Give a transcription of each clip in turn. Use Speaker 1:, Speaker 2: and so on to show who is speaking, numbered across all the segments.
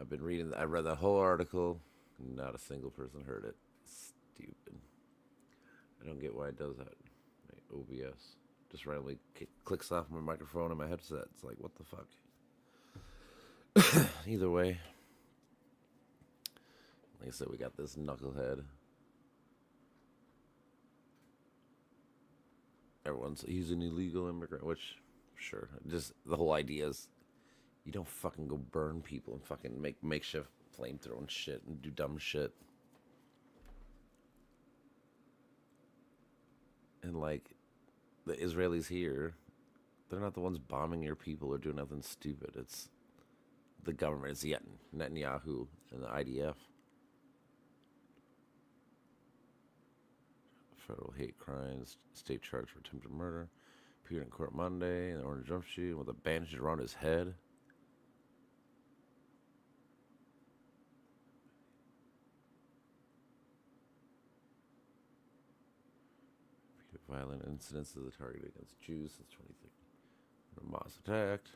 Speaker 1: I've been reading. I read the whole article. Not a single person heard it. Stupid. I don't get why it does that. OBS just randomly clicks off my microphone and my headset. It's like, what the fuck? Either way, like I said, we got this knucklehead. He's an illegal immigrant, which, sure, just the whole idea is you don't fucking go burn people and fucking make makeshift flamethrower and shit and do dumb shit. And like, the Israelis here, they're not the ones bombing your people or doing nothing stupid. It's the government. It's Netanyahu and the IDF. Federal hate crimes, state charged for attempted murder. Appeared in court Monday in the orange jumpsuit with a bandage around his head. Violent incidents of the target against Jews since 2013. Hamas attacked.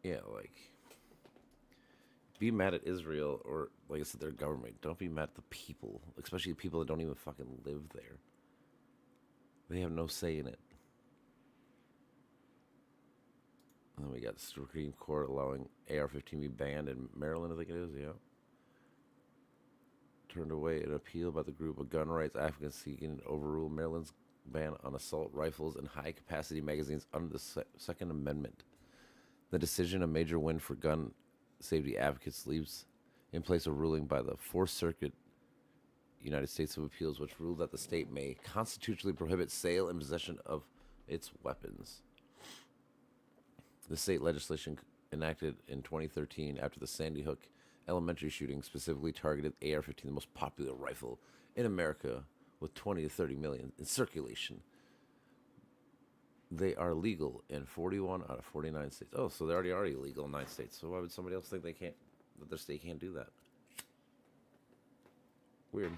Speaker 1: Yeah, like, be mad at Israel or, like I said, their government. Don't be mad at the people, especially the people that don't even fucking live there. They have no say in it. And then we got the Supreme Court allowing AR-15 to be banned in Maryland, I think it is, yeah. Turned away an appeal by the group of gun rights advocates seeking to overrule Maryland's ban on assault rifles and high-capacity magazines under the Second Amendment. The decision, a major win for gun safety advocates, leaves in place a ruling by the Fourth Circuit United States of Appeals, which ruled that the state may constitutionally prohibit sale and possession of its weapons. The state legislation enacted in 2013 after the Sandy Hook elementary shooting specifically targeted AR-15, the most popular rifle in America with 20 to 30 million in circulation. They are legal in 41 out of 49 states. Oh, so they already are illegal in 9 states. So why would somebody else think they can't, that their state can't do that? Weird.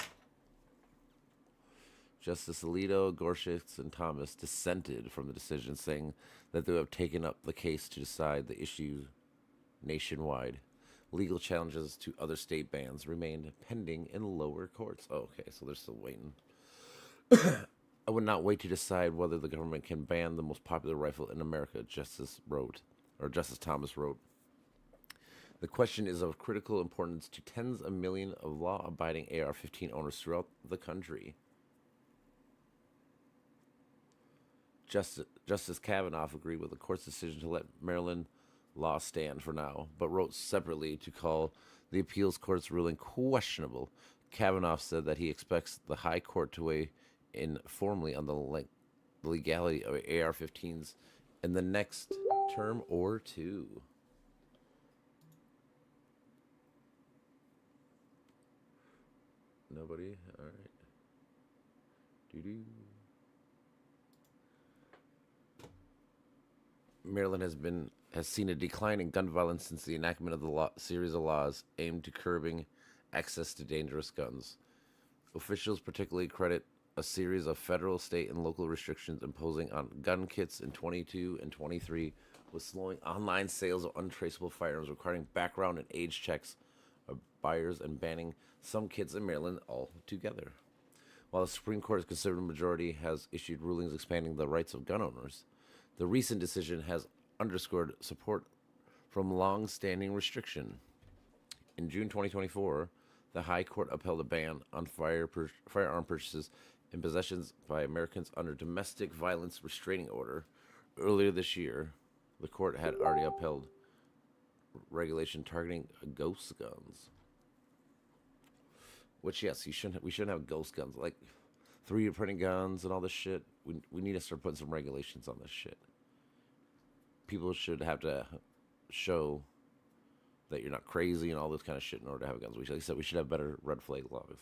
Speaker 1: Justice Alito, Gorsuch, and Thomas dissented from the decision, saying that they have taken up the case to decide the issue nationwide. Legal challenges to other state bans remained pending in lower courts. Oh, okay, so they're still waiting. I would not wait to decide whether the government can ban the most popular rifle in America, Justice Thomas wrote. The question is of critical importance to tens of millions of law-abiding AR-15 owners throughout the country. Justice Kavanaugh agreed with the court's decision to let Maryland law stand for now, but wrote separately to call the appeals court's ruling questionable. Kavanaugh said that he expects the high court to weigh in formally on the legality of AR-15s in the next term or two. Nobody? All right. Doo-doo. Maryland has seen a decline in gun violence since the enactment of the series of laws aimed to curbing access to dangerous guns. Officials particularly credit a series of federal, state, and local restrictions imposing on gun kits in 22 and 23 with slowing online sales of untraceable firearms, requiring background and age checks of buyers, and banning some kits in Maryland altogether. While the Supreme Court's conservative majority has issued rulings expanding the rights of gun owners, the recent decision has underscored support from long-standing restriction. In June 2024, the High Court upheld a ban on firearm purchases and possessions by Americans under domestic violence restraining order. Earlier this year, the court had already upheld regulation targeting ghost guns. Which, yes, we shouldn't have ghost guns like 3D printing guns and all this shit. We need to start putting some regulations on this shit. People should have to show that you're not crazy and all this kind of shit in order to have guns. Like I said, we should have better red flag laws.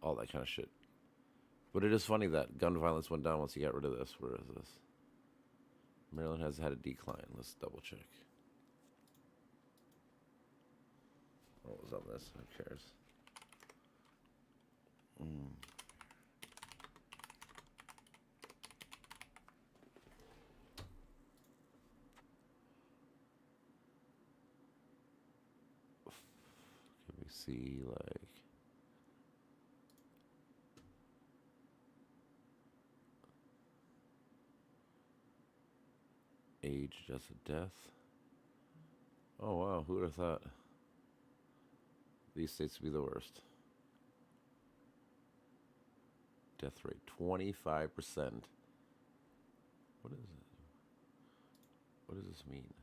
Speaker 1: All that kind of shit. But it is funny that gun violence went down once you got rid of this. Where is this? Maryland has had a decline. Let's double check. What was on this? Who cares? see, like, age adjusted death. Oh wow, who would have thought these states would be the worst? Death rate 25%. What is it? What does this mean?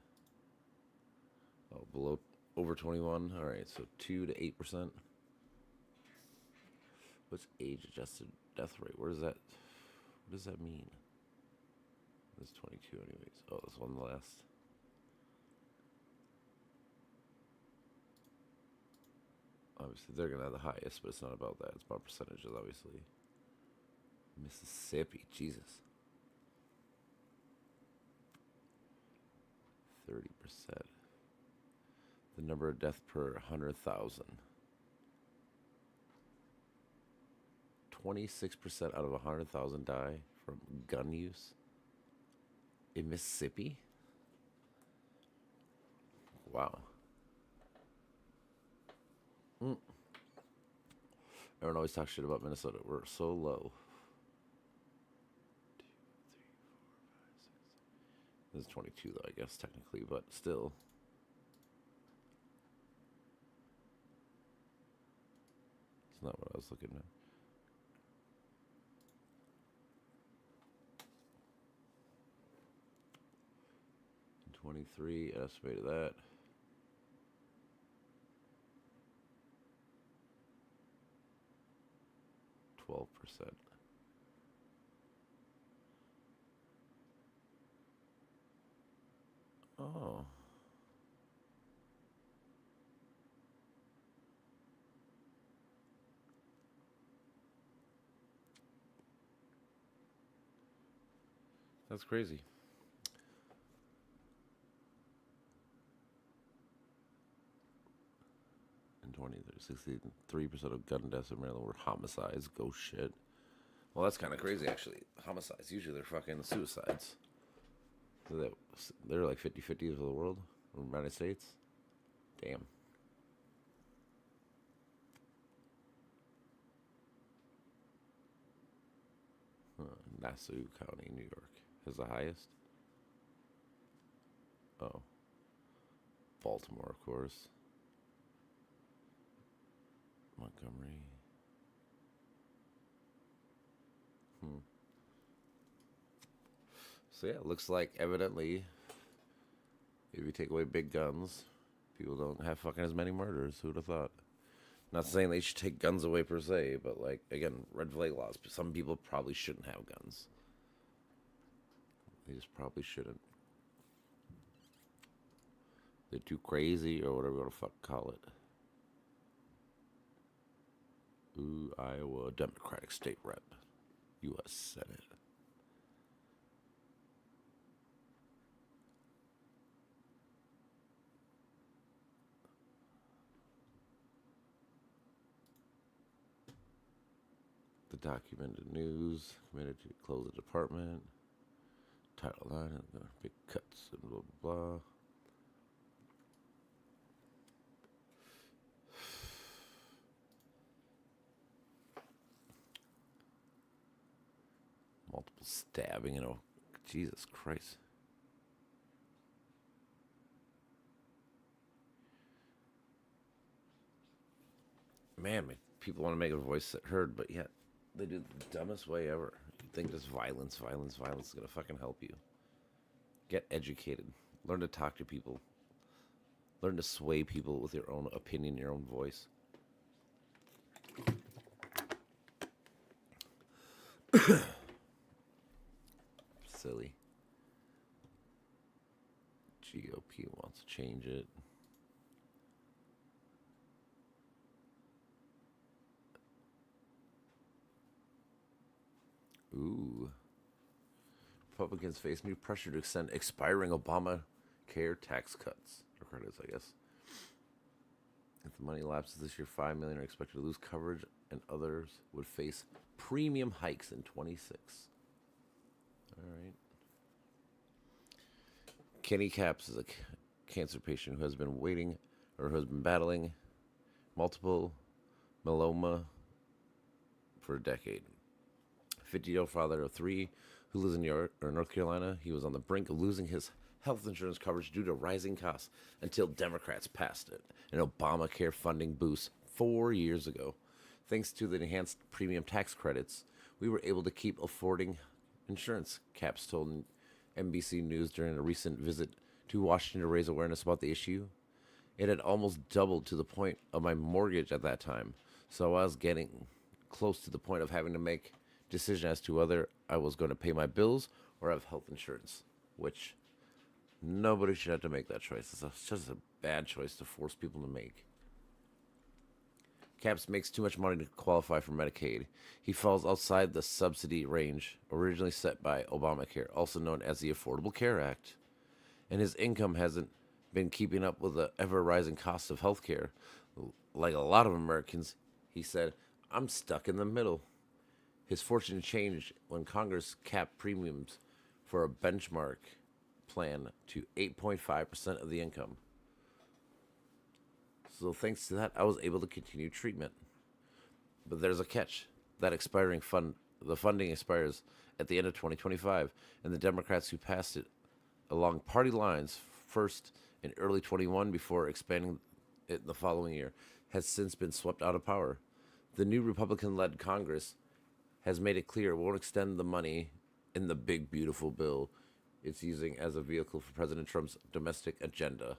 Speaker 1: Oh, below over 21. All right, so 2 to 8%. What's age adjusted death rate? Where does that? What does that mean? It's 22 anyways. Oh, this one last. Obviously, they're gonna have the highest, but it's not about that. It's about percentages, obviously. Mississippi, Jesus. 30%. The number of deaths per 100,000. 26% out of 100,000 die from gun use in Mississippi. Wow. Everyone always talks shit about Minnesota. We're so low. 2, 3, 4, 5, 6. This is 22 though, I guess technically, but still. It's not what I was looking at. 23, estimated that. %. Oh. That's crazy. In 63% of gun deaths in Maryland were homicides. Go shit. Well, that's kind of crazy, actually. Homicides. Usually they're fucking suicides. So they're like 50-50 for the world, or United States. Damn. Nassau County, New York, has the highest. Oh. Baltimore, of course. Montgomery. So yeah, it looks like evidently, if you take away big guns, people don't have fucking as many murders. Who'd have thought? Not saying they should take guns away per se, but like again, red flag laws. Some people probably shouldn't have guns. They just probably shouldn't. They're too crazy or whatever you want to fuck call it. Ooh, Iowa Democratic State Rep, U.S. Senate. The documented news committed to close the department. Title IX, big cuts and blah blah blah. Multiple stabbing, Jesus Christ. Man, people want to make a voice heard, but yet they do the dumbest way ever. You think this violence is going to fucking help you. Get educated. Learn to talk to people. Learn to sway people with your own opinion, your own voice. Silly. GOP wants to change it. Ooh. Republicans face new pressure to extend expiring Obamacare tax cuts. Or credits, I guess. If the money lapses this year, 5 million are expected to lose coverage, and others would face premium hikes in 26. All right. Kenny Capps is a cancer patient who has been battling multiple myeloma for a decade. 50-year-old father of three who lives in New York or North Carolina, he was on the brink of losing his health insurance coverage due to rising costs until Democrats passed it, an Obamacare funding boost 4 years ago. Thanks to the enhanced premium tax credits, we were able to keep affording insurance, Capps told NBC News during a recent visit to Washington to raise awareness about the issue. It had almost doubled to the point of my mortgage at that time, so I was getting close to the point of having to make a decision as to whether I was going to pay my bills or have health insurance, which nobody should have to make that choice. It's just a bad choice to force people to make. Capps makes too much money to qualify for Medicaid. He falls outside the subsidy range originally set by Obamacare, also known as the Affordable Care Act, and his income hasn't been keeping up with the ever-rising cost of health care. Like a lot of Americans, he said, I'm stuck in the middle. His fortune changed when Congress capped premiums for a benchmark plan to 8.5% of the income. So thanks to that, I was able to continue treatment. But there's a catch. That the funding expires at the end of 2025, and the Democrats who passed it along party lines first in early 21 before expanding it the following year has since been swept out of power. The new Republican-led Congress has made it clear it won't extend the money in the big, beautiful bill it's using as a vehicle for President Trump's domestic agenda.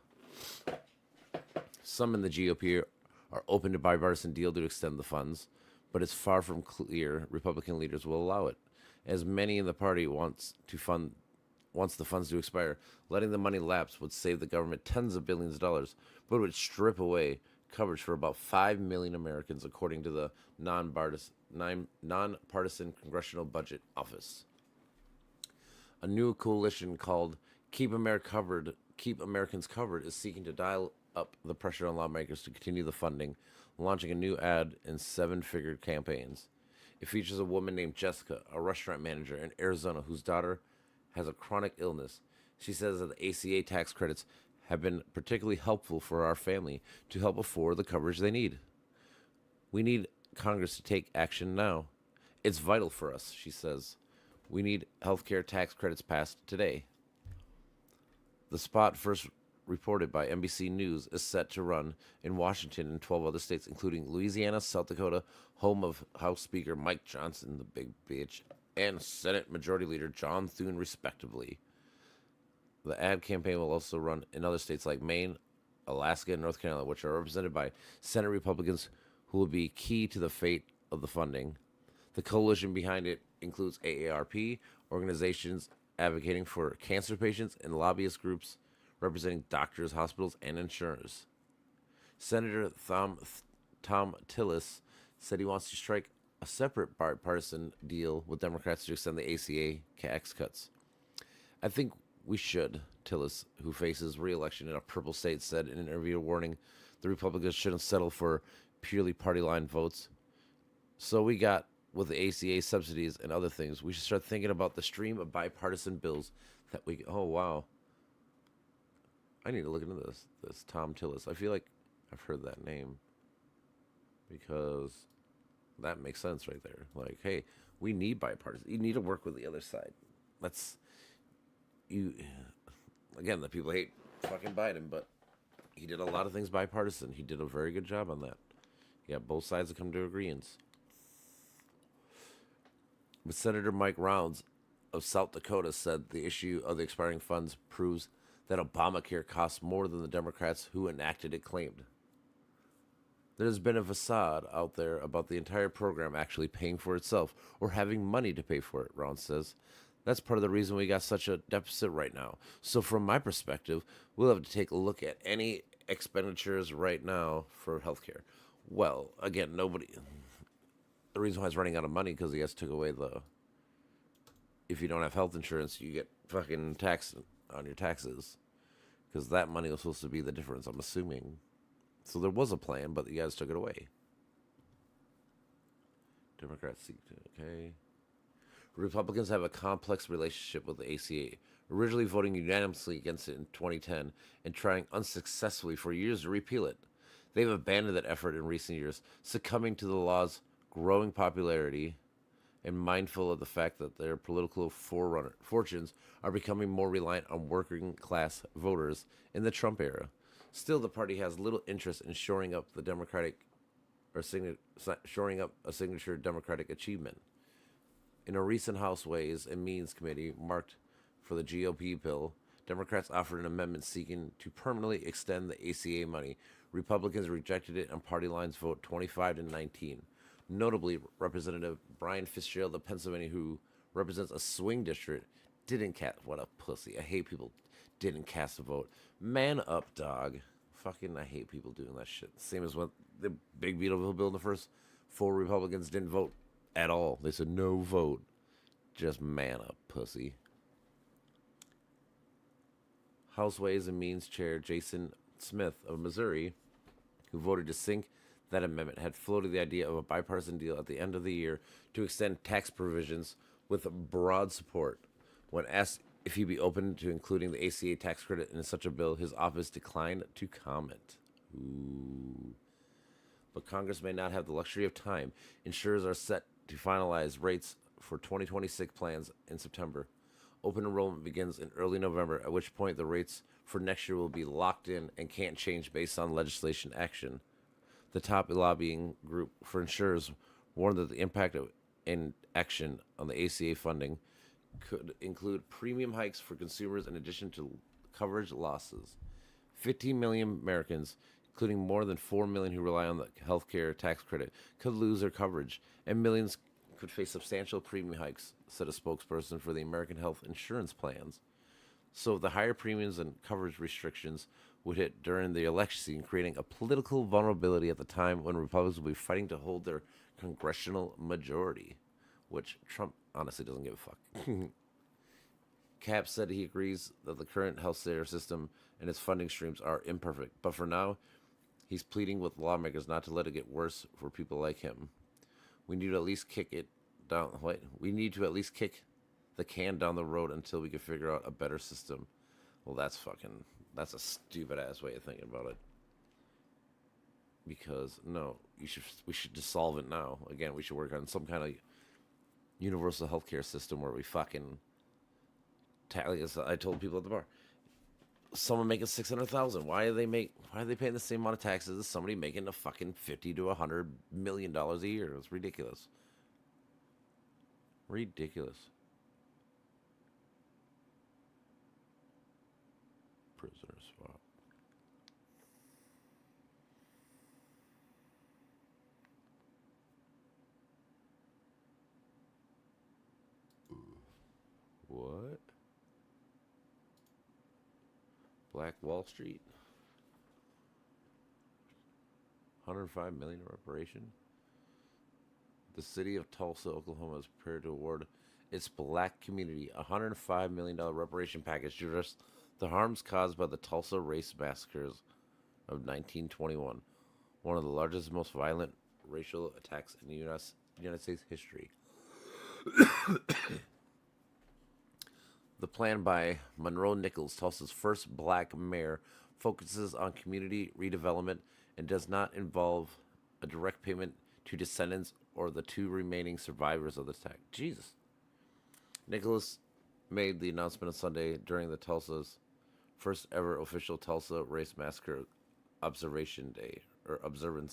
Speaker 1: Some in the GOP are open to bipartisan deal to extend the funds, but it's far from clear Republican leaders will allow it, as many in the party wants the funds to expire. Letting the money lapse would save the government tens of billions of dollars, but would strip away coverage for about 5 million Americans, according to the nonpartisan Congressional Budget Office. A new coalition called Keep Americans Covered is seeking to dial up the pressure on lawmakers to continue the funding, launching a new ad in 7-figure campaigns. It features a woman named Jessica, a restaurant manager in Arizona whose daughter has a chronic illness. She says that the ACA tax credits have been particularly helpful for our family to help afford the coverage they need. We need Congress to take action now. It's vital for us, she says. We need healthcare tax credits passed today. The spot, first reported by NBC News, is set to run in Washington and 12 other states, including Louisiana, South Dakota, home of House Speaker Mike Johnson, the big bitch, and Senate Majority Leader John Thune, respectively. The ad campaign will also run in other states like Maine, Alaska, and North Carolina, which are represented by Senate Republicans who will be key to the fate of the funding. The coalition behind it includes AARP, organizations advocating for cancer patients, and lobbyist groups representing doctors, hospitals, and insurers. Senator Tom Tillis said he wants to strike a separate bipartisan deal with Democrats to extend the ACA tax cuts. I think we should, Tillis, who faces re-election in a purple state, said in an interview warning the Republicans shouldn't settle for purely party line votes. So we got, with the ACA subsidies and other things, we should start thinking about the stream of bipartisan bills that we... Oh, wow. I need to look into this Tom Tillis. I feel like I've heard that name because that makes sense right there. Like, hey, we need bipartisan. You need to work with the other side. Again, the people hate fucking Biden, but he did a lot of things bipartisan. He did a very good job on that. He got both sides to come to agreement. But Senator Mike Rounds of South Dakota said the issue of the expiring funds proves that Obamacare costs more than the Democrats who enacted it claimed. There's been a facade out there about the entire program actually paying for itself or having money to pay for it, Rounds says. That's part of the reason we got such a deficit right now. So from my perspective, we'll have to take a look at any expenditures right now for healthcare. Well, again, the reason why it's running out of money because he guys took away if you don't have health insurance, you get fucking tax on your taxes. Because that money was supposed to be the difference, I'm assuming. So there was a plan, but you guys took it away. Democrats seek to, okay. Republicans have a complex relationship with the ACA, originally voting unanimously against it in 2010 and trying unsuccessfully for years to repeal it. They've abandoned that effort in recent years, succumbing to the law's growing popularity and mindful of the fact that their political fortunes are becoming more reliant on working class voters in the Trump era. Still, the party has little interest in shoring up the Democratic shoring up a signature Democratic achievement. In a recent House Ways and Means Committee marked for the GOP bill, Democrats offered an amendment seeking to permanently extend the ACA money. Republicans rejected it on party lines vote 25 to 19. Notably, Representative Brian Fitzgerald of Pennsylvania, who represents a swing district, didn't cast. What a pussy. I hate people didn't cast a vote. Man up, dog. Fucking, I hate people doing that shit. Same as when the big beautiful bill, the first four Republicans didn't vote at all. They said no vote. Just man up, pussy. House Ways and Means Chair Jason Smith of Missouri, who voted to sink that amendment, had floated the idea of a bipartisan deal at the end of the year to extend tax provisions with broad support. When asked if he'd be open to including the ACA tax credit in such a bill, his office declined to comment. Ooh. But Congress may not have the luxury of time. Insurers are set to finalize rates for 2026 plans in September. Open enrollment begins in early November, at which point the rates for next year will be locked in and can't change based on legislation action. The top lobbying group for insurers warned that the impact of inaction on the ACA funding could include premium hikes for consumers in addition to coverage losses. 15 million Americans, including more than 4 million who rely on the healthcare tax credit, could lose their coverage, and millions could face substantial premium hikes, said a spokesperson for the American Health Insurance Plans. So the higher premiums and coverage restrictions would hit during the election season, creating a political vulnerability at the time when Republicans will be fighting to hold their congressional majority, which Trump honestly doesn't give a fuck. Cap said he agrees that the current health care system and its funding streams are imperfect, but for now, he's pleading with lawmakers not to let it get worse for people like him. We need to at least kick it down. We need to at least kick the can down the road until we can figure out a better system. Well, that's a stupid ass way of thinking about it. Because no, we should just solve it now. Again, we should work on some kind of universal healthcare system where we fucking like I told people at the bar, someone making 600,000. Why are they paying the same amount of taxes as somebody making a fucking $50 to $100 million a year? It's ridiculous. Ridiculous. Prisoner swap. What? Black Wall Street? 105 million in reparation? The city of Tulsa, Oklahoma is prepared to award its black community a $105 million reparation package to address the harms caused by the Tulsa race massacres of 1921, one of the largest and most violent racial attacks in the United States history. The plan by Monroe Nichols, Tulsa's first black mayor, focuses on community redevelopment and does not involve a direct payment to descendants or the two remaining survivors of the attack. Jesus. Nicholas made the announcement on Sunday during the Tulsa's first ever official Tulsa Race Massacre Observance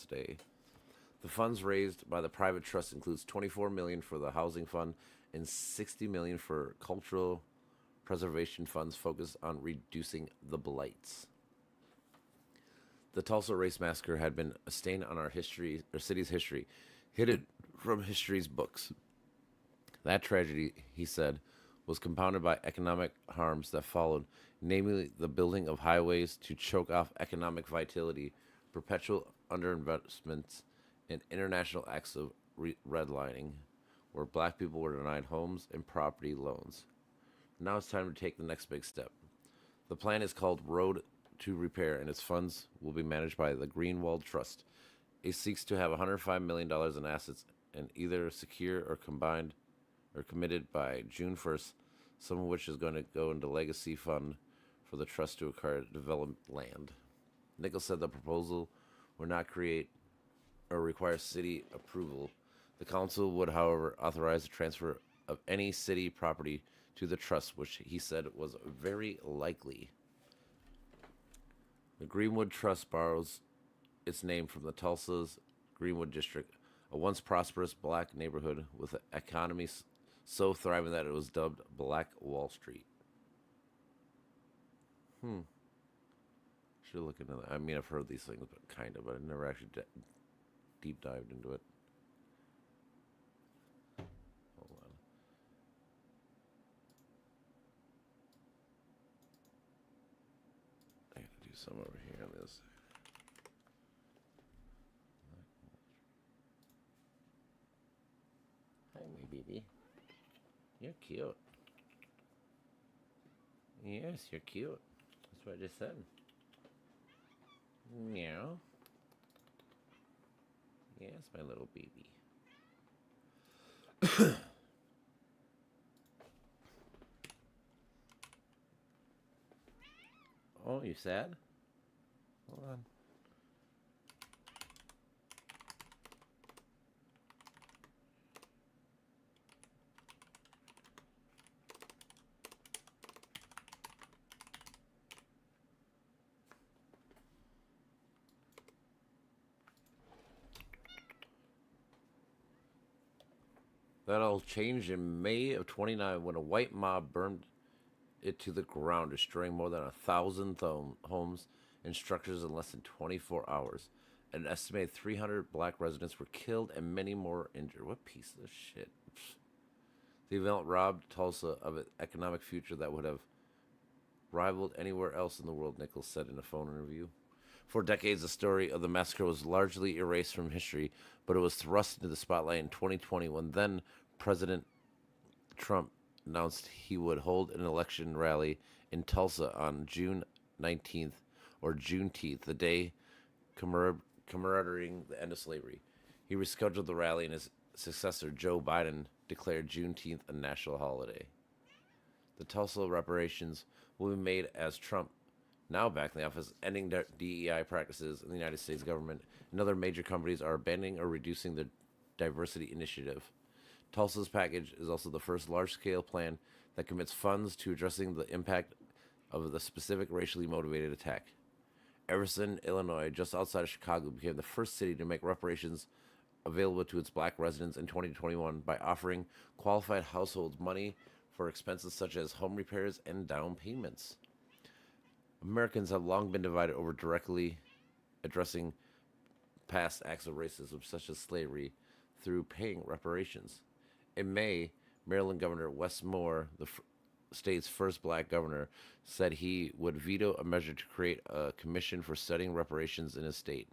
Speaker 1: Day. The funds raised by the private trust includes $24 million for the housing fund and $60 million for cultural preservation funds focused on reducing the blights. The Tulsa Race Massacre had been a stain on our city's history, hidden from history's books. That tragedy, he said, was compounded by economic harms that followed, namely the building of highways to choke off economic vitality, perpetual underinvestments, and international acts of redlining, where black people were denied homes and property loans. Now it's time to take the next big step. The plan is called Road to Repair, and its funds will be managed by the Greenwald Trust. It seeks to have $105 million in assets and either secure or combined or committed by June 1st, some of which is going to go into legacy fund for the trust to acquire development land. Nichols said the proposal would not create or require city approval. The council would, however, authorize the transfer of any city property to the trust, which he said was very likely. The Greenwood Trust borrows its name from the Tulsa's Greenwood District, a once prosperous black neighborhood with an economy so thriving that it was dubbed Black Wall Street. Should look into that. I mean, I've heard these things, but kind of, but I've never actually deep dived into it. Hold on. I gotta do some over here on this. Hi, my baby. You're cute. Yes, you're cute. That's what I just said. Meow. Yes, my little baby. Oh, you sad? Hold on. That all changed in May of 29 when a white mob burned it to the ground, destroying more than 1,000 homes and structures in less than 24 hours. An estimated 300 black residents were killed and many more injured. What piece of shit. The event robbed Tulsa of an economic future that would have rivaled anywhere else in the world, Nichols said in a phone interview. For decades, the story of the massacre was largely erased from history, but it was thrust into the spotlight in 2020 when then President Trump announced he would hold an election rally in Tulsa on June 19th or Juneteenth, the day commemorating the end of slavery. He rescheduled the rally, and his successor, Joe Biden, declared Juneteenth a national holiday. The Tulsa reparations will be made as Trump, now back in the office, ending DEI practices in the United States government, and other major companies are abandoning or reducing the diversity initiative. Tulsa's package is also the first large-scale plan that commits funds to addressing the impact of the specific racially motivated attack. Everson, Illinois, just outside of Chicago, became the first city to make reparations available to its black residents in 2021 by offering qualified households money for expenses such as home repairs and down payments. Americans have long been divided over directly addressing past acts of racism, such as slavery, through paying reparations. In May, Maryland Governor Wes Moore, the state's first black governor, said he would veto a measure to create a commission for studying reparations in his state.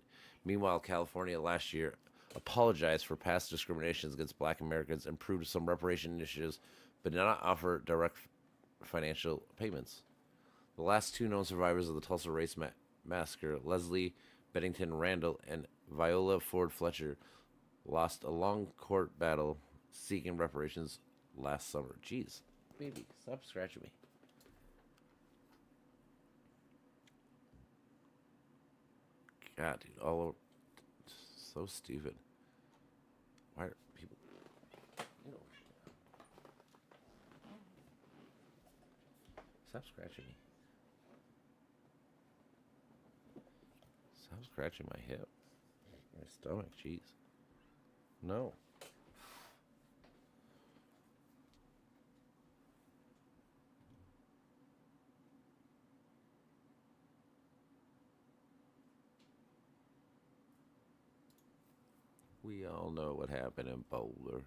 Speaker 1: Meanwhile, California last year apologized for past discriminations against black Americans and approved some reparation initiatives, but did not offer direct financial payments. The last two known survivors of the Tulsa Race Massacre, Leslie Bennington Randall and Viola Ford Fletcher, lost a long court battle seeking reparations last summer. Jeez, baby, stop scratching me. God, dude, all over. So stupid. Why are people... Stop scratching me. Stop scratching my hip. My stomach, jeez. No. We all know what happened in Boulder.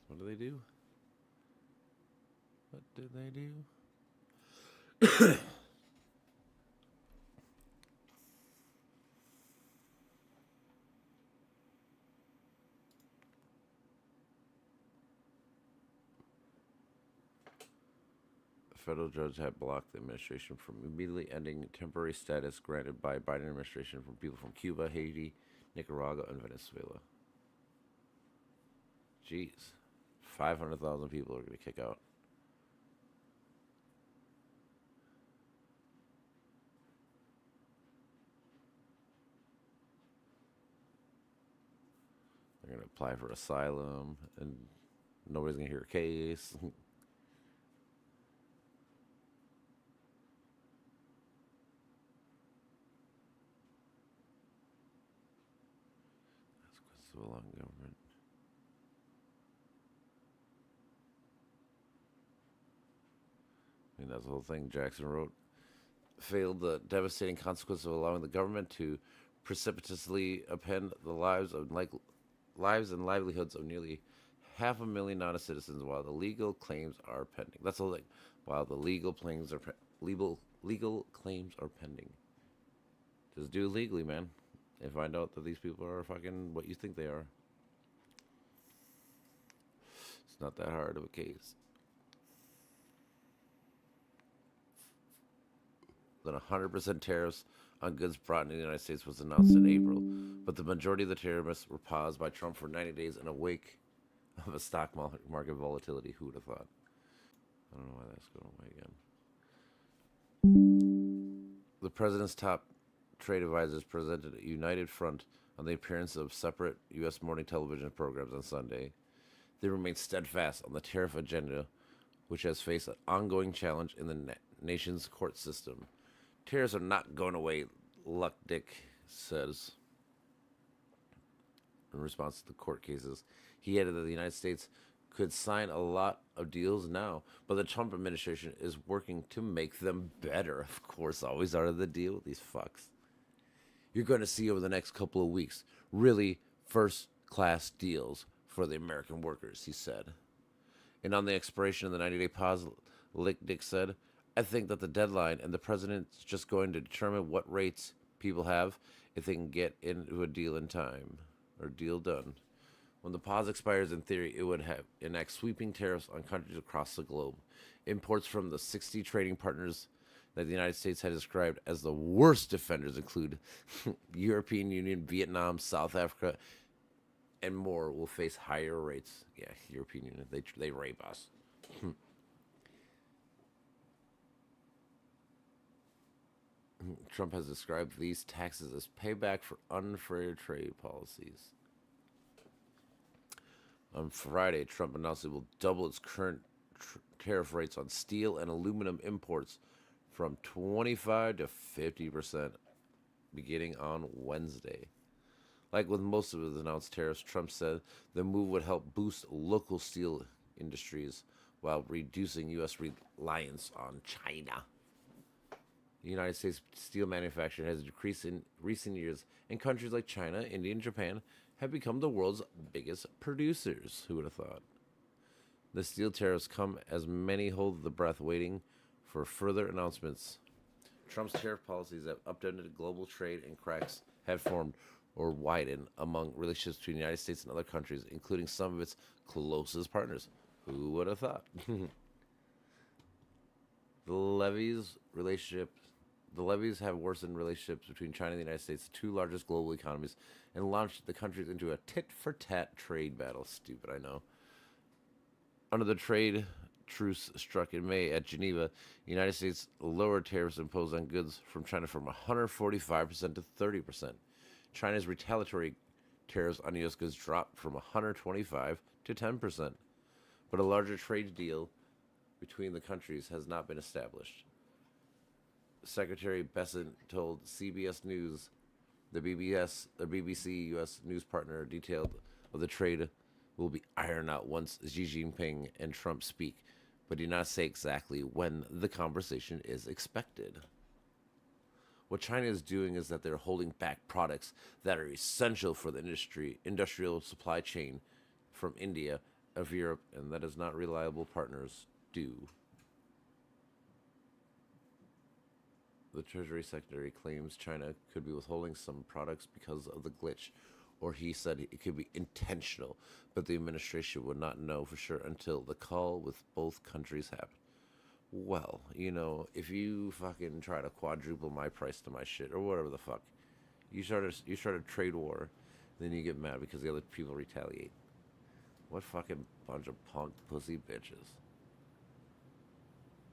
Speaker 1: What do they do? What did they do? A federal judge had blocked the administration from immediately ending temporary status granted by Biden administration from people from Cuba, Haiti, Nicaragua, and Venezuela. Jeez. 500,000 people are going to kick out. They're gonna apply for asylum, and nobody's gonna hear a case. Consequences of allowing government. I mean, that's the whole thing Jackson wrote. Failed the devastating consequence of allowing the government to precipitously upend the lives and livelihoods of nearly 500,000 non-citizens while the legal claims are pending. That's the whole thing. While the legal claims are pending. Just do it legally, man. And find out that these people are fucking what you think they are. It's not that hard of a case. Then 100% tariffs on goods brought into the United States was announced in April, but the majority of the tariffs were paused by Trump for 90 days in a wake of a stock market volatility. Who would have thought? I don't know why that's going away again. The president's top trade advisors presented a united front on the appearance of separate U.S. morning television programs on Sunday. They remain steadfast on the tariff agenda, which has faced an ongoing challenge in the nation's court system. Tariffs are not going away, Luck Dick says in response to the court cases. He added that the United States could sign a lot of deals now, but the Trump administration is working to make them better. Of course, always are the deal with these fucks. You're going to see over the next couple of weeks really first-class deals for the American workers, he said. And on the expiration of the 90-day pause, Lick Dick said, I think that the deadline and the president's just going to determine what rates people have if they can get into a deal in time or deal done. When the pause expires, in theory, it would have enact sweeping tariffs on countries across the globe. Imports from the 60 trading partners that the United States had described as the worst offenders include European Union, Vietnam, South Africa, and more will face higher rates. Yeah, European Union, they rape us. Trump has described these taxes as payback for unfair trade policies. On Friday, Trump announced it will double its current tariff rates on steel and aluminum imports from 25 to 50% beginning on Wednesday. Like with most of his announced tariffs, Trump said the move would help boost local steel industries while reducing U.S. reliance on China. The United States steel manufacturing has decreased in recent years, and countries like China, India, and Japan have become the world's biggest producers. Who would have thought? The steel tariffs come as many hold the breath waiting for further announcements. Trump's tariff policies have upended global trade, and cracks have formed or widened among relationships between the United States and other countries, including some of its closest partners. Who would have thought? The levies have worsened relationships between China and the United States, the two largest global economies, and launched the countries into a tit-for-tat trade battle. Stupid, I know. Under the trade truce struck in May at Geneva, the United States lowered tariffs imposed on goods from China from 145% to 30%. China's retaliatory tariffs on U.S. goods dropped from 125 to 10%. But a larger trade deal between the countries has not been established. Secretary Bessent told CBS News the BBC U.S. news partner detailed of the trade will be ironed out once Xi Jinping and Trump speak, but did not say exactly when the conversation is expected. What China is doing is that they're holding back products that are essential for the industrial supply chain from India, of Europe, and that is not reliable partners do. The Treasury Secretary claims China could be withholding some products because of the glitch, or he said it could be intentional, but the administration would not know for sure until the call with both countries happened. Well, if you fucking try to quadruple my price to my shit, or whatever the fuck, you start a trade war, then you get mad because the other people retaliate. What fucking bunch of punk pussy bitches.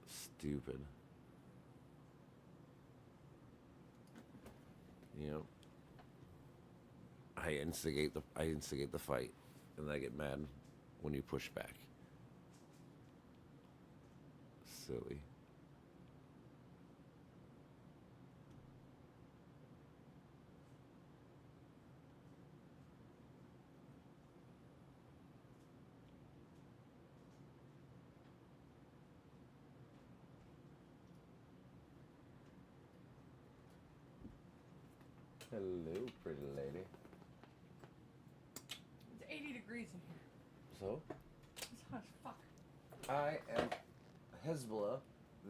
Speaker 1: Stupid. I instigate the fight, and I get mad when you push back. Silly. Hello, pretty lady.
Speaker 2: It's 80 degrees in here.
Speaker 1: So?
Speaker 2: It's hot as fuck.
Speaker 1: I am Hezbollah,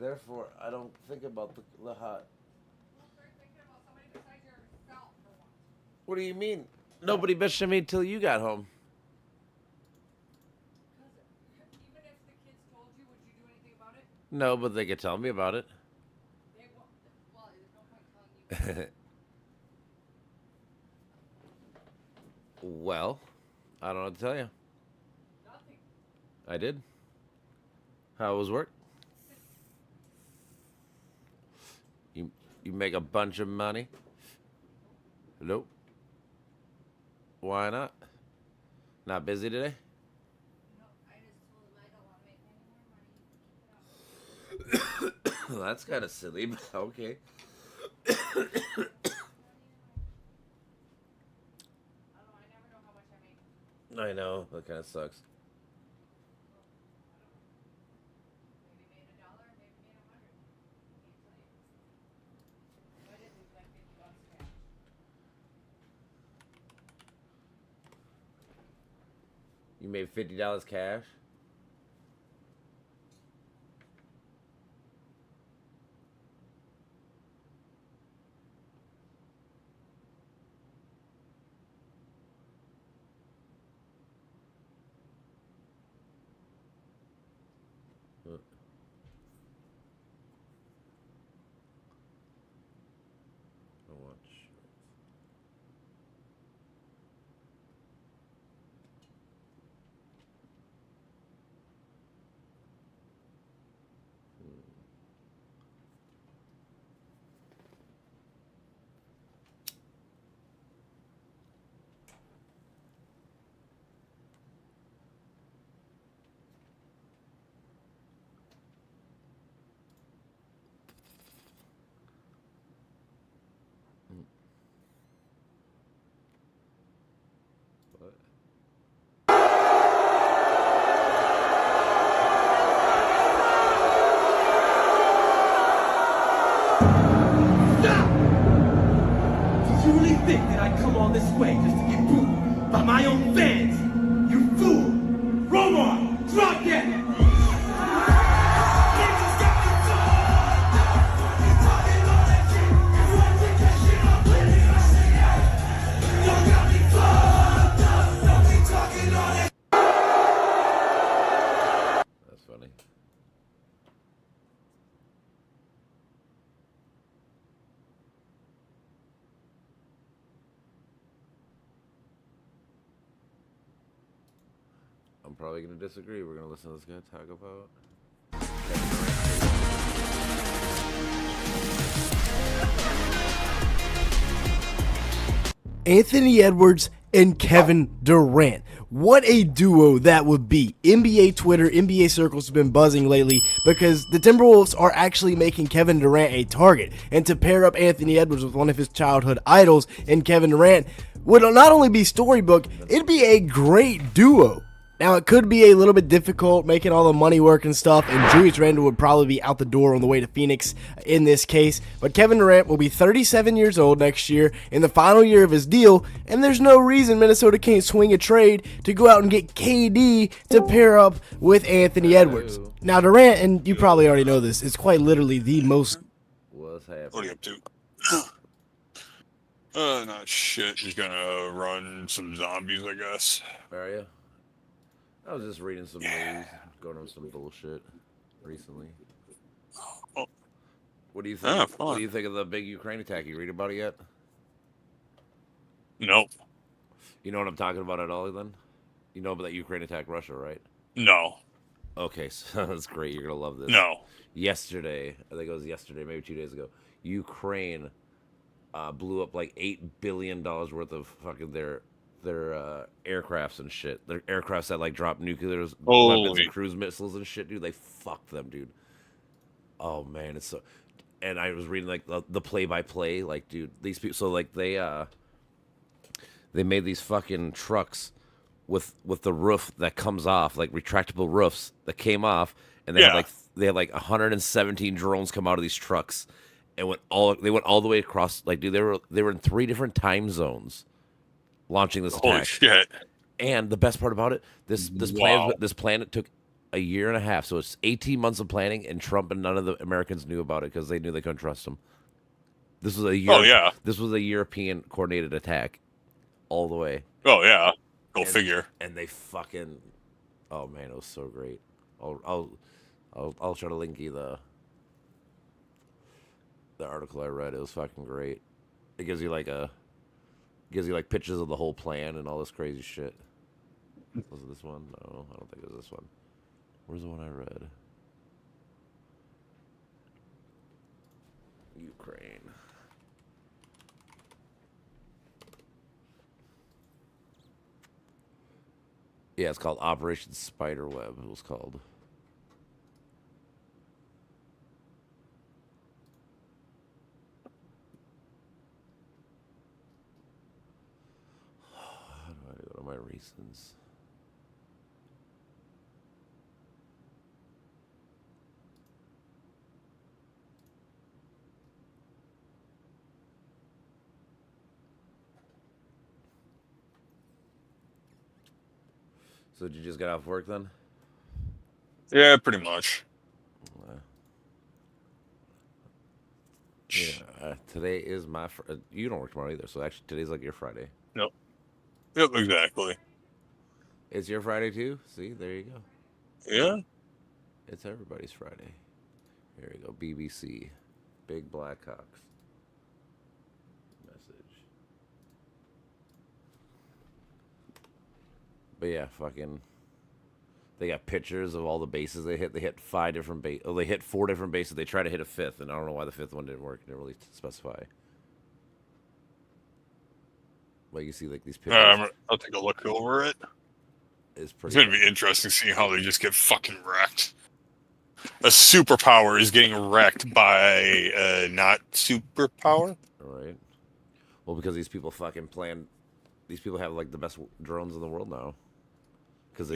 Speaker 1: therefore I don't think about the hot.
Speaker 2: Don't start thinking about somebody besides yourself for once.
Speaker 1: What do you mean? Nobody bitched at me till you got home.
Speaker 2: Because even if the kids told you, would you do anything about it?
Speaker 1: No, but they could tell me about it.
Speaker 2: They won't. Well, there's no point telling you.
Speaker 1: Well, I don't know what to tell you.
Speaker 2: Nothing.
Speaker 1: I did. How was work? You make a bunch of money? Nope. Why not? Not busy today?
Speaker 2: No, I just told him I don't want to make any more money. Keep it up.
Speaker 1: That's kind of silly, but okay.
Speaker 2: I don't know. I never know how much I make.
Speaker 1: I know, that kind of sucks.
Speaker 2: Maybe made $1, maybe made 100. Can't tell you. I did lose like $50 cash.
Speaker 1: You made $50 cash? I watch. What?
Speaker 3: Did you really think that I'd come all this way just to get booed by my own fans? You fool! Romar, drop that!
Speaker 1: That's funny. I'm probably going to disagree. We're going to listen to this guy talk about.
Speaker 4: Anthony Edwards and Kevin Durant. What a duo that would be. NBA Twitter, NBA circles have been buzzing lately because the Timberwolves are actually making Kevin Durant a target. And to pair up Anthony Edwards with one of his childhood idols and Kevin Durant would not only be storybook, it'd be a great duo. Now, it could be a little bit difficult making all the money work and stuff, and Julius Randle would probably be out the door on the way to Phoenix in this case, but Kevin Durant will be 37 years old next year in the final year of his deal, and there's no reason Minnesota can't swing a trade to go out and get KD to pair up with Anthony Edwards. Now, Durant, and you probably already know this, is quite literally the most...
Speaker 1: What's happening?
Speaker 5: What are you up to? Not shit. Just gonna run some zombies, I guess.
Speaker 1: Are you? I was just reading some news, going on some bullshit recently.
Speaker 5: Oh.
Speaker 1: What do you think?
Speaker 5: Ah,
Speaker 1: What
Speaker 5: fun.
Speaker 1: do you think of the big Ukraine attack? You read about it yet?
Speaker 5: Nope.
Speaker 1: You know what I'm talking about at all? Then, you know about that Ukraine attack, Russia, right?
Speaker 5: No.
Speaker 1: Okay, so that's great. You're gonna love this.
Speaker 5: No.
Speaker 1: Yesterday, I think it was yesterday, maybe 2 days ago, Ukraine blew up like $8 billion worth of fucking their aircrafts and shit. Their aircrafts that like drop nuclear weapons
Speaker 5: Holy.
Speaker 1: and cruise missiles and shit, dude. They fucked them, dude. Oh man, it's so. And I was reading like the play by play, like dude, these people. So like they made these fucking trucks with the roof that comes off, like retractable roofs that came off, and
Speaker 5: Yeah.
Speaker 1: they had like 117 drones come out of these trucks, and they went all the way across. Like dude, they were in 3 different time zones, launching this
Speaker 5: Holy
Speaker 1: attack.
Speaker 5: shit.
Speaker 1: And the best part about it, this
Speaker 5: Wow.
Speaker 1: plan took a year and a half, so it's 18 months of planning, and Trump and none of the Americans knew about it because they knew they couldn't trust him. This was a year.
Speaker 5: Oh, yeah.
Speaker 1: This was a European coordinated attack, all the way.
Speaker 5: Oh, yeah. Go
Speaker 1: And-
Speaker 5: figure.
Speaker 1: And they fucking, oh man, it was so great. I'll try to link you the article I read. It was fucking great. It gives you like pictures of the whole plan and all this crazy shit. Was it this one? No, I don't think it was this one. Where's the one I read? Ukraine. Yeah, it's called Operation Spiderweb. It was called. How do I go to my recents? So did you just get off work then?
Speaker 5: Yeah, pretty much.
Speaker 1: Yeah. Today is my. You don't work tomorrow either, so actually today's like your Friday.
Speaker 5: Nope. Yep, exactly.
Speaker 1: It's your Friday too. See, there you go.
Speaker 5: Yeah.
Speaker 1: It's everybody's Friday. Here we go. BBC, Big Blackhawks. Message. But yeah, fucking. They got pictures of all the bases they hit. They hit 5 different bases. Oh, they hit 4 different bases. They tried to hit a 5th, and I don't know why the 5th one didn't work. They didn't really specify. But you see, like these pictures
Speaker 5: I'll take a look over it.
Speaker 1: is
Speaker 5: It's
Speaker 1: pretty.
Speaker 5: going to be interesting seeing how they just get fucking wrecked. A superpower is getting wrecked by a not superpower.
Speaker 1: Right. Well, because these people fucking plan. These people have like the best drones in the world now. Because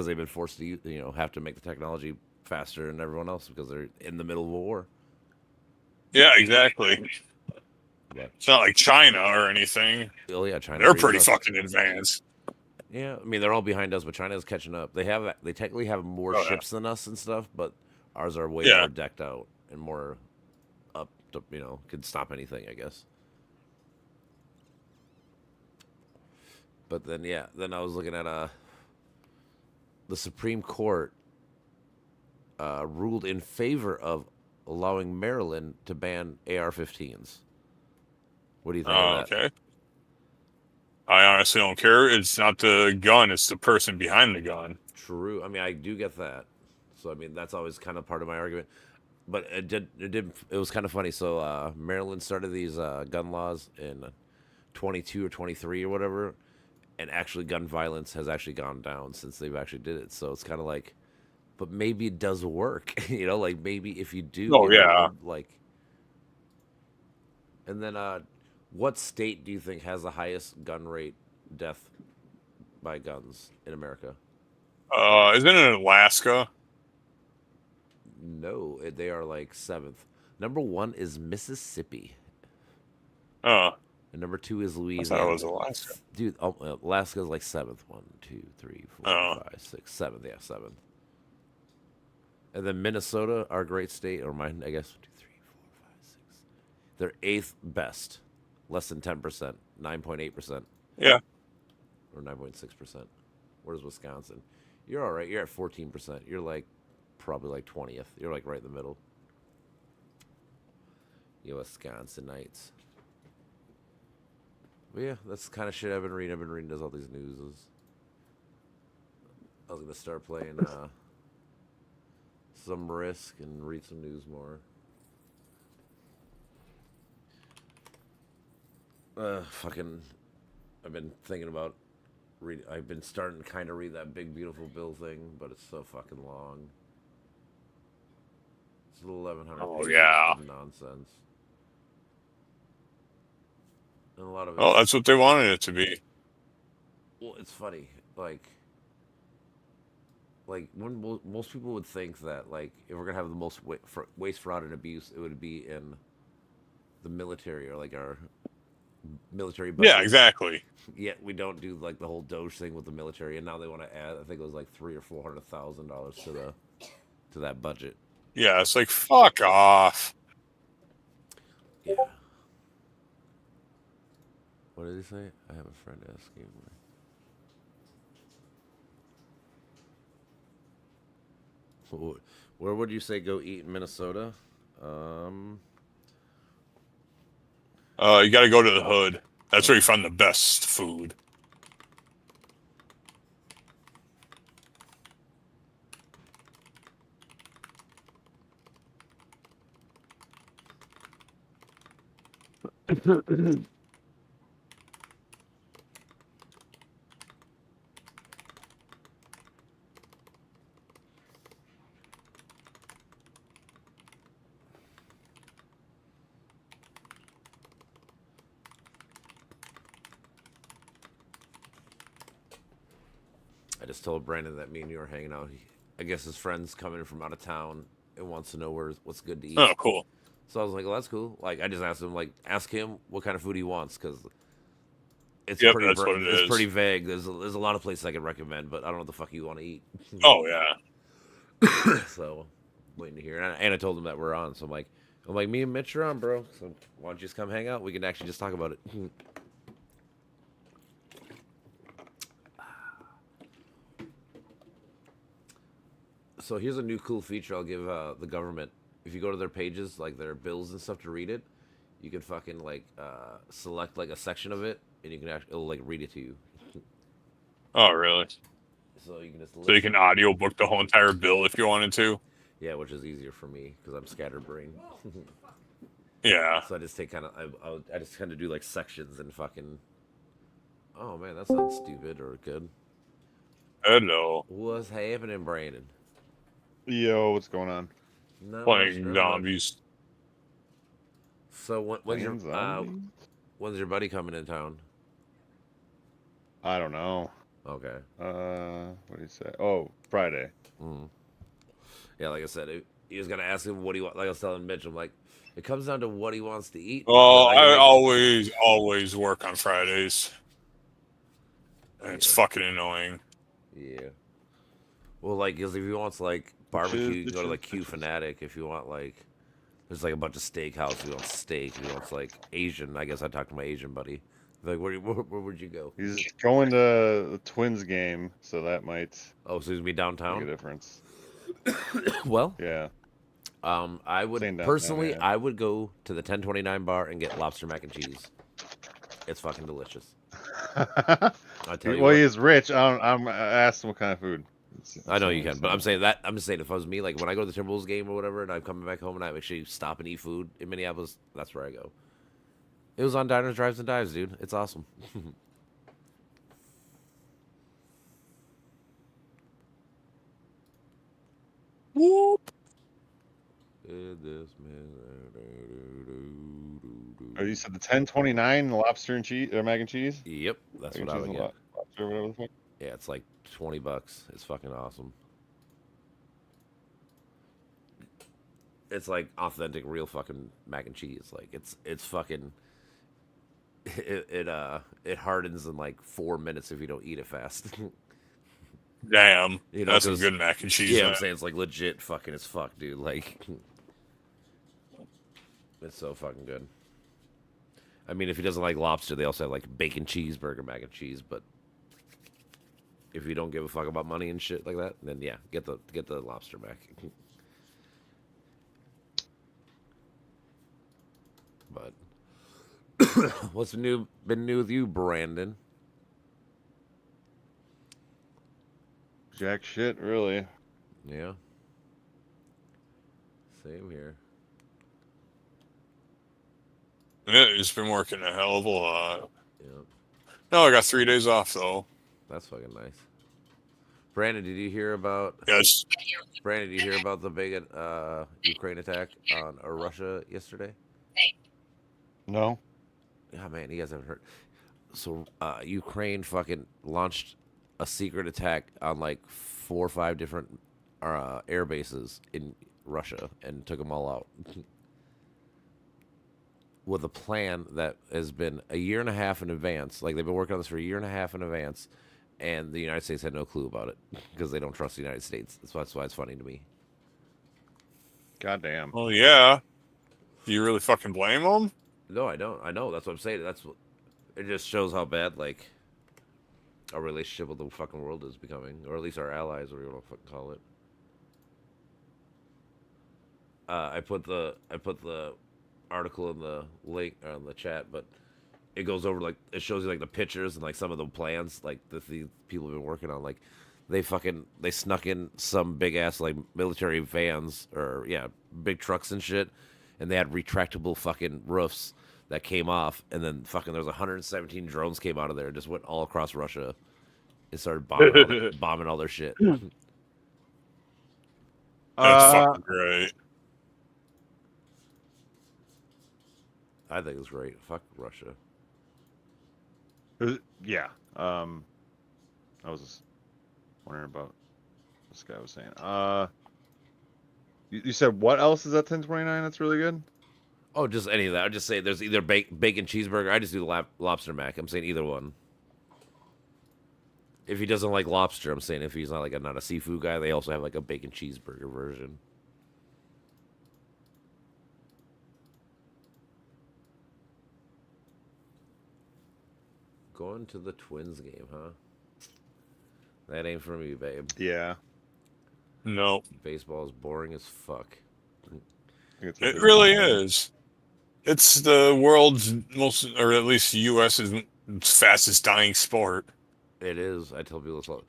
Speaker 1: they've been forced to have to make the technology faster than everyone else because they're in the middle of a war.
Speaker 5: Yeah, exactly.
Speaker 1: But,
Speaker 5: It's not like China or anything.
Speaker 1: oh yeah, China.
Speaker 5: They're pretty fucking advanced.
Speaker 1: Yeah, I mean they're all behind us, but China's catching up. They technically have more
Speaker 5: Oh, yeah.
Speaker 1: ships than us and stuff, but ours are way
Speaker 5: Yeah.
Speaker 1: more decked out and more up to could stop anything, I guess. But then I was looking at the Supreme Court ruled in favor of allowing Maryland to ban AR-15s. What do you think
Speaker 5: Oh,
Speaker 1: of that?
Speaker 5: okay. I honestly don't care. It's not the gun; it's the person behind the gun.
Speaker 1: True. I mean, I do get that. So I mean, that's always kind of part of my argument. But it was kind of funny. So Maryland started these gun laws in 22 or 23 or whatever, and actually gun violence has actually gone down since they've actually did it. So it's kind of like, but maybe it does work. Like maybe if you do.
Speaker 5: Oh, yeah.
Speaker 1: Like, and then what state do you think has the highest gun rate death by guns in America?
Speaker 5: Isn't it Alaska?
Speaker 1: No, they are like 7th. Number 1 is Mississippi,
Speaker 5: Oh,
Speaker 1: and number 2 is
Speaker 5: I thought
Speaker 1: Louisiana.
Speaker 5: it was Alaska.
Speaker 1: Dude, Alaska's like 7th. 1, 2, 3, 4,
Speaker 5: Oh.
Speaker 1: 5, 6, 7th. Yeah, 7th. And then Minnesota, our great state, or mine, I guess. 1, 2, 3, 4, 5, 6. They're 8th best, less than 10%, 9.8%,
Speaker 5: Yeah.
Speaker 1: or 9.6%. Where's Wisconsin? You're all right. You're at 14%. You're like probably like 20th. You're like right in the middle. You Wisconsinites. But yeah, that's the kind of shit I've been reading. I've been reading all these newses. I was gonna start playing some Risk and read some news more. Fucking. I've been thinking about. I've been starting to kind of read that Big Beautiful Bill thing, but it's so fucking long. It's 1,100
Speaker 5: Oh,
Speaker 1: pages
Speaker 5: yeah.
Speaker 1: of nonsense. And a lot of it.
Speaker 5: Oh, that's what they wanted it to be.
Speaker 1: Well, it's funny. Like when most people would think that, like, if we're gonna have the most waste, fraud, and abuse, it would be in the military or like our military budget.
Speaker 5: Yeah, exactly.
Speaker 1: Yet we don't do like the whole Doge thing with the military, and now they want to add. I think it was like $300,000 or $400,000 to that budget.
Speaker 5: Yeah, it's like, fuck off.
Speaker 1: Yeah. What did he say? I have a friend asking. Where would you say go eat in Minnesota?
Speaker 5: You got to go to the hood. That's where you find the best food.
Speaker 1: I just told Brandon that me and you are hanging out. I guess his friend's coming from out of town and wants to know what's good to eat.
Speaker 5: Oh, cool.
Speaker 1: So I was like, well, that's cool. Like, I just asked him, like, ask him what kind of food he wants, because it's
Speaker 5: Yep,
Speaker 1: pretty
Speaker 5: that's what it
Speaker 1: it's
Speaker 5: is.
Speaker 1: pretty vague. There's a lot of places I could recommend, but I don't know what the fuck you want to eat.
Speaker 5: Oh, yeah.
Speaker 1: So, waiting to hear. And I told him that we're on. So I'm like, me and Mitch are on, bro. So why don't you just come hang out? We can actually just talk about it. So here's a new cool feature I'll give the government. If you go to their pages, like their bills and stuff to read it, you can fucking like select like a section of it, and you can actually it'll like read it to you.
Speaker 5: Oh, really?
Speaker 1: So you can just
Speaker 5: So you can audiobook the whole entire bill if you wanted to?
Speaker 1: yeah, which is easier for me because I'm scatterbrained.
Speaker 5: Yeah.
Speaker 1: So I just take kind of I just kind of do like sections and fucking. Oh man, that sounds stupid or good.
Speaker 5: Hello.
Speaker 1: What's happening, Brandon?
Speaker 6: Yo, what's going on?
Speaker 1: No,
Speaker 5: Playing zombies.
Speaker 1: So
Speaker 6: Playing zombies?
Speaker 1: when's your buddy coming in town?
Speaker 6: I don't know.
Speaker 1: Okay.
Speaker 6: What did he say? Oh, Friday.
Speaker 1: Yeah, like I said, he was gonna ask him what he want. Like I was telling Mitch, I'm like, it comes down to what he wants to eat.
Speaker 5: Oh,
Speaker 1: Because
Speaker 5: I
Speaker 1: can
Speaker 5: always work on Fridays. And it's fucking annoying.
Speaker 1: yeah. Well, like, 'cause if he wants like barbecue, you can go to like Q
Speaker 6: Bitches.
Speaker 1: Fanatic. If you want like, there's like a bunch of steakhouse. If you want steak, if he wants like Asian. I guess I talked to my Asian buddy. Like, where would you go?
Speaker 6: He's going to the Twins game, so that might
Speaker 1: Oh, so he's gonna be
Speaker 6: make a
Speaker 1: downtown.
Speaker 6: difference.
Speaker 1: Well,
Speaker 6: Yeah.
Speaker 1: I would
Speaker 6: Staying downtown,
Speaker 1: personally,
Speaker 6: yeah.
Speaker 1: I would go to the 1029 bar and get lobster mac and cheese. It's fucking delicious. I tell you
Speaker 6: Well, he
Speaker 1: what.
Speaker 6: is rich. I asked him what kind of food.
Speaker 1: I know you can, but I'm saying that I'm just saying if it was me, like when I go to the Timberwolves game or whatever, and I'm coming back home and I actually stop and eat food in Minneapolis, that's where I go. It was on Diners, Drives, and Dives, dude. It's awesome.
Speaker 5: Whoop.
Speaker 6: Oh, you said the 1029 lobster and cheese or mac and cheese?
Speaker 1: Yep, that's
Speaker 6: Mac
Speaker 1: what I
Speaker 6: and
Speaker 1: would
Speaker 6: cheese
Speaker 1: get.
Speaker 6: and lobster, whatever the fuck.
Speaker 1: Yeah, it's like $20. It's fucking awesome. It's like authentic, real fucking mac and cheese. Like it's fucking. It hardens in like 4 minutes if you don't eat it fast.
Speaker 5: Damn.
Speaker 1: You know,
Speaker 5: That's some
Speaker 1: 'cause-
Speaker 5: good mac and cheese.
Speaker 1: Yeah,
Speaker 5: man.
Speaker 1: I'm saying it's like legit fucking as fuck, dude. Like, it's so fucking good. I mean, if he doesn't like lobster, they also have like bacon cheeseburger mac and cheese. But if you don't give a fuck about money and shit like that, then yeah, get the lobster mac. But what's been new with you, Brandon?
Speaker 6: Jack shit, really.
Speaker 1: Yeah. Same here.
Speaker 5: Yeah, he's been working a hell of a lot.
Speaker 1: Yeah,
Speaker 5: No, I got 3 days off though.
Speaker 1: that's fucking nice. Brandon, did you hear about
Speaker 5: Yes.
Speaker 1: Brandon? Did you hear about the big Ukraine attack on Russia yesterday?
Speaker 6: No.
Speaker 1: Yeah, man, you guys haven't heard. So Ukraine fucking launched a secret attack on like 4 or 5 different air bases in Russia and took them all out with a plan that has been a year and a half in advance. Like they've been working on this for a year and a half in advance, and the United States had no clue about it because they don't trust the United States. That's why it's funny to me.
Speaker 6: Goddamn.
Speaker 5: Well, yeah. Do you really fucking blame them?
Speaker 1: No, I don't. I know. That's what I'm saying. That's what it just shows how bad like our relationship with the fucking world is becoming, or at least our allies, or whatever you want to fucking call it. I put the article in the link on the chat, but it goes over like it shows you like the pictures and like some of the plans like that the people have been working on. Like they snuck in some big ass like military vans or yeah big trucks and shit, and they had retractable fucking roofs that came off, and then fucking there was 117 drones came out of there and just went all across Russia and started bombing all their shit.
Speaker 5: That's fucking great.
Speaker 1: I think it's great. Fuck Russia.
Speaker 6: Yeah. I was just wondering about this guy was saying. You said what else is at 1029? That's really good.
Speaker 1: Oh, just any of that. I just say there's either bacon cheeseburger. I just do the lobster mac. I'm saying either one. If he doesn't like lobster, I'm saying if he's not like not a seafood guy, they also have like a bacon cheeseburger version. Going to the Twins game, huh? That ain't for me, babe.
Speaker 6: Yeah.
Speaker 5: No.
Speaker 1: Baseball is boring as fuck.
Speaker 5: It really is. It's the world's most, or at least the U.S.'s fastest dying sport.
Speaker 1: It is. I tell people this all.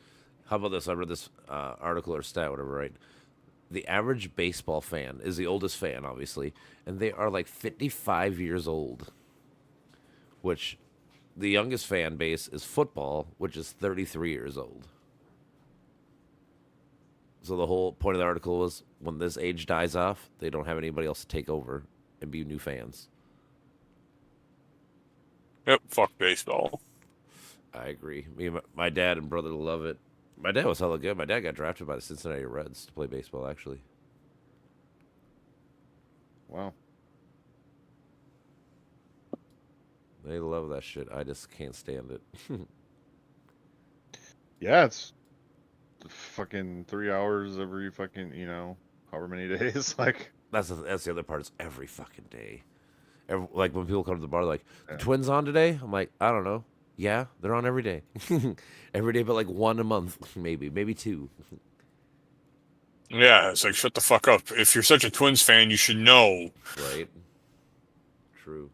Speaker 1: How about this? I read this article or stat, whatever, right? The average baseball fan is the oldest fan, obviously, and they are like 55 years old. Which the youngest fan base is football, which is 33 years old. So the whole point of the article was when this age dies off, they don't have anybody else to take over and be new fans.
Speaker 5: Yep, fuck baseball.
Speaker 1: I agree. Me and my dad and brother love it. My dad was hella good. My dad got drafted by the Cincinnati Reds to play baseball, actually.
Speaker 6: Wow.
Speaker 1: They love that shit. I just can't stand it.
Speaker 6: Yeah, it's fucking 3 hours every fucking, however many days. Like,
Speaker 1: That's the other part. Is every fucking day. Like when people come to the bar, they're like, the Twins on today? I'm like, I don't know. Yeah, they're on every day. Every day, but like one a month, maybe 2.
Speaker 5: Yeah, it's like, shut the fuck up. If you're such a Twins fan, you should know.
Speaker 1: Right? True.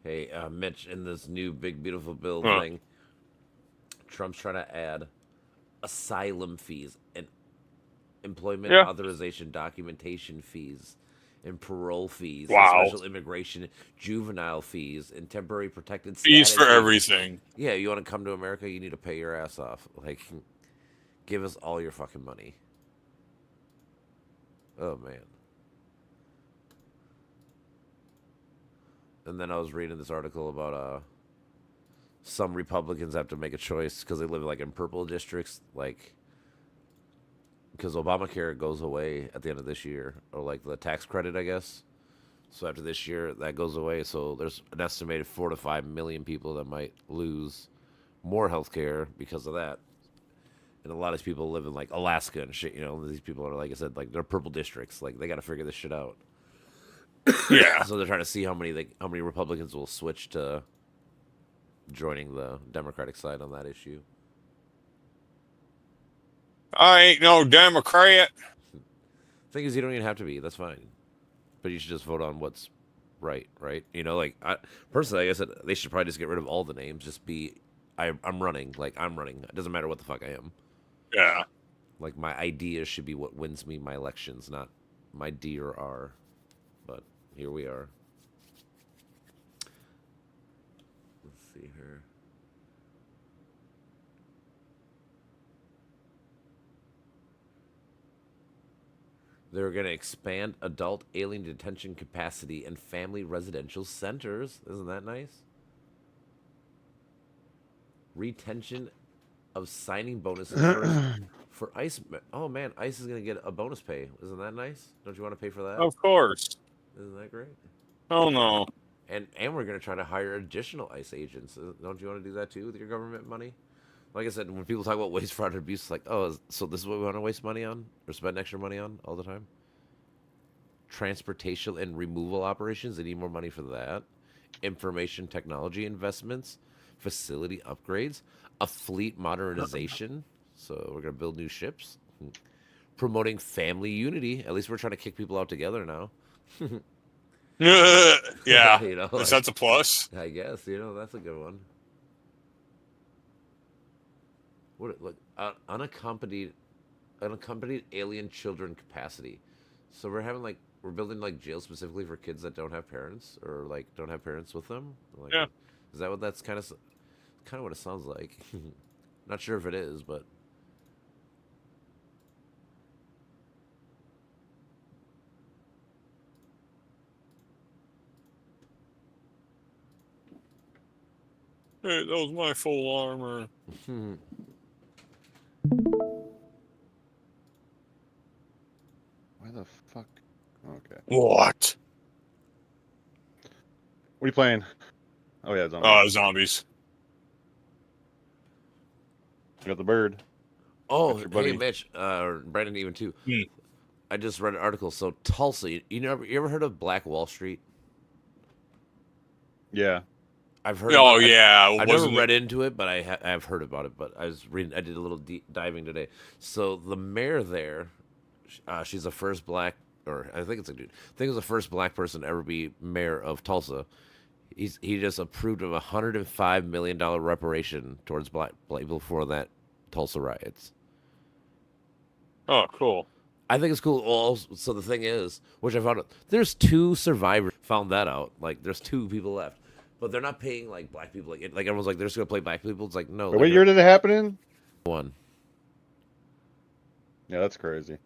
Speaker 1: Hey, Mitch, in this new big beautiful bill thing, Trump's trying to add asylum fees and employment authorization documentation fees and parole fees, and special immigration, juvenile fees, and temporary protected
Speaker 5: fees
Speaker 1: status
Speaker 5: for everything.
Speaker 1: Yeah, you want to come to America, you need to pay your ass off. Like, give us all your fucking money. Oh man. And then I was reading this article about some Republicans have to make a choice because they live like in purple districts, like because Obamacare goes away at the end of this year, or like the tax credit, I guess. So after this year, that goes away. So there's an estimated 4 to 5 million people that might lose more health care because of that. And a lot of these people live in like Alaska and shit. These people are, like I said, like they're purple districts. Like they got to figure this shit out.
Speaker 5: Yeah.
Speaker 1: So they're trying to see how many Republicans will switch to joining the Democratic side on that issue.
Speaker 5: I ain't no Democrat.
Speaker 1: Thing is, you don't even have to be. That's fine. But you should just vote on what's right, right? You know, like personally, I guess they should probably just get rid of all the names. Just be, I'm running. Like I'm running. It doesn't matter what the fuck I am.
Speaker 5: Yeah.
Speaker 1: Like my ideas should be what wins me my elections, not my D or R. But here we are. Let's see here. They're going to expand adult alien detention capacity and family residential centers. Isn't that nice? Retention of signing bonuses for ICE. Oh man, ICE is going to get a bonus pay. Isn't that nice? Don't you want to pay for that?
Speaker 5: Of course.
Speaker 1: Isn't that great?
Speaker 5: Oh no.
Speaker 1: And we're going to try to hire additional ICE agents. Don't you want to do that too with your government money? Like I said, when people talk about waste, fraud, and abuse, it's like, oh, so this is what we want to waste money on or spend extra money on all the time? Transportation and removal operations, they need more money for that. Information technology investments, facility upgrades, a fleet modernization. So we're going to build new ships. Promoting family unity. At least we're trying to kick people out together now.
Speaker 5: Yeah.
Speaker 1: You know,
Speaker 5: Is
Speaker 1: like-
Speaker 5: that a plus?
Speaker 1: I guess, you know, that's a good one. What look unaccompanied alien children capacity. So we're building like jails specifically for kids that don't have parents or like don't have parents with them. Like,
Speaker 5: Yeah.
Speaker 1: Is that what that's kind of what it sounds like? Not sure if it is, but
Speaker 5: Hey, that was my full armor.
Speaker 6: Why the fuck? Okay.
Speaker 5: What?
Speaker 6: What are you playing? Oh yeah, zombie.
Speaker 5: Zombies.
Speaker 6: You got the bird.
Speaker 1: oh,
Speaker 6: That's your
Speaker 1: hey
Speaker 6: buddy.
Speaker 1: Mitch, or Brandon even too.
Speaker 5: Hmm.
Speaker 1: I just read an article. So Tulsa, you ever heard of Black Wall Street?
Speaker 6: Yeah.
Speaker 1: I've heard.
Speaker 5: Oh
Speaker 1: about-
Speaker 5: yeah.
Speaker 1: I've never
Speaker 5: Wasn't it-
Speaker 1: read into it, but I've heard about it. But I was reading. I did a little deep diving today. So the mayor there, she's the first black, or I think it's a dude. I think it was the first black person to ever be mayor of Tulsa. He just approved of $105 million reparation towards black people for that Tulsa riots.
Speaker 5: Oh, cool.
Speaker 1: I think it's cool. Also, so the thing is, which I found out, there's 2 survivors. Found that out. Like there's 2 people left, but they're not paying like black people. Like everyone's like they're just gonna play black people. It's like no.
Speaker 6: Wait, what year did it happen in?
Speaker 1: One.
Speaker 6: Yeah, that's crazy.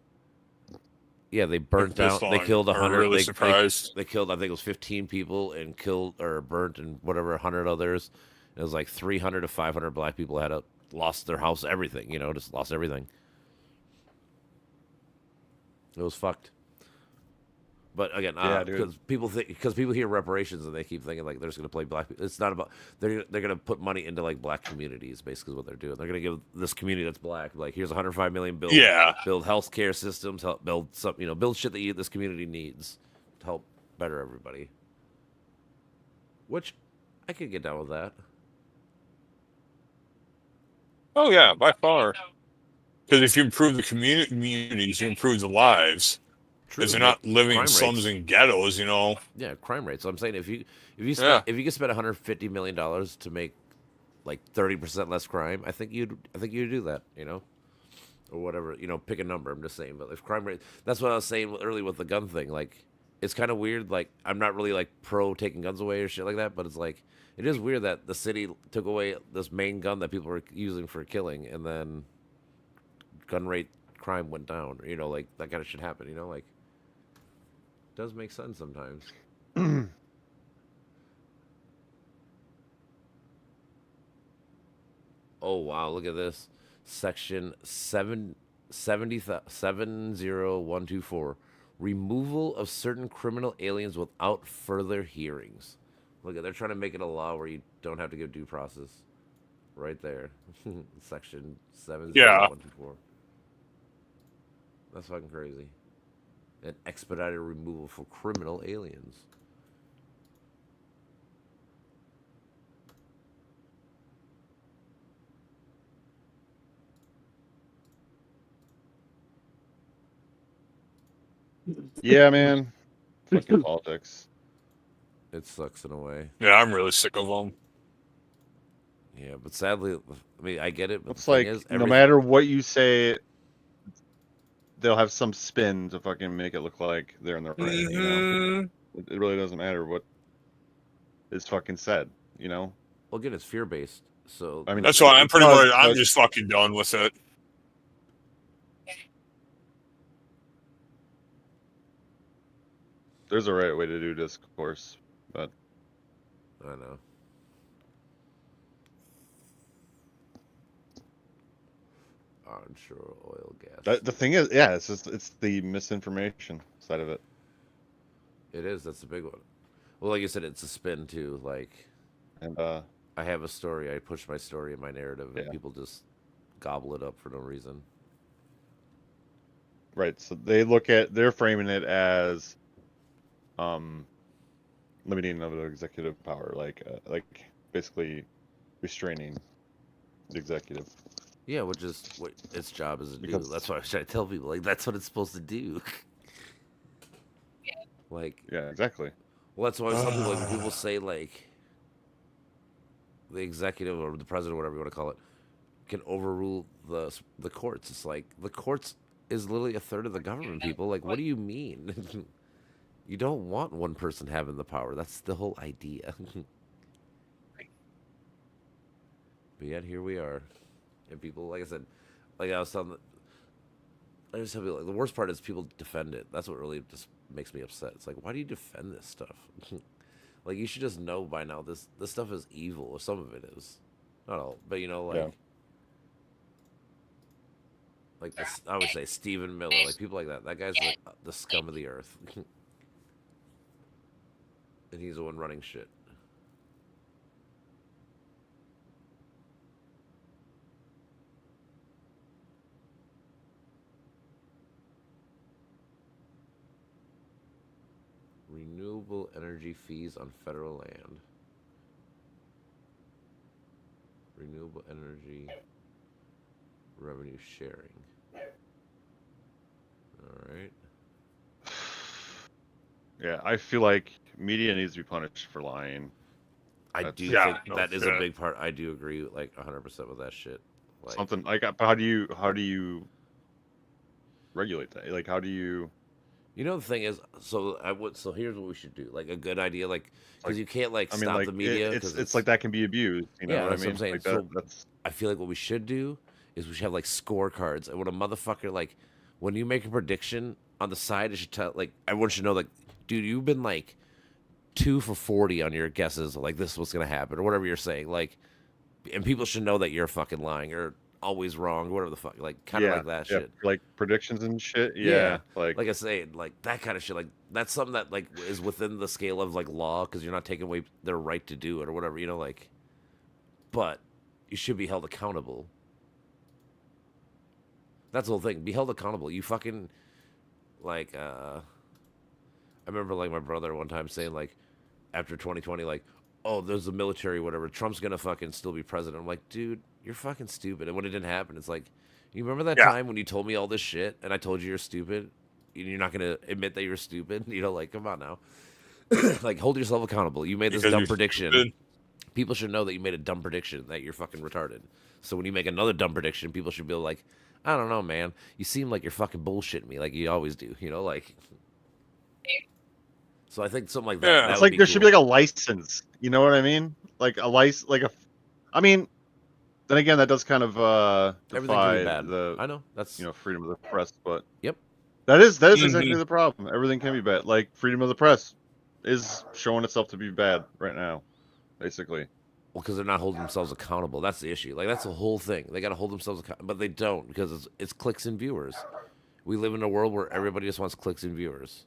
Speaker 1: Yeah, they burnt
Speaker 5: This
Speaker 1: down. They
Speaker 5: long.
Speaker 1: killed
Speaker 5: I'm
Speaker 1: 100.
Speaker 5: really surprised.
Speaker 1: They killed. I think it was 15 people and killed or burnt and whatever 100 others. It was like 300 to 500 black people had lost their house, everything. You know, just lost everything. It was fucked. But again,
Speaker 6: Yeah, dude.
Speaker 1: because people hear reparations and they keep thinking like they're just gonna play black people. It's not about they're gonna put money into like black communities. Basically, is what they're doing. They're gonna give this community that's black like here's 105 million build
Speaker 5: Yeah.
Speaker 1: build healthcare systems, help build some build shit that this community needs to help better everybody. Which I could get down with that.
Speaker 5: Oh yeah, by far. Because if you improve the communities, you improve the lives.
Speaker 1: True,
Speaker 5: Because they're
Speaker 1: but
Speaker 5: not living in
Speaker 1: crime
Speaker 5: slums
Speaker 1: rates-
Speaker 5: and ghettos, you know.
Speaker 1: Yeah, crime rates. So I'm saying if you
Speaker 5: Yeah.
Speaker 1: if you could spend $150 million to make like 30% less crime, I think you'd do that, or whatever, pick a number. I'm just saying, but if crime rate, that's what I was saying earlier with the gun thing. Like, it's kind of weird. Like, I'm not really like pro taking guns away or shit like that, but it's like it is weird that the city took away this main gun that people were using for killing, and then gun rate crime went down. Like that kind of shit happened. Like. Does make sense sometimes. Oh wow, look at this. Section 70124. Removal of certain criminal aliens without further hearings. Look at they're trying to make it a law where you don't have to give due process. Right there. Section 70124. That's fucking crazy. An expedited removal for criminal aliens.
Speaker 6: Yeah, man. Fucking politics.
Speaker 1: It sucks in a way.
Speaker 5: Yeah, I'm really sick of them.
Speaker 1: Yeah, but sadly, I mean, I get it. But
Speaker 6: It's
Speaker 1: the thing
Speaker 6: like
Speaker 1: is,
Speaker 6: no
Speaker 1: everything.
Speaker 6: matter what you say, they'll have some spin to fucking make it look like they're in the right. You know,
Speaker 5: Mhm.
Speaker 6: it really doesn't matter what is fucking said. You know,
Speaker 1: Well, again, it's fear based. So
Speaker 6: I mean,
Speaker 5: That's why I'm
Speaker 6: it
Speaker 5: pretty
Speaker 6: does,
Speaker 5: much. I'm
Speaker 6: but
Speaker 5: just fucking done with it.
Speaker 6: there's a right way to do discourse. But
Speaker 1: I know. Onshore oil gas.
Speaker 6: the thing is, yeah, it's the misinformation side of it.
Speaker 1: It is. That's a big one. Well, like you said, it's a spin too. Like
Speaker 6: And
Speaker 1: I have a story. I push my story in my narrative, and
Speaker 6: Yeah.
Speaker 1: people just gobble it up for no reason.
Speaker 6: right, so they're framing it as limiting of the executive power, like basically restraining the executive.
Speaker 1: Yeah, which is what its job is to do.
Speaker 6: Because-
Speaker 1: That's why I try to tell people, like, that's what it's supposed to do. Like,
Speaker 6: Yeah, exactly.
Speaker 1: well, that's why some people, like, people say, like, the executive or the president, whatever you want to call it, can overrule the courts. It's like the courts is literally a third of the government. People, like, what do you mean? You don't want one person having the power. That's the whole idea. But yet here we are, and people, like I said, like I was telling, I just tell people, like, the worst part is people defend it. That's what really just makes me upset. It's like, why do you defend this stuff? Like, you should just know by now this stuff is evil, or some of it is, not all, but you know, like,
Speaker 6: Yeah.
Speaker 1: like this, I would say Stephen Miller, like people like that. That guy's like the scum of the earth, and he's the one running shit. Renewable energy fees on federal land. Renewable energy revenue sharing. All right.
Speaker 6: Yeah, I feel like media needs to be punished for lying.
Speaker 1: I
Speaker 6: That's-
Speaker 1: do
Speaker 5: Yeah,
Speaker 1: think
Speaker 5: no
Speaker 1: that is a
Speaker 5: shit.
Speaker 1: big part. I do agree, like 100% with that shit. Like,
Speaker 6: Something like, but how do you regulate that? Like, how do you?
Speaker 1: you know, the thing is, so I would. So here's what we should do. Like a good idea, like because
Speaker 6: Like,
Speaker 1: you can't like
Speaker 6: I mean,
Speaker 1: stop
Speaker 6: like
Speaker 1: the media.
Speaker 6: it's
Speaker 1: 'Cause
Speaker 6: like that can be abused. You know
Speaker 1: Yeah,
Speaker 6: what I
Speaker 1: that's what
Speaker 6: mean?
Speaker 1: I'm saying.
Speaker 6: Like that,
Speaker 1: So-
Speaker 6: that's
Speaker 1: I feel like what we should do is we should have like scorecards, and when a motherfucker like when you make a prediction on the side, it should tell like everyone should know like, dude, you've been like 2 for 40 on your guesses, like this was gonna happen or whatever you're saying, like, and people should know that you're fucking lying or always wrong, whatever the fuck, like kind of
Speaker 6: yeah,
Speaker 1: like that
Speaker 6: yeah,
Speaker 1: shit.
Speaker 6: like predictions and shit.
Speaker 1: Yeah,
Speaker 6: Yeah, like
Speaker 1: Like I say, like that kind of shit, like that's something that like is within the scale of like law because you're not taking away their right to do it or whatever, you know, like, but you should be held accountable. That's the whole thing. Be held accountable. You fucking like I remember like my brother one time saying like after 2020 like, "Oh, there's the military whatever. Trump's going to fucking still be president." I'm like, "Dude, you're fucking stupid." And when it didn't happen, it's like, "You remember that
Speaker 5: Yeah.
Speaker 1: time when you told me all this shit and I told you you're stupid? And you're not going to admit that you're stupid?" You know, like, come on now. Like, hold yourself accountable. You made this
Speaker 5: Because
Speaker 1: dumb
Speaker 5: you're
Speaker 1: prediction.
Speaker 5: stupid.
Speaker 1: People should know that you made a dumb prediction, that you're fucking retarded. So when you make another dumb prediction, people should be like, "I don't know, man. You seem like you're fucking bullshitting me, like you always do." You know, like. So I think something like that.
Speaker 5: Yeah.
Speaker 1: that
Speaker 6: it's
Speaker 1: would
Speaker 6: like
Speaker 1: be
Speaker 6: there should
Speaker 1: cool.
Speaker 6: be like a license. You know what I mean? Like a license, like a. I mean, then again, that does kind of
Speaker 1: Everything can be
Speaker 6: defy
Speaker 1: bad.
Speaker 6: the
Speaker 1: I know that's
Speaker 6: freedom of the press, but
Speaker 1: Yep.
Speaker 6: that is
Speaker 5: Mhm.
Speaker 6: exactly the problem. Everything can be bad. Like freedom of the press is showing itself to be bad right now, basically.
Speaker 1: well because they're not holding themselves accountable. That's the issue. Like that's the whole thing. They got to hold themselves accountable, but they don't because it's clicks and viewers. We live in a world where everybody just wants clicks and viewers,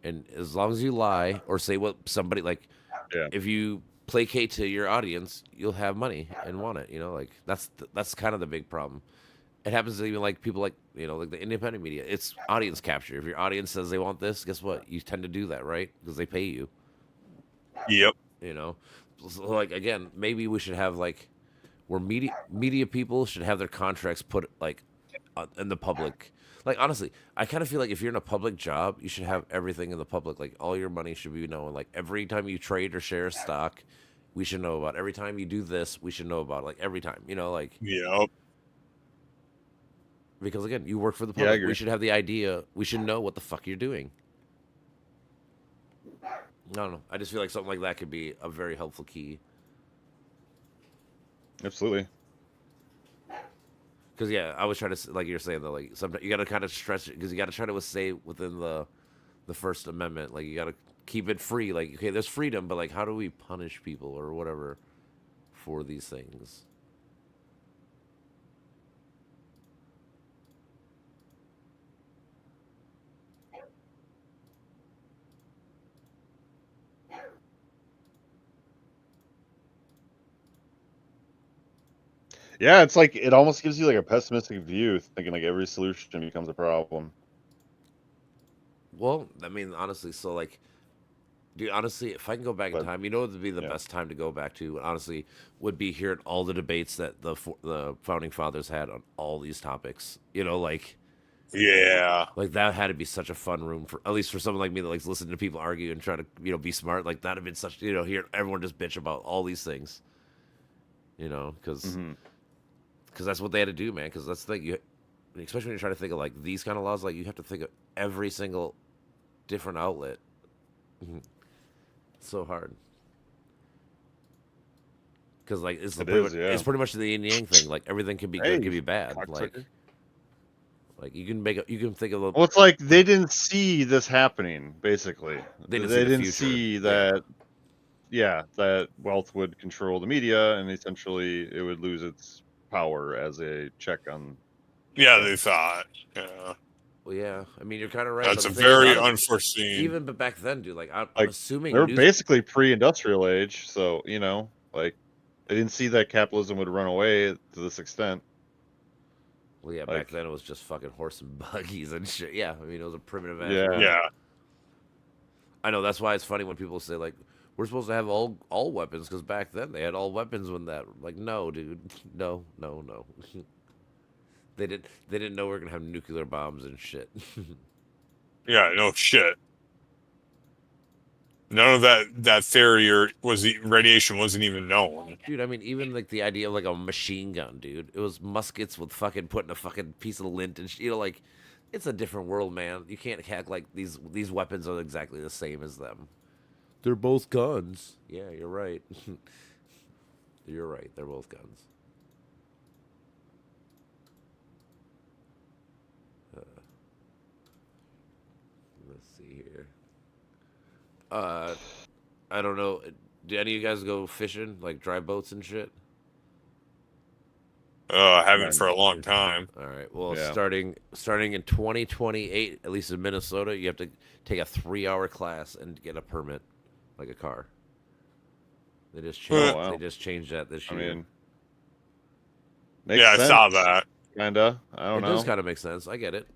Speaker 1: and as long as you lie or say what somebody like,
Speaker 6: Yeah.
Speaker 1: if you placate to your audience, you'll have money and want it. You know, like that's kind of the big problem. It happens to even like people like like the independent media. It's audience capture. If your audience says they want this, guess what? You tend to do that, right? Because they pay you.
Speaker 5: Yep.
Speaker 1: You know, so, like again, maybe we should have like where media people should have their contracts put like in the public. Like honestly, I kind of feel like if you're in a public job, you should have everything in the public. Like all your money should be known. Like every time you trade or share a stock, we should know about. Every time you do this, we should know about. Like every time, like
Speaker 5: Yep.
Speaker 1: because again, you work for the
Speaker 6: Yeah, I
Speaker 1: public.
Speaker 6: agree.
Speaker 1: We should have the idea. We should know what the fuck you're doing. I don't know. I just feel like something like that could be a very helpful key.
Speaker 6: Absolutely.
Speaker 1: Because yeah, I was trying to like you're saying though, like sometimes you got to kind of stretch it because you got to try to stay within the First Amendment. Like you got to keep it free. Like okay, there's freedom, but like how do we punish people or whatever for these things?
Speaker 6: Yeah, it's like it almost gives you like a pessimistic view, thinking like every solution becomes a problem.
Speaker 1: Well, I mean, honestly, so like, dude, honestly, if I can go back in
Speaker 6: But
Speaker 1: time, you know what would be the
Speaker 6: yeah.
Speaker 1: best time to go back to? Honestly, would be hearing all the debates that the founding fathers had on all these topics.
Speaker 5: Yeah.
Speaker 1: Like that had to be such a fun room for at least for someone like me that likes listening to people argue and try to be smart. Like that'd have been such hear everyone just bitch about all these things. Because
Speaker 6: Mhm.
Speaker 1: that's what they had to do, man. Because that's the thing especially when you're trying to think of like these kind of laws, like you have to think of every single different outlet. It's so hard. Because like it's
Speaker 6: It
Speaker 1: pretty
Speaker 6: is,
Speaker 1: much the yin yang thing. Like everything can be good, can be bad.
Speaker 6: cocksucker.
Speaker 1: Like you can think of
Speaker 6: Well, it's like they didn't see this happening. Basically,
Speaker 1: They didn't
Speaker 6: they
Speaker 1: see the
Speaker 6: didn't
Speaker 1: future.
Speaker 6: see
Speaker 1: Yeah.
Speaker 6: that. Yeah, that wealth would control the media, and essentially it would lose its power as a check on.
Speaker 5: Yeah, they thought. Yeah.
Speaker 1: well, yeah. I mean, you're kind of right.
Speaker 5: That's a
Speaker 1: but the thing
Speaker 5: very
Speaker 1: about it,
Speaker 5: unforeseen.
Speaker 1: even but back then, dude. Like I'm
Speaker 6: Like,
Speaker 1: assuming
Speaker 6: They were
Speaker 1: news-
Speaker 6: basically pre-industrial age, so like they didn't see that capitalism would run away to this extent.
Speaker 1: Well, yeah,
Speaker 6: like-
Speaker 1: back then it was just fucking horse and buggies and shit. Yeah, I mean it was a primitive ass.
Speaker 6: Yeah.
Speaker 1: world.
Speaker 5: Yeah.
Speaker 1: I know that's why it's funny when people say like we're supposed to have all weapons because back then they had all weapons when that like no dude no they didn't know we were gonna have nuclear bombs and shit.
Speaker 5: Yeah, no shit. None of that theory or radiation wasn't even known.
Speaker 1: Dude, I mean even like the idea of like a machine gun, dude. It was muskets with fucking putting a fucking piece of lint and like it's a different world, man. You can't act like these weapons are exactly the same as them. They're both guns. Yeah, you're right. You're right. They're both guns. Let's see here. I don't know. Do any of you guys go fishing, like dry boats and shit?
Speaker 5: I haven't for a long time.
Speaker 1: All right. Well,
Speaker 6: Yeah.
Speaker 1: starting in 2028, at least in Minnesota, you have to take a 3-hour class and get a permit, like a car. They just changed.
Speaker 6: Oh, wow.
Speaker 1: They just changed that this
Speaker 6: I
Speaker 1: year.
Speaker 6: mean, makes
Speaker 5: Yeah, I saw
Speaker 6: sense,
Speaker 5: that.
Speaker 6: Kinda. I don't
Speaker 1: It
Speaker 6: know.
Speaker 1: does kind of make sense. I get it.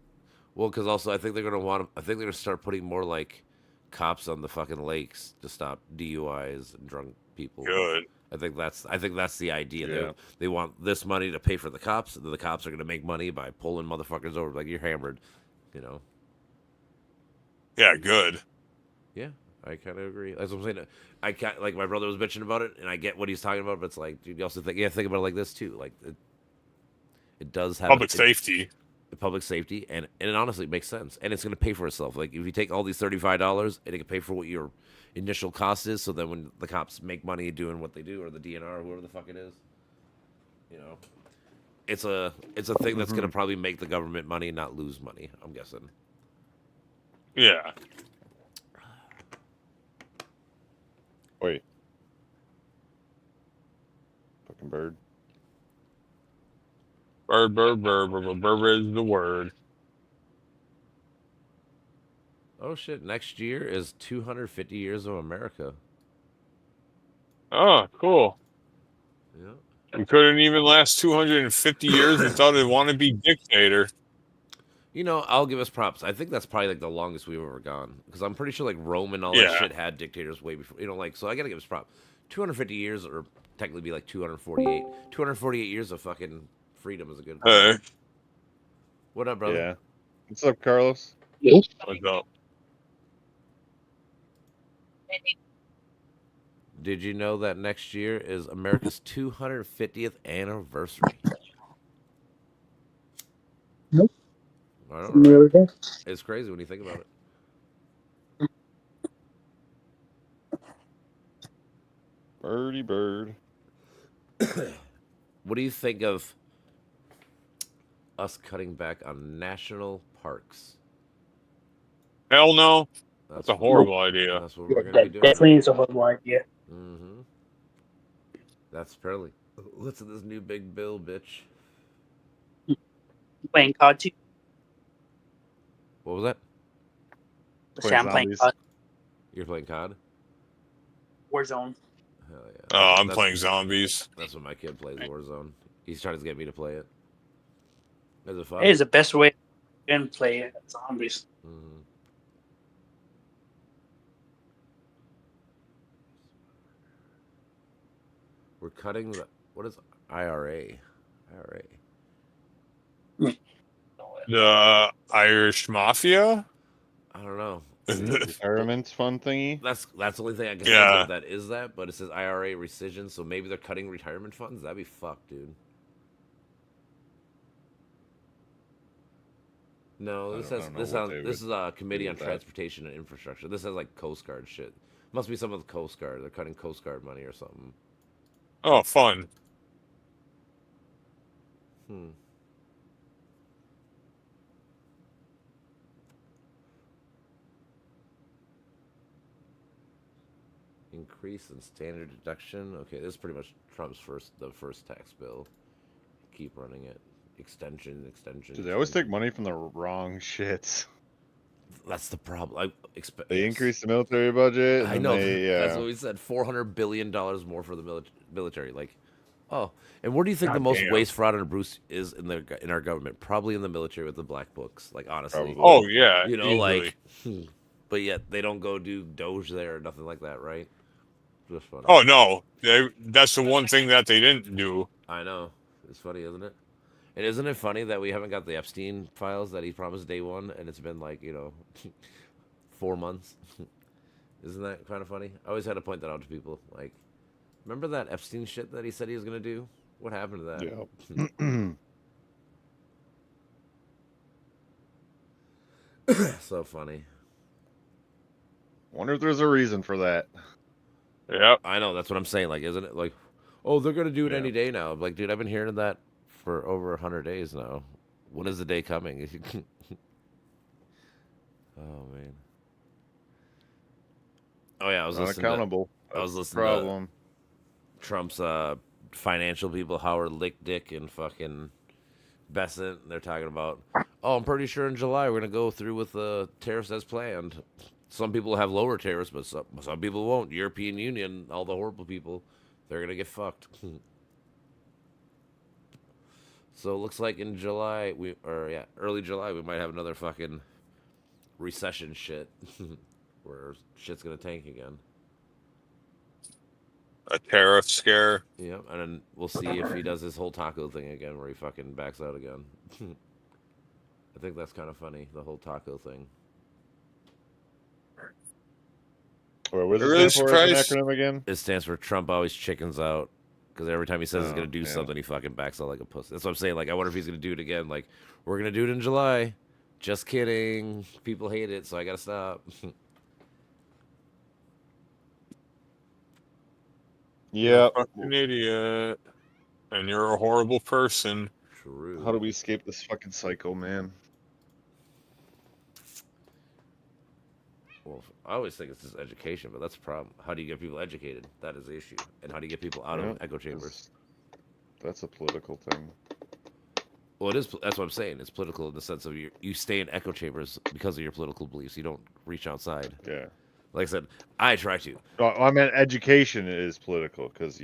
Speaker 1: Well, because also I think they're gonna I think they're gonna start putting more like cops on the fucking lakes to stop DUIs and drunk people.
Speaker 5: Good.
Speaker 1: I think that's the idea.
Speaker 6: Yeah.
Speaker 1: They want this money to pay for the cops, and then the cops are gonna make money by pulling motherfuckers over like you're hammered,
Speaker 5: Yeah, good.
Speaker 1: Yeah, I kind of agree. That's what I'm saying. I can't like my brother was bitching about it, and I get what he's talking about. But it's like, dude, you also think about it like this too. Like it does have
Speaker 5: Public safety.
Speaker 1: public safety, and it honestly makes sense, and it's going to pay for itself. Like if you take all these $35, and it can pay for what your initial cost is. So then when the cops make money doing what they do, or the DNR, or whoever the fuck it is, it's a thing that's going to probably make the government money, not lose money. I'm guessing.
Speaker 5: Yeah.
Speaker 6: Wait. Fucking bird.
Speaker 5: Bird is the word.
Speaker 1: Oh shit! Next year is 250 years of America.
Speaker 5: Oh, cool.
Speaker 1: Yeah.
Speaker 5: We couldn't even last 250 years without a wannabe dictator.
Speaker 1: I'll give us props. I think that's probably like the longest we've ever gone, because I'm pretty sure like Rome and all that
Speaker 5: Yeah.
Speaker 1: shit had dictators way before. So I gotta give us props. 250 years, or technically be like 248. 248 years of fucking freedom is a good. What up, brother?
Speaker 6: Yeah. What's up, Carlos?
Speaker 5: What's up?
Speaker 1: Did you know that next year is America's 250th anniversary?
Speaker 7: Nope.
Speaker 1: I know,
Speaker 7: The
Speaker 1: right?
Speaker 7: other day.
Speaker 1: It's crazy when you think about
Speaker 6: Birdie bird.
Speaker 1: it. What do you think of us cutting back on national parks?
Speaker 5: Hell no.
Speaker 1: That's
Speaker 5: That's a
Speaker 1: what-
Speaker 5: horrible idea.
Speaker 1: That's what
Speaker 7: Yeah,
Speaker 1: we're gonna be
Speaker 7: that
Speaker 1: doing.
Speaker 7: definitely is a horrible idea.
Speaker 1: Mm-hmm. That's apparently. Listen to this new big bill, bitch.
Speaker 7: Playing COD 2.
Speaker 1: What was that?
Speaker 6: Playing
Speaker 7: I'm playing
Speaker 6: zombies.
Speaker 7: COD
Speaker 1: You're playing COD?
Speaker 7: Warzone.
Speaker 1: Hell yeah.
Speaker 5: Oh, I'm
Speaker 1: That's-
Speaker 5: playing zombies.
Speaker 1: That's what my kid plays, Warzone. He's trying to get me to play it. Is it fun?
Speaker 7: It is the best way to play zombies.
Speaker 1: Mm-hmm. We're cutting the. What is IRA? IRA.
Speaker 5: The Irish Mafia?
Speaker 1: I don't know.
Speaker 6: Retirement fund thingy.
Speaker 1: That's the only thing I can
Speaker 5: Yeah.
Speaker 1: think of that is that, but it says IRA rescission, so maybe they're cutting retirement funds. That'd be fucked, dude. No, this
Speaker 6: I
Speaker 1: has
Speaker 6: don't know
Speaker 1: this
Speaker 6: what
Speaker 1: sounds
Speaker 6: they
Speaker 1: this
Speaker 6: would
Speaker 1: is a committee
Speaker 6: do
Speaker 1: on
Speaker 6: with that.
Speaker 1: transportation and infrastructure. This has like Coast Guard shit. Must be some of the Coast Guard. They're cutting Coast Guard money or something.
Speaker 5: Oh, fun.
Speaker 1: Hmm. Increase in standard deduction. Okay, this is pretty much Trump's the first tax bill. Keep running it. Extension.
Speaker 6: Dude, they always take money from the wrong shits.
Speaker 1: That's the problem. I expect
Speaker 6: They increase the military budget.
Speaker 1: I
Speaker 6: And
Speaker 1: know.
Speaker 6: They,
Speaker 1: That's what we said. $400 billion more for the military. Like, oh, and where do you think the
Speaker 5: God
Speaker 1: most
Speaker 5: damn.
Speaker 1: waste, fraud, and abuse is in our government? Probably in the military with the black books. Like, honestly.
Speaker 6: Probably.
Speaker 5: Oh, yeah.
Speaker 1: You know,
Speaker 5: easily.
Speaker 1: like, but yet they don't go do Doge there or nothing like that, right? Just funny.
Speaker 5: Oh, no. That's the one thing that they didn't do.
Speaker 1: I know. It's funny, isn't it? And isn't it funny that we haven't got the Epstein files that he promised day one, and it's been like 4 months? Isn't that kind of funny? I always had to point that out to people. Like, remember that Epstein shit that he said he was gonna do? What happened to that?
Speaker 6: Yeah.
Speaker 1: So funny.
Speaker 6: Wonder if there's a reason for that.
Speaker 5: Yep.
Speaker 1: I know. That's what I'm saying. Like, isn't it like, oh, they're gonna do it
Speaker 6: Yeah.
Speaker 1: any day now? Like, dude, I've been hearing that for over 100 days now. When is the day coming? Oh man. Oh yeah, I was
Speaker 6: Not
Speaker 1: listening. To,
Speaker 6: accountable.
Speaker 1: I was
Speaker 6: That's the
Speaker 1: listening to
Speaker 6: problem.
Speaker 1: Trump's financial people, Howard Lick and fucking Bessent. They're talking about, oh, I'm pretty sure in July we're gonna go through with the tariffs as planned. Some people have lower tariffs, but some people won't. European Union, all the horrible people, they're gonna get fucked. So it looks like in July early July we might have another fucking recession shit where shit's gonna tank again.
Speaker 5: A tariff scare.
Speaker 1: Yeah, and then we'll see if he does his whole taco thing again, where he fucking backs out again. I think that's kind of funny, the whole taco thing.
Speaker 6: Wait, what
Speaker 5: I'm
Speaker 6: does
Speaker 5: really
Speaker 6: it stand for as an
Speaker 5: surprised-
Speaker 6: acronym again?
Speaker 1: It stands for Trump always chickens out, because every time he says he's
Speaker 6: Oh,
Speaker 1: gonna do
Speaker 6: yeah.
Speaker 1: something, he fucking backs out like a pussy. That's what I'm saying. Like, I wonder if he's gonna do it again. Like, we're gonna do it in July. Just kidding. People hate it, so I gotta stop.
Speaker 6: Yeah.
Speaker 5: Fucking idiot. And you're a horrible person.
Speaker 1: True.
Speaker 6: How do we escape this fucking cycle, man?
Speaker 1: Well, I always think it's just education, but that's a problem. How do you get people educated? That is the issue. And how do you get people out
Speaker 6: Yeah,
Speaker 1: of echo chambers?
Speaker 6: That's a political thing.
Speaker 1: Well, it is. That's what I'm saying. It's political in the sense of you stay in echo chambers because of your political beliefs. You don't reach outside.
Speaker 6: Yeah.
Speaker 1: Like I said, I try to.
Speaker 6: I meant education is political because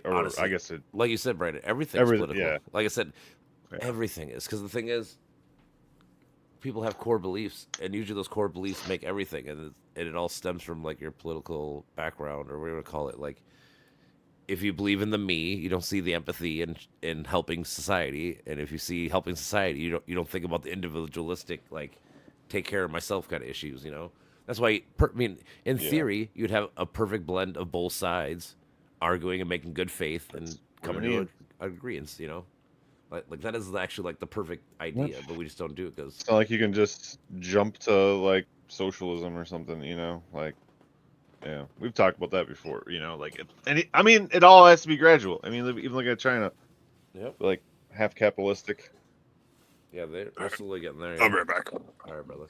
Speaker 1: Honestly,
Speaker 6: I guess it.
Speaker 1: like you said, Brandon, everything's
Speaker 6: Everything,
Speaker 1: political.
Speaker 6: yeah.
Speaker 1: Like I said,
Speaker 6: Yeah.
Speaker 1: everything is, because the thing is, people have core beliefs, and usually those core beliefs make everything, and it all stems from like your political background or whatever you want to call it. Like, if you believe in the me, you don't see the empathy in helping society, and if you see helping society, you don't think about the individualistic, like, take care of myself kind of issues. You know, that's why. I mean, in
Speaker 6: Yeah.
Speaker 1: theory, you'd have a perfect blend of both sides, arguing and making good faith and
Speaker 6: That's what
Speaker 1: coming
Speaker 6: we
Speaker 1: to
Speaker 6: need.
Speaker 1: an agreement. You know, like that is actually like the perfect idea, but we just don't do it because
Speaker 6: It's not like you can just jump to like socialism or something, you know? Like, yeah, we've talked about that before, you know? Like, I mean, it all has to be gradual. I mean, even look at China,
Speaker 1: yep,
Speaker 6: like half capitalistic.
Speaker 1: yeah, they're slowly getting there.
Speaker 5: I'll
Speaker 1: Yeah.
Speaker 5: be right back.
Speaker 1: All right, brother.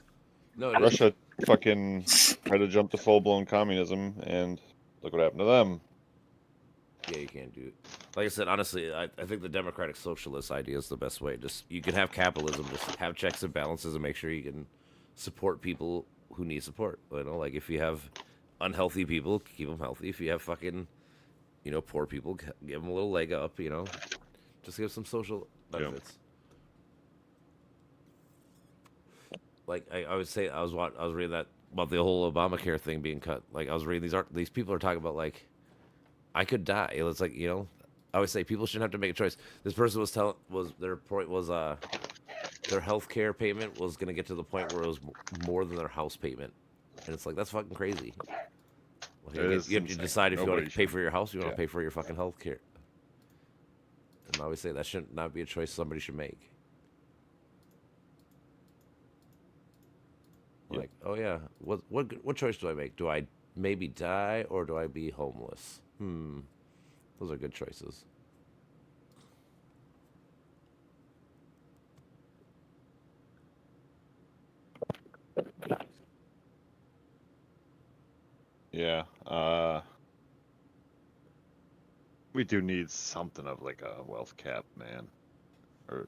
Speaker 1: No, it is.
Speaker 6: Russia fucking tried to jump to full blown communism, and look what happened to them.
Speaker 1: Yeah, you can't do it. Like I said, honestly, I think the democratic socialist idea is the best way. Just you can have capitalism, just have checks and balances, and make sure you can support people who need support. You know, like if you have unhealthy people, keep them healthy. If you have fucking, poor people, give them a little leg up. You know, just give some social benefits. Like I would say, I was reading that about the whole Obamacare thing being cut. Like I was reading these people are talking about like, I could die. It's like, I would say people shouldn't have to make a choice. This person their point was their health care payment was gonna get to the point where it was more than their house payment, and it's like that's fucking crazy. Like,
Speaker 6: It is
Speaker 1: you have to
Speaker 6: insane.
Speaker 1: decide if you want
Speaker 6: Nobody
Speaker 1: to pay
Speaker 6: should-
Speaker 1: for your house, or you want
Speaker 6: yeah.
Speaker 1: to pay for your fucking health care. And I always say that should not be a choice somebody should make.
Speaker 6: Yeah.
Speaker 1: Like, oh yeah, what choice do I make? Do I maybe die or do I be homeless? Those are good choices.
Speaker 6: Yeah. We do need something of like a wealth cap, man, or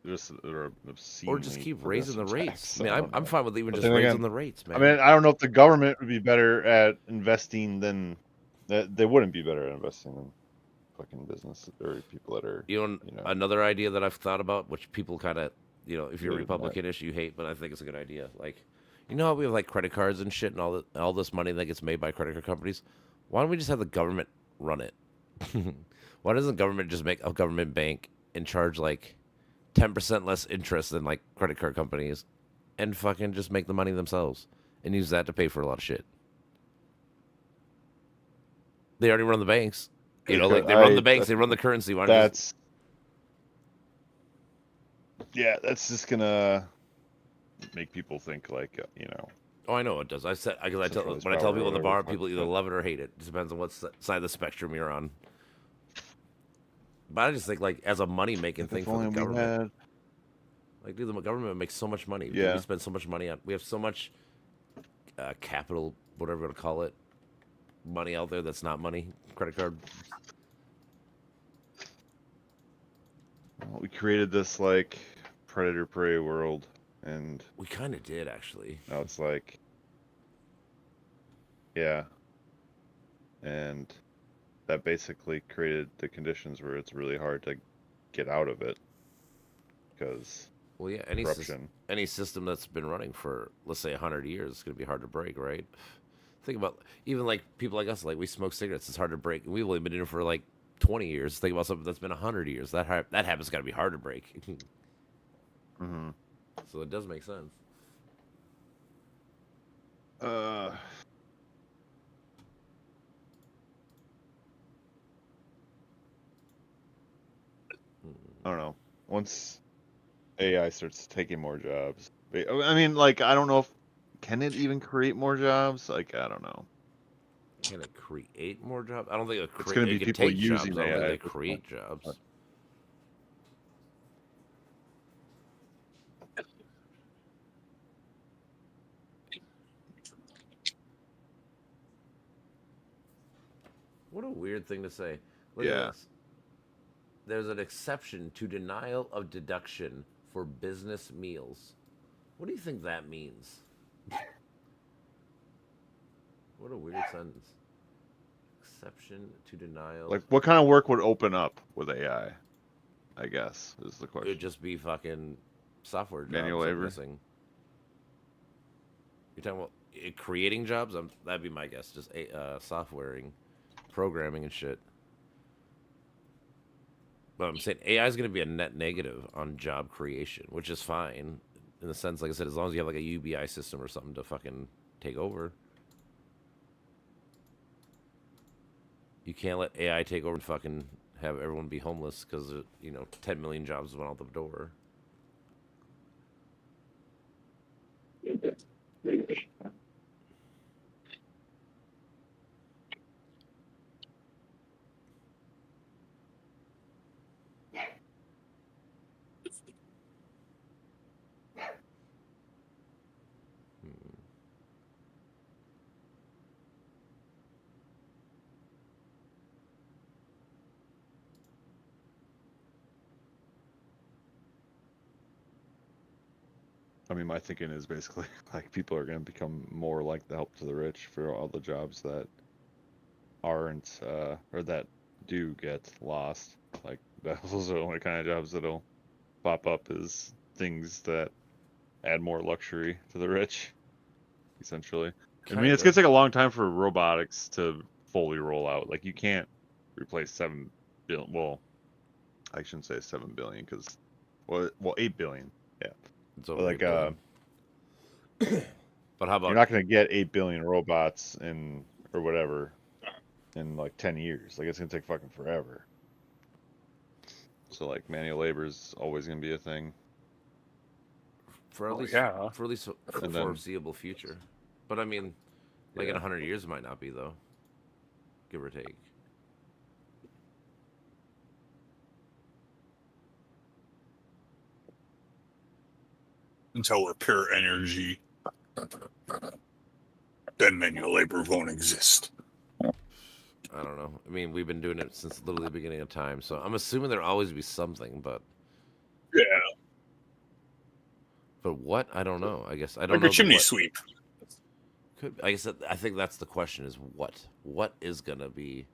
Speaker 6: just or
Speaker 1: Or just keep raising the rates. I mean, I'm fine with even
Speaker 6: But
Speaker 1: just
Speaker 6: then
Speaker 1: raising
Speaker 6: again,
Speaker 1: the rates, man.
Speaker 6: I mean, I don't know if the government would be better at investing than that. They wouldn't be better at investing than fucking business or people that are.
Speaker 1: Another idea that I've thought about, which people kind of, if you're
Speaker 6: Live in that.
Speaker 1: Republican-ish, you hate, but I think it's a good idea. Like, how we have like credit cards and shit, and all this money that gets made by credit card companies. Why don't we just have the government run it? Why doesn't the government just make a government bank and charge like 10% less interest than like credit card companies, and fucking just make the money themselves and use that to pay for a lot of shit? They already run the banks. Like they run the banks, they run the currency. Why don't
Speaker 6: That's just gonna make people think like
Speaker 1: Oh, I know it does. When I tell people in the bar, people either love it or hate it. It depends on what side of the spectrum you're on. But I just think, like, as a money making thing
Speaker 6: if
Speaker 1: for
Speaker 6: only
Speaker 1: the
Speaker 6: we
Speaker 1: government,
Speaker 6: had.
Speaker 1: like, dude, the government makes so much money.
Speaker 6: Yeah.
Speaker 1: We spend so much money on. We have so much capital, whatever you want to call it, money out there that's not money. Credit card.
Speaker 6: Well, we created this like predator prey world, and
Speaker 1: We kind of did actually.
Speaker 6: now it's like, yeah, and that basically created the conditions where it's really hard to get out of it because
Speaker 1: Well, yeah,
Speaker 6: corruption.
Speaker 1: any system that's been running for, let's say, 100 years, it's going to be hard to break, right? Think about even like people like us, like we smoke cigarettes. It's hard to break. We've only been in it for like 20 years. Think about something that's been 100 years. That habit's got to be hard to break.
Speaker 6: Mm-hmm.
Speaker 1: So it does make sense.
Speaker 6: I don't know. Once AI starts taking more jobs, I mean, like, I don't know if can it even create more jobs. Like, I don't know.
Speaker 1: Can it create more jobs? I don't think
Speaker 6: It's gonna be
Speaker 1: it can
Speaker 6: people
Speaker 1: take
Speaker 6: using
Speaker 1: jobs. I don't
Speaker 6: AI
Speaker 1: think
Speaker 6: at
Speaker 1: they
Speaker 6: this
Speaker 1: create
Speaker 6: point.
Speaker 1: jobs. What a weird thing to say. Look
Speaker 6: Yeah.
Speaker 1: at this. There's an exception to denial of deduction for business meals. What do you think that means? What a weird sentence. Exception to denial.
Speaker 6: Like, what kind of work would open up with AI? I guess is the
Speaker 1: It
Speaker 6: question.
Speaker 1: would just be fucking software jobs.
Speaker 6: Manual
Speaker 1: I'm
Speaker 6: labor?
Speaker 1: guessing. You're talking about creating jobs? That'd be my guess. Just softwaring, programming, and shit. But I'm saying AI is going to be a net negative on job creation, which is fine in the sense, like I said, as long as you have like a UBI system or something to fucking take over. You can't let AI take over and fucking have everyone be homeless because 10 million jobs went out the door.
Speaker 6: I mean, my thinking is basically like people are going to become more like the help to the rich for all the jobs that aren't or that do get lost. Like those are the only kind of jobs that'll pop up is things that add more luxury to the rich, essentially. I mean, it's gonna take a long time for robotics to fully roll out. Like you can't replace 7 billion. Well, I shouldn't say 7 billion because, well, 8 billion. Yeah.
Speaker 1: It's
Speaker 6: But
Speaker 1: over
Speaker 6: like,
Speaker 1: 8 billion. But how about
Speaker 6: you're not gonna get 8 billion robots in or whatever in like 10 years. Like it's gonna take fucking forever. So like manual labor is always gonna be a thing.
Speaker 1: for at least
Speaker 7: yeah.
Speaker 1: for at least for
Speaker 6: And then-
Speaker 1: foreseeable future? But I mean, like in
Speaker 6: Yeah.
Speaker 1: 100 years, it might not be though, give or take.
Speaker 5: Until we're pure energy, then manual labor won't exist.
Speaker 1: I don't know. I mean, we've been doing it since literally the beginning of time, so I'm assuming there'll always be something. But
Speaker 5: Yeah,
Speaker 1: what? I don't know. I guess I don't
Speaker 5: like
Speaker 1: know.
Speaker 5: a chimney
Speaker 1: what.
Speaker 5: sweep.
Speaker 1: I guess I think that's the question: is what? What is gonna be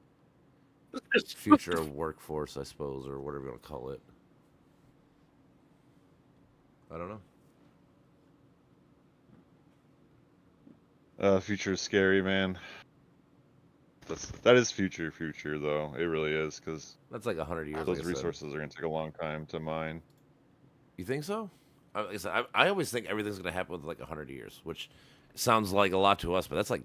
Speaker 1: future of workforce? I suppose, or whatever you want to call it. I don't know.
Speaker 6: Future is scary, man. That is future though. It really is because
Speaker 1: That's like 100 years.
Speaker 6: those
Speaker 1: like I said.
Speaker 6: resources are gonna take a long time to mine.
Speaker 1: You think so? Like I said, I always think everything's gonna happen with like 100 years, which sounds like a lot to us, but that's like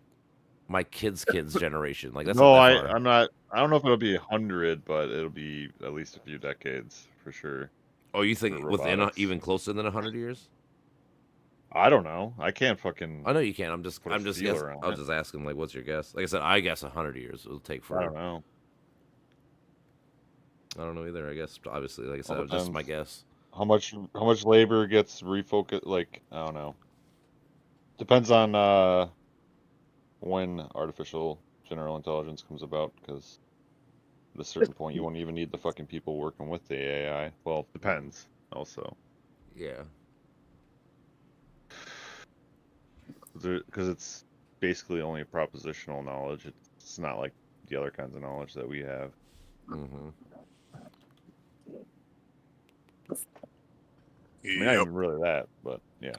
Speaker 1: my kids' generation. Like that's
Speaker 6: No,
Speaker 1: not that far.
Speaker 6: I'm not. I don't know if it'll be 100, but it'll be at least a few decades for sure.
Speaker 1: Oh, you think
Speaker 6: for
Speaker 1: within
Speaker 6: robotics.
Speaker 1: even closer than 100 years?
Speaker 6: I don't know. I can't fucking.
Speaker 1: I know you can. I'm just
Speaker 6: Put a
Speaker 1: guessing.
Speaker 6: feeler on
Speaker 1: I was
Speaker 6: it.
Speaker 1: just asking, like, what's your guess? Like I said, I guess 100 years it'll take for.
Speaker 6: I don't know.
Speaker 1: I don't know either. I guess obviously, like I said,
Speaker 6: All
Speaker 1: it was just my
Speaker 6: depends.
Speaker 1: guess.
Speaker 6: How much labor gets refocused? Like I don't know. Depends on when artificial general intelligence comes about, because at a certain point you won't even need the fucking people working with the AI. Well, it depends also.
Speaker 1: Yeah.
Speaker 6: Because it's basically only propositional knowledge. It's not like the other kinds of knowledge that we have.
Speaker 1: Mm-hmm.
Speaker 6: I mean, not
Speaker 5: Yep.
Speaker 6: even really that, but yeah.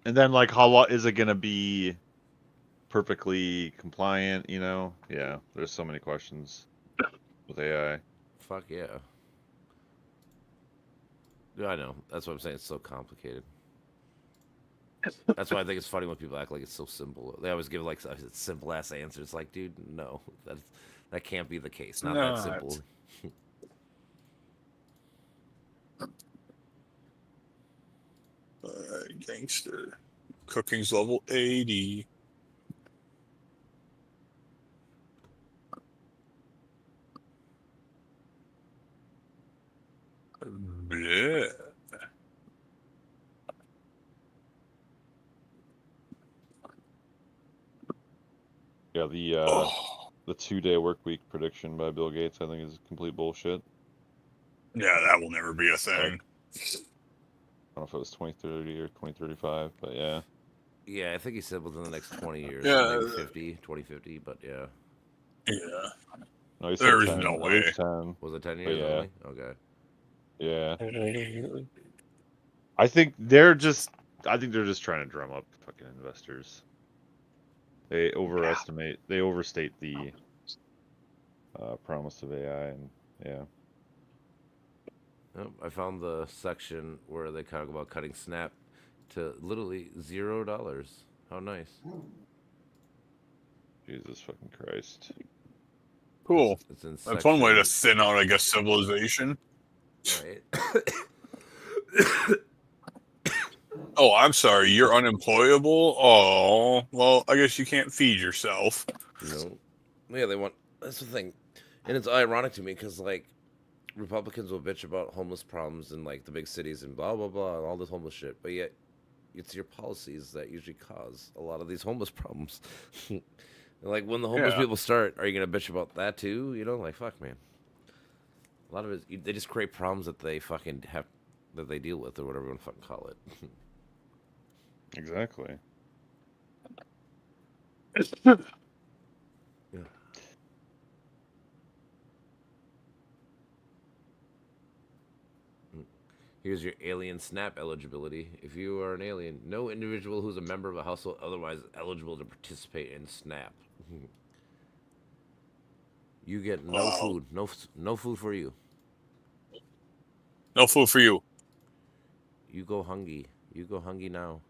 Speaker 6: And then, like, how long is it gonna be perfectly compliant? You know? Yeah. There's so many questions with AI.
Speaker 1: Fuck yeah. Yeah, I know. That's what I'm saying. It's so complicated. That's why I think it's funny when people act like it's so simple. They always give like a simple ass answer. It's like, dude, no, that can't be the case. Not
Speaker 5: No,
Speaker 1: that simple.
Speaker 5: Gangster. Cooking's level 80. Bleh.
Speaker 6: Yeah, the 2-day work week prediction by Bill Gates, I think, is complete bullshit.
Speaker 5: Yeah, that will never be a thing.
Speaker 6: I don't know if it was 2030 or 2035, but yeah.
Speaker 1: Yeah, I think he said within the next 20 years.
Speaker 5: Yeah.
Speaker 1: Maybe 2050, but yeah.
Speaker 5: Yeah.
Speaker 6: No, he said
Speaker 5: There's
Speaker 6: 10,
Speaker 5: no
Speaker 6: at
Speaker 5: way.
Speaker 6: least 10.
Speaker 1: Was it 10 years
Speaker 6: yeah.
Speaker 1: only? Okay.
Speaker 6: Yeah. I think they're just trying to drum up fucking investors. They overstate the promise of AI, and yeah.
Speaker 1: I found the section where they talk about cutting Snap to literally $0. How nice.
Speaker 6: Jesus fucking Christ.
Speaker 5: Cool.
Speaker 1: It's in
Speaker 5: That's one way to
Speaker 1: section-
Speaker 5: thin out, I guess, civilization.
Speaker 1: Right.
Speaker 5: Oh, I'm sorry. You're unemployable? Oh, well, I guess you can't feed yourself.
Speaker 1: No. Yeah, they want. That's the thing, and it's ironic to me because like Republicans will bitch about homeless problems in like the big cities and blah blah blah and all this homeless shit, but yet it's your policies that usually cause a lot of these homeless problems. Like when the homeless
Speaker 5: Yeah.
Speaker 1: people start, are you gonna bitch about that too? You know, like fuck, man. A lot of it, they just create problems that they fucking have that they deal with or whatever you want to fucking call it.
Speaker 6: Exactly.
Speaker 1: Here's your alien SNAP eligibility. If you are an alien, no individual who's a member of a household otherwise eligible to participate in SNAP. You get no
Speaker 5: Wow.
Speaker 1: food, no food for you.
Speaker 5: No food for you.
Speaker 1: You go hungry. You go hungry now.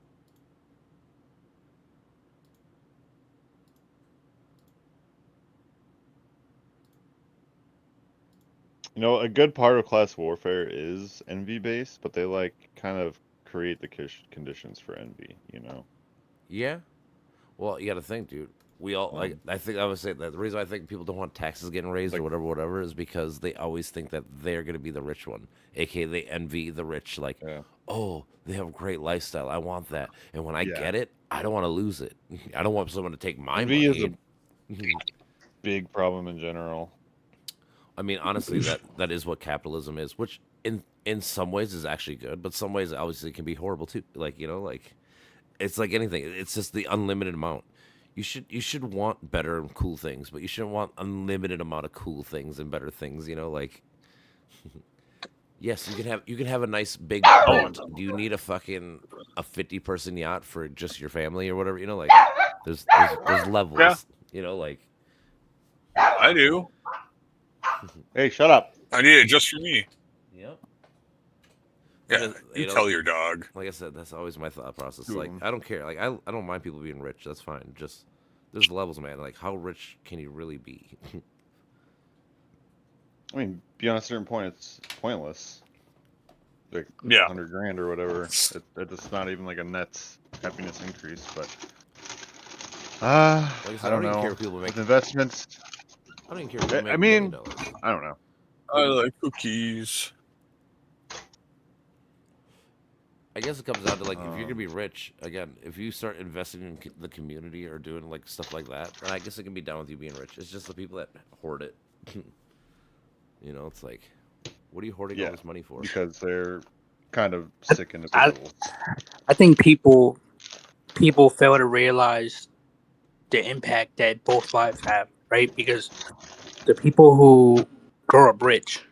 Speaker 6: You know, a good part of class warfare is envy based, but they like kind of create the conditions for envy, you know?
Speaker 1: Yeah. Well, you got to think, dude. We all like. I think I would say that the reason I think people don't want taxes getting raised or whatever, is because they always think that they're gonna be the rich one, aka they envy the rich. Like,
Speaker 6: Yeah.
Speaker 1: oh, they have a great lifestyle. I want that, and when I
Speaker 6: Yeah.
Speaker 1: get it, I don't want to lose it. I don't want someone to take my
Speaker 6: Envy is
Speaker 1: money.
Speaker 6: a big problem in general.
Speaker 1: I mean, honestly, that is what capitalism is, which in some ways is actually good, but some ways obviously can be horrible too. Like like it's like anything. It's just the unlimited amount. You should want better and cool things, but you shouldn't want unlimited amount of cool things and better things. Like yes, you can have a nice big boat. Do you need a 50-person yacht for just your family or whatever? Like there's levels.
Speaker 5: Yeah.
Speaker 1: Like
Speaker 5: I do.
Speaker 6: Hey, shut up.
Speaker 5: I need it just for me.
Speaker 1: yep.
Speaker 5: Yeah, you tell your dog.
Speaker 1: Like I said, that's always my thought process.
Speaker 6: Two of
Speaker 1: Like,
Speaker 6: them.
Speaker 1: I don't care. Like, I don't mind people being rich. That's fine. Just there's levels, man. Like, how rich can you really be?
Speaker 6: I mean, beyond a certain point, it's pointless. Like,
Speaker 5: Yeah.
Speaker 6: 100 grand or whatever. It's not even like a net happiness increase, but.
Speaker 1: Like I said,
Speaker 6: I don't
Speaker 1: even
Speaker 6: know.
Speaker 1: care if people make.
Speaker 6: With investments,
Speaker 1: I don't even care if people make
Speaker 6: I mean-
Speaker 1: $1 million.
Speaker 6: I don't know.
Speaker 5: I like cookies.
Speaker 1: I guess it comes down to like if you're gonna be rich again. If you start investing in the community or doing like stuff like that, then I guess it can be down with you being rich. It's just the people that hoard it. It's like, what are you hoarding
Speaker 6: Yeah.
Speaker 1: all this money for?
Speaker 6: Because they're kind of sick individuals.
Speaker 7: I think people fail to realize the impact that both lives have, right? Because the people who grow up rich,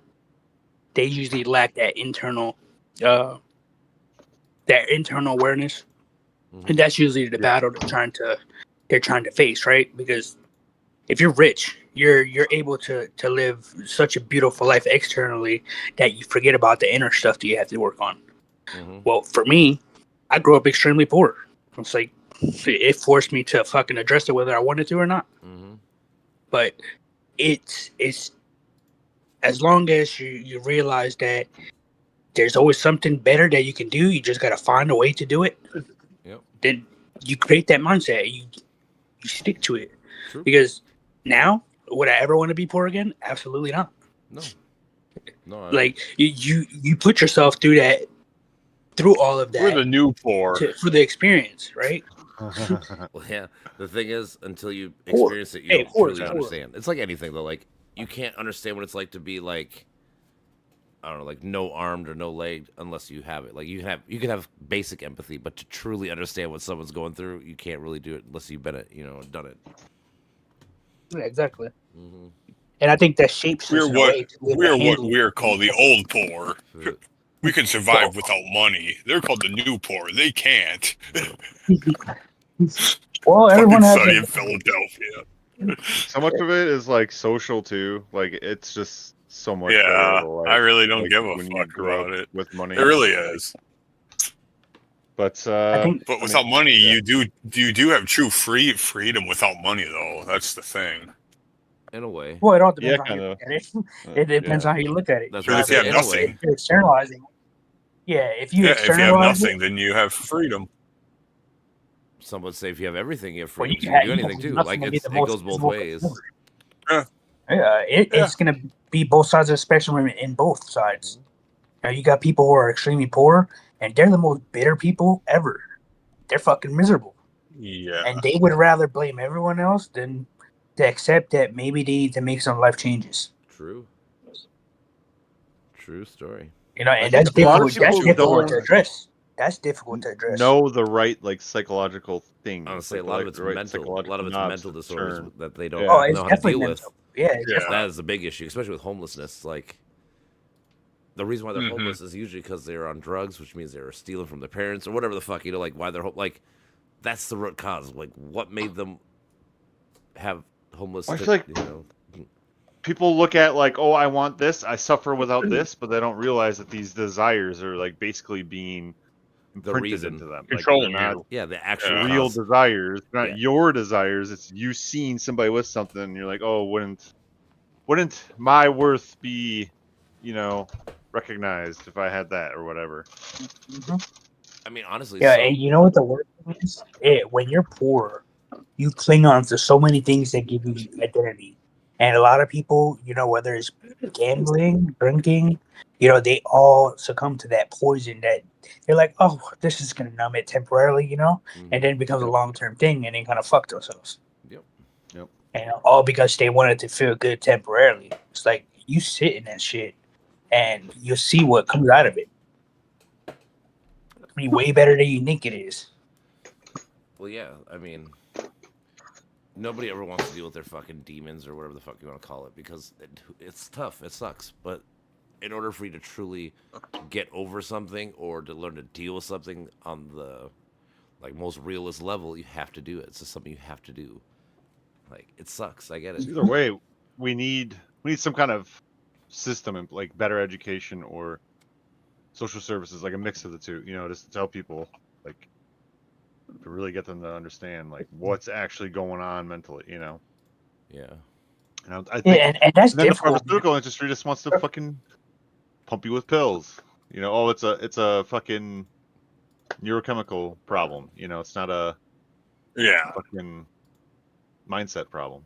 Speaker 7: they usually lack that internal awareness, and that's usually the battle they're trying to face, right? Because if you're rich, you're able to live such a beautiful life externally that you forget about the inner stuff that you have to work on.
Speaker 1: Mm-hmm.
Speaker 7: Well, for me, I grew up extremely poor. It's like it forced me to fucking address it whether I wanted to or not.
Speaker 1: Mm-hmm.
Speaker 7: But it's as long as you realize that there's always something better that you can do, you just gotta find a way to do it.
Speaker 1: Yep.
Speaker 7: Then you create that mindset. You stick to it.
Speaker 1: True.
Speaker 7: Because now, would I ever want to be poor again? Absolutely not.
Speaker 1: No. No.
Speaker 7: Like you put yourself through all of
Speaker 5: We're
Speaker 7: that
Speaker 5: the new poor.
Speaker 7: for the experience, right?
Speaker 1: Well, yeah. The thing is, until you
Speaker 7: Poor.
Speaker 1: experience it, you
Speaker 7: Hey,
Speaker 1: don't
Speaker 7: poor
Speaker 1: truly
Speaker 7: is poor.
Speaker 1: understand. It's like anything, though. Like you can't understand what it's like to be like, I don't know, like no armed or no legged unless you have it. Like you can have basic empathy, but to truly understand what someone's going through, you can't really do it unless you've been it, done it.
Speaker 7: Yeah, exactly.
Speaker 1: Mm-hmm.
Speaker 7: And I think that shapes us
Speaker 5: We're
Speaker 7: in a
Speaker 5: what
Speaker 7: way to be able
Speaker 5: we're
Speaker 7: to
Speaker 5: what
Speaker 7: handle
Speaker 5: we're called the old poor. We can survive without money. They're called the new poor. They can't.
Speaker 7: Well, everyone
Speaker 5: Fucking
Speaker 7: has
Speaker 5: sunny
Speaker 7: a,
Speaker 5: in Philadelphia.
Speaker 6: So much of it is like social too. Like it's just so much better.
Speaker 5: Yeah,
Speaker 6: to, like,
Speaker 5: I really don't
Speaker 6: like,
Speaker 5: give a
Speaker 6: when you
Speaker 5: fuck
Speaker 6: grow
Speaker 5: about
Speaker 6: up
Speaker 5: it.
Speaker 6: with money.
Speaker 5: It really is.
Speaker 6: But
Speaker 7: I think
Speaker 5: But without money, you do have true freedom without money, though. That's the thing.
Speaker 1: In a way.
Speaker 7: well, it all depends
Speaker 6: Yeah,
Speaker 7: on how you
Speaker 6: kinda.
Speaker 7: look at it. It depends on how you look at it.
Speaker 1: That's
Speaker 5: But
Speaker 1: what
Speaker 5: if you have
Speaker 1: in a way.
Speaker 5: nothing,
Speaker 7: If you're externalizing, if you
Speaker 5: yeah, if you have
Speaker 7: externalize
Speaker 5: nothing,
Speaker 7: it,
Speaker 5: then you have freedom.
Speaker 1: Some would say if you have everything, you have
Speaker 7: well,
Speaker 1: freedom.
Speaker 7: you
Speaker 1: so
Speaker 7: can
Speaker 1: you can do
Speaker 7: have
Speaker 1: anything too.
Speaker 7: nothing
Speaker 1: Like
Speaker 7: to be
Speaker 1: it
Speaker 7: the most
Speaker 1: goes both
Speaker 7: visible
Speaker 1: ways.
Speaker 7: consumer.
Speaker 5: Yeah.
Speaker 7: Yeah, it's gonna be both sides of the spectrum in both sides. Now you got people who are extremely poor, and they're the most bitter people ever. They're fucking miserable,
Speaker 5: Yeah.
Speaker 7: and they would rather blame everyone else than to accept that maybe they need to make some life changes.
Speaker 1: True. True story.
Speaker 7: You know,
Speaker 6: I
Speaker 7: and
Speaker 6: think
Speaker 7: that's
Speaker 6: a lot of
Speaker 7: difficult. That's
Speaker 6: people
Speaker 7: difficult to
Speaker 6: don't
Speaker 7: address. That's difficult to address.
Speaker 6: know the right like psychological things.
Speaker 1: I would say
Speaker 6: like,
Speaker 1: a lot of
Speaker 6: the
Speaker 1: it's
Speaker 6: right
Speaker 1: mental. A
Speaker 6: psychological
Speaker 1: lot of it's
Speaker 6: knobs
Speaker 1: mental
Speaker 6: to
Speaker 1: disorders
Speaker 6: turn.
Speaker 1: that they don't
Speaker 6: Yeah.
Speaker 7: Oh, it's
Speaker 1: know how to
Speaker 7: definitely
Speaker 1: deal
Speaker 7: mental.
Speaker 1: with.
Speaker 7: Yeah, it's
Speaker 5: Yeah.
Speaker 7: definitely.
Speaker 1: That is the big issue, especially with homelessness. Like the reason why they're
Speaker 5: Mhm.
Speaker 1: homeless is usually because they're on drugs, which means they're stealing from their parents or whatever the fuck. You know, like why they're like that's the root cause. Like what made them have homeless?
Speaker 6: I feel like-
Speaker 1: you know.
Speaker 6: People look at like, oh, I want this, I suffer without this, but they don't realize that these desires are like basically being imprinted
Speaker 1: reason.
Speaker 6: into them.
Speaker 5: Controlling
Speaker 6: like, they're not
Speaker 5: you.
Speaker 1: Yeah, the actual
Speaker 5: Yeah.
Speaker 6: real
Speaker 1: cause.
Speaker 6: desires, not
Speaker 1: Yeah.
Speaker 6: your desires. It's you seeing somebody with something, and you're like, oh, wouldn't my worth be, recognized if I had that or whatever?
Speaker 7: Mhm.
Speaker 1: I mean, honestly,
Speaker 7: Yeah,
Speaker 1: so-
Speaker 7: and you know what the worst thing is? When you're poor, you cling on to so many things that give you identity. And a lot of people, whether it's gambling, drinking, they all succumb to that poison that they're like, oh, this is going to numb it temporarily,
Speaker 1: Mhm.
Speaker 7: and then it becomes a long-term thing and they kind of fuck themselves.
Speaker 1: Yep.
Speaker 7: And all because they wanted to feel good temporarily. It's like you sit in that shit and you'll see what comes out of it. It'll be way better than you think it is.
Speaker 1: Well, yeah. I mean, nobody ever wants to deal with their fucking demons or whatever the fuck you want to call it because it's tough. It sucks. But in order for you to truly get over something or to learn to deal with something on the most realist level, you have to do it. It's just something you have to do. Like it sucks. I get it.
Speaker 6: Either way, we need some kind of system and like better education or social services, like a mix of the two. Just to tell people like to really get them to understand like what's actually going on mentally.
Speaker 1: Yeah.
Speaker 6: I think
Speaker 7: and that's
Speaker 6: then the
Speaker 7: difficult.
Speaker 6: pharmaceutical industry just wants to fucking pump you with pills. Oh, it's a fucking neurochemical problem. It's not a
Speaker 5: Yeah.
Speaker 6: fucking mindset problem.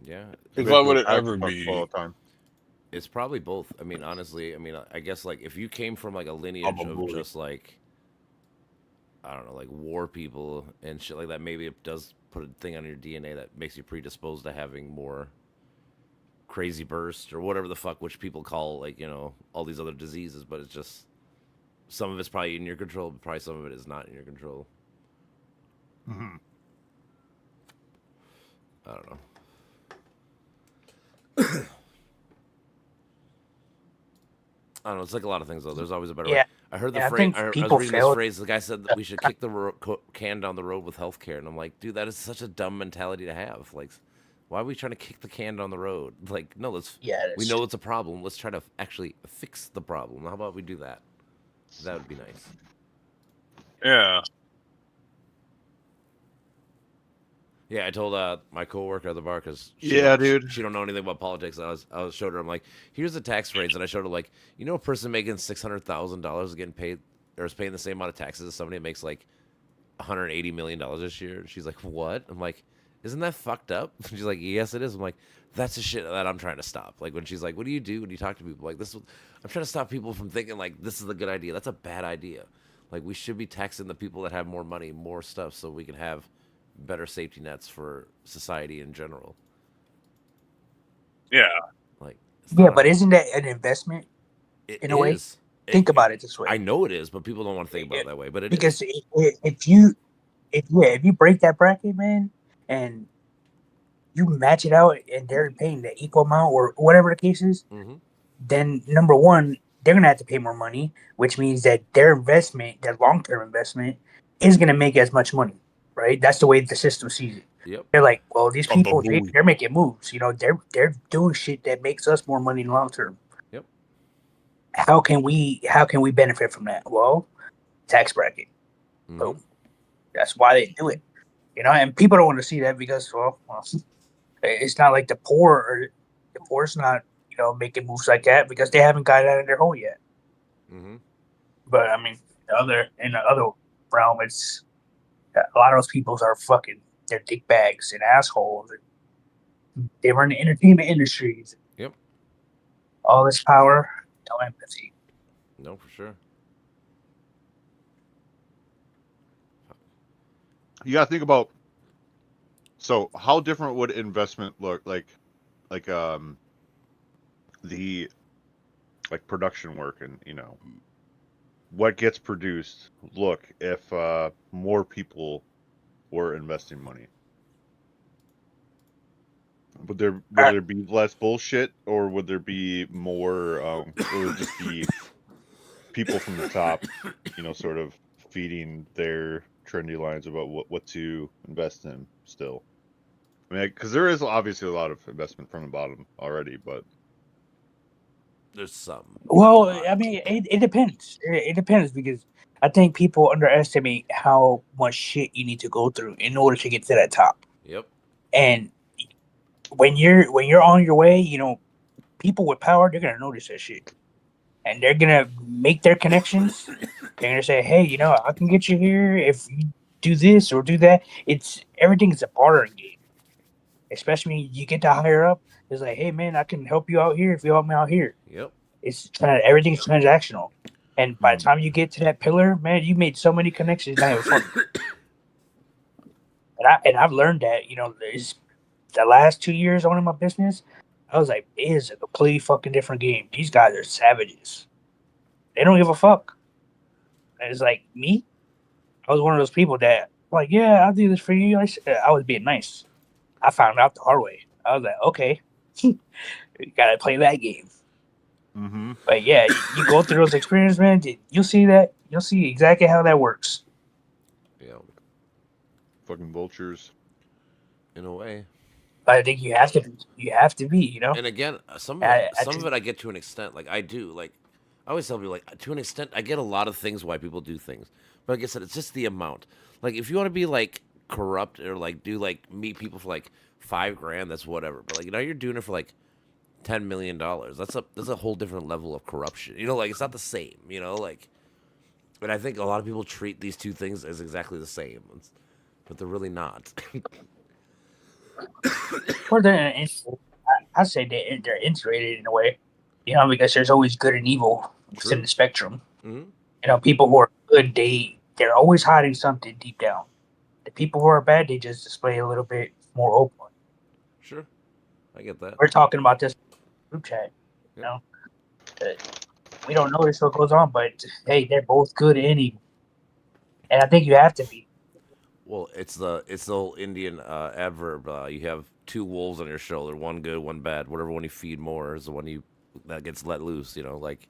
Speaker 1: Yeah.
Speaker 5: Why would it
Speaker 6: I
Speaker 5: ever
Speaker 6: fuck
Speaker 5: be?
Speaker 6: all the time.
Speaker 1: It's probably both. I mean, honestly, I guess like if you came from like a lineage of
Speaker 5: Probably.
Speaker 1: just like I don't know, like war people and shit like that, maybe it does put a thing on your DNA that makes you predisposed to having more crazy burst or whatever the fuck which people call like, all these other diseases, but it's just some of it's probably in your control, but probably some of it is not in your control.
Speaker 6: Mm-hmm.
Speaker 1: I don't know. I don't know. It's like a lot of things, though. There's always a better way.
Speaker 7: Yeah.
Speaker 1: I heard the
Speaker 7: Yeah, I
Speaker 1: phrase.
Speaker 7: think
Speaker 1: I was
Speaker 7: people
Speaker 1: reading this
Speaker 7: fail-
Speaker 1: phrase. The guy said that we should kick the can down the road with healthcare, and I'm like, dude, that is such a dumb mentality to have. Like, why are we trying to kick the can down the road? Like, no, let's.
Speaker 7: Yeah,
Speaker 1: We know it's a problem. Let's try to actually fix the problem. How about we do that? That would be nice.
Speaker 5: Yeah.
Speaker 1: Yeah, I told my coworker at the bar because
Speaker 6: Yeah, dude.
Speaker 1: she don't know anything about politics. I showed her. I'm like, here's the tax rates, and I showed her like, a person making $600,000 is getting paid or is paying the same amount of taxes as somebody that makes like $180 million this year. She's like, what? I'm like, isn't that fucked up? She's like, yes, it is. I'm like, that's the shit that I'm trying to stop. Like when she's like, what do you do when you talk to people? Like this, I'm trying to stop people from thinking like this is a good idea. That's a bad idea. Like we should be taxing the people that have more money, more stuff, so we can have better safety nets for society in general.
Speaker 5: Yeah.
Speaker 1: Like it's
Speaker 7: Yeah,
Speaker 1: not
Speaker 7: but
Speaker 1: a-
Speaker 7: isn't that an investment?
Speaker 1: it
Speaker 7: in a way,
Speaker 1: is.
Speaker 7: Think about it this way.
Speaker 1: I know it is, but people don't want to think about it that way. But it
Speaker 7: Because
Speaker 1: is.
Speaker 7: if you break that bracket, man, and you match it out and they're paying the equal amount or whatever the case is,
Speaker 1: Mm-hmm.
Speaker 7: then number one, they're gonna have to pay more money, which means that their investment, their long term investment, is gonna make as much money, right? That's the way the system sees it.
Speaker 1: Yep.
Speaker 7: They're like, well, these people
Speaker 5: Bumblebee.
Speaker 7: they're making moves. You know, they're doing shit that makes us more money long term.
Speaker 1: Yep.
Speaker 7: How can we benefit from that? Well, tax bracket.
Speaker 1: Mhm.
Speaker 7: Boom. That's why they do it. You know, and people don't want to see that because well it's not like the poor's not, you know, making moves like that because they haven't got out of their hole yet.
Speaker 1: Mhm.
Speaker 7: But I mean, in the other realm, it's a lot of those people are fucking they're dick bags and assholes. And they run the entertainment industries.
Speaker 1: Yep.
Speaker 7: All this power, no empathy.
Speaker 1: No, for sure.
Speaker 6: You gotta think about. So, how different would investment look like the production work and what gets produced look if more people were investing money? Would there be less bullshit, or would there be more? It would just be people from the top, sort of feeding their trendy lines about what to invest in still. I mean, because there is obviously a lot of investment from the bottom already, but
Speaker 1: There's some.
Speaker 7: Well,
Speaker 1: not a lot.
Speaker 7: I mean, it depends. It depends because I think people underestimate how much shit you need to go through in order to get to that top.
Speaker 1: Yep.
Speaker 7: And when you're on your way, you know, people with power, they're gonna notice that shit, and they're gonna make their connections. They're gonna say, "Hey, you know, I can get you here if you do this or do that." It's everything is a bartering game, especially when you get to higher up. It's like, "Hey, man, I can help you out here if you help me out here."
Speaker 1: Yep.
Speaker 7: Everything's transactional, and by the time you get to that pillar, man, you made so many connections. Not even funny. And I've learned that, you know, the last 2 years owning my business, I was like, it is a completely fucking different game. These guys are savages. They don't give a fuck. And it's like me. I was one of those people that like, yeah, I'll do this for you. I was being nice. I found out the hard way. I was like, okay, you gotta play that game.
Speaker 6: mm-hmm.
Speaker 7: But yeah, you go through those experiences, man. You'll see that. You'll see exactly how that works.
Speaker 1: Yeah.
Speaker 6: Fucking vultures.
Speaker 1: In a way.
Speaker 7: But I think you have to. You have to be. You know.
Speaker 1: And again, some
Speaker 7: I
Speaker 1: of it I get to an extent. Like I do. Like I always tell people, like to an extent, I get a lot of things why people do things. But like I said, it's just the amount. Like if you want to be like corrupt or like do like meet people for like $5,000, that's whatever. But like you're doing it for like $10 million. That's a whole different level of corruption. You know, like it's not the same. You know, like. But I think a lot of people treat these two things as exactly the same, but they're really not.
Speaker 7: Or I say they're integrated in a way. You know, because there's always good and evil within
Speaker 1: True.
Speaker 7: the spectrum.
Speaker 1: Hmm.
Speaker 7: You know, people who are good, they're always hiding something deep down. The people who are bad, they just display a little bit more open.
Speaker 1: Sure, I get that.
Speaker 7: We're talking about this group chat. You know, we don't notice what goes on, but hey, they're both good and evil, and I think you have to be.
Speaker 1: Well, it's the old Indian adverb. You have two wolves on your shoulder, one good, one bad. Whatever one you feed more is the one that gets let loose. You know, like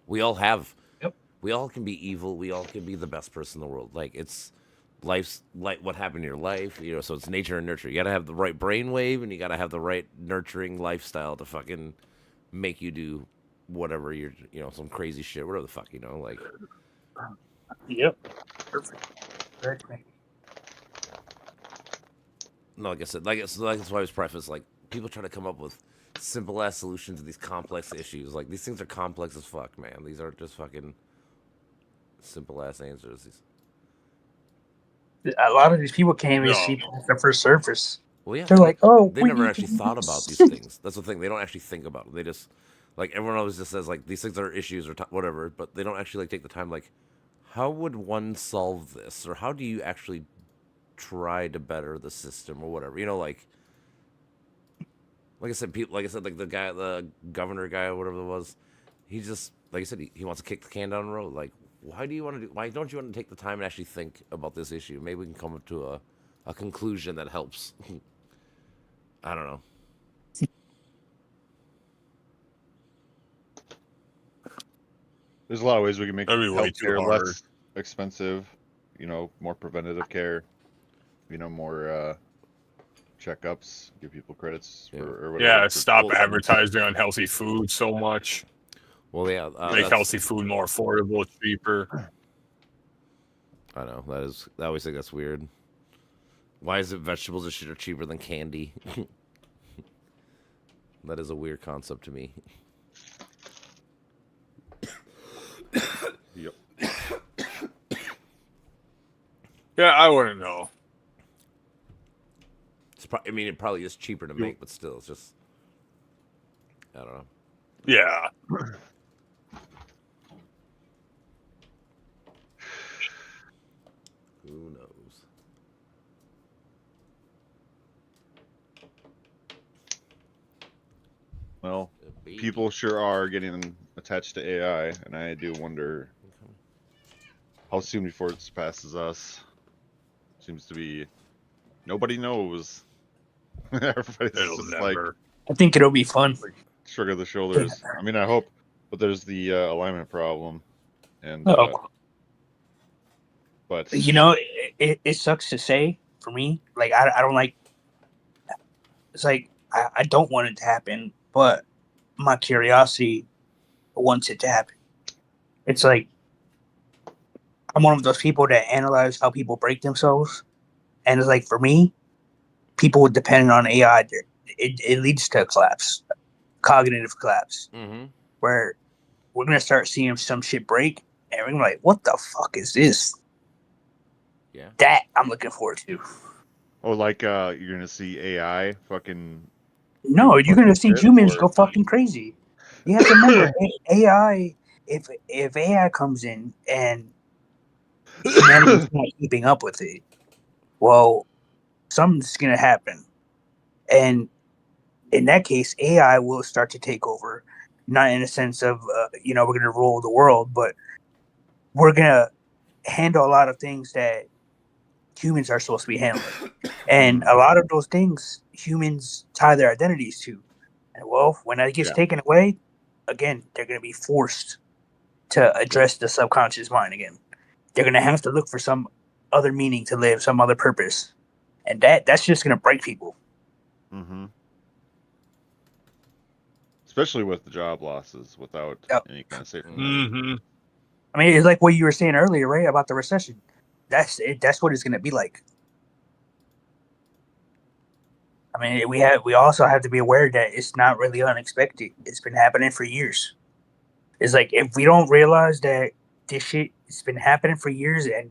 Speaker 1: we all have.
Speaker 7: Yep.
Speaker 1: We all can be evil. We all can be the best person in the world. Like it's life's like what happened in your life. You know, so it's nature and nurture. You gotta have the right brainwave, and you gotta have the right nurturing lifestyle to fucking make you do whatever some crazy shit, whatever the fuck, like.
Speaker 7: Yep. Perfect. Perfect.
Speaker 1: No, like I said, that's why I was prefaced. Like people try to come up with simple ass solutions to these complex issues. Like these things are complex as fuck, man. These aren't just fucking simple ass answers.
Speaker 7: A lot of these people can't even
Speaker 5: No.
Speaker 7: see the first surface.
Speaker 1: Well, yeah,
Speaker 7: They're like, oh,
Speaker 1: they
Speaker 7: we
Speaker 1: never
Speaker 7: need
Speaker 1: actually
Speaker 7: to do
Speaker 1: thought
Speaker 7: this.
Speaker 1: about these things. That's the thing. They don't actually think about it. They just like everyone always just says like these things are issues or whatever, but they don't actually like take the time like how would one solve this or how do you actually try to better the system or whatever. Like I said, like the governor guy or whatever it was, he just like I said, he wants to kick the can down the road. Like, why don't you want to take the time and actually think about this issue? Maybe we can come up to a conclusion that helps. I don't know.
Speaker 6: There's a lot of ways we can make
Speaker 5: That'd be way too
Speaker 6: healthcare
Speaker 5: hard.
Speaker 6: less expensive. More preventative care. More checkups, give people credits
Speaker 1: Yeah.
Speaker 6: for or whatever.
Speaker 5: Yeah,
Speaker 6: for
Speaker 5: stop
Speaker 6: checkups.
Speaker 5: advertising on healthy food so much.
Speaker 1: Well, yeah,
Speaker 5: Make
Speaker 1: that's,
Speaker 5: healthy food more affordable, cheaper.
Speaker 1: I know I always think that's weird. Why is it vegetables and shit are cheaper than candy? That is a weird concept to me.
Speaker 6: Yep.
Speaker 5: Yeah, I wouldn't know.
Speaker 1: I mean, it probably is cheaper to make, but still, it's just I don't know.
Speaker 5: Yeah.
Speaker 1: Who knows?
Speaker 6: Well,
Speaker 1: A baby.
Speaker 6: people sure are getting attached to AI, and I do wonder how soon before it surpasses us. Seems to be nobody knows. Everybody's
Speaker 5: It'll
Speaker 6: just
Speaker 5: never.
Speaker 7: I think it'll be fun.
Speaker 6: shrug of the shoulders. I mean, I hope, but there's the alignment problem, and
Speaker 7: Oh,
Speaker 6: but
Speaker 7: you know, it sucks to say for me. Like I don't like. It's like I don't want it to happen, but my curiosity wants it to happen. It's like I'm one of those people that analyze how people break themselves, and it's like for me, people depending on AI, it leads to a collapse, cognitive collapse,
Speaker 1: Mm-hmm.
Speaker 7: where we're gonna start seeing some shit break, and we're gonna be like, "What the fuck is this?"
Speaker 1: Yeah.
Speaker 7: That I'm looking forward to.
Speaker 6: oh, like you're gonna see AI fucking
Speaker 7: No, you're gonna see
Speaker 6: shit,
Speaker 7: humans
Speaker 6: or-
Speaker 7: go fucking crazy. You have to remember, AI. If AI comes in and humanity's not keeping up with it, well, something's gonna happen, and in that case, AI will start to take over. Not in a sense of we're gonna rule the world, but we're gonna handle a lot of things that humans are supposed to be handling, and a lot of those things humans tie their identities to. And well, when that gets
Speaker 6: Yeah.
Speaker 7: taken away, again, they're gonna be forced to address the subconscious mind again. They're gonna have to look for some other meaning to live, some other purpose, and that's just gonna break people.
Speaker 6: Mm-hmm. Especially with the job losses, without
Speaker 7: Yep.
Speaker 6: any kind of safety.
Speaker 5: Mm-hmm.
Speaker 7: I mean, it's like what you were saying earlier, right, about the recession. That's it. That's what it's gonna be like. I mean, we also have to be aware that it's not really unexpected. It's been happening for years. It's like if we don't realize that this shit has been happening for years and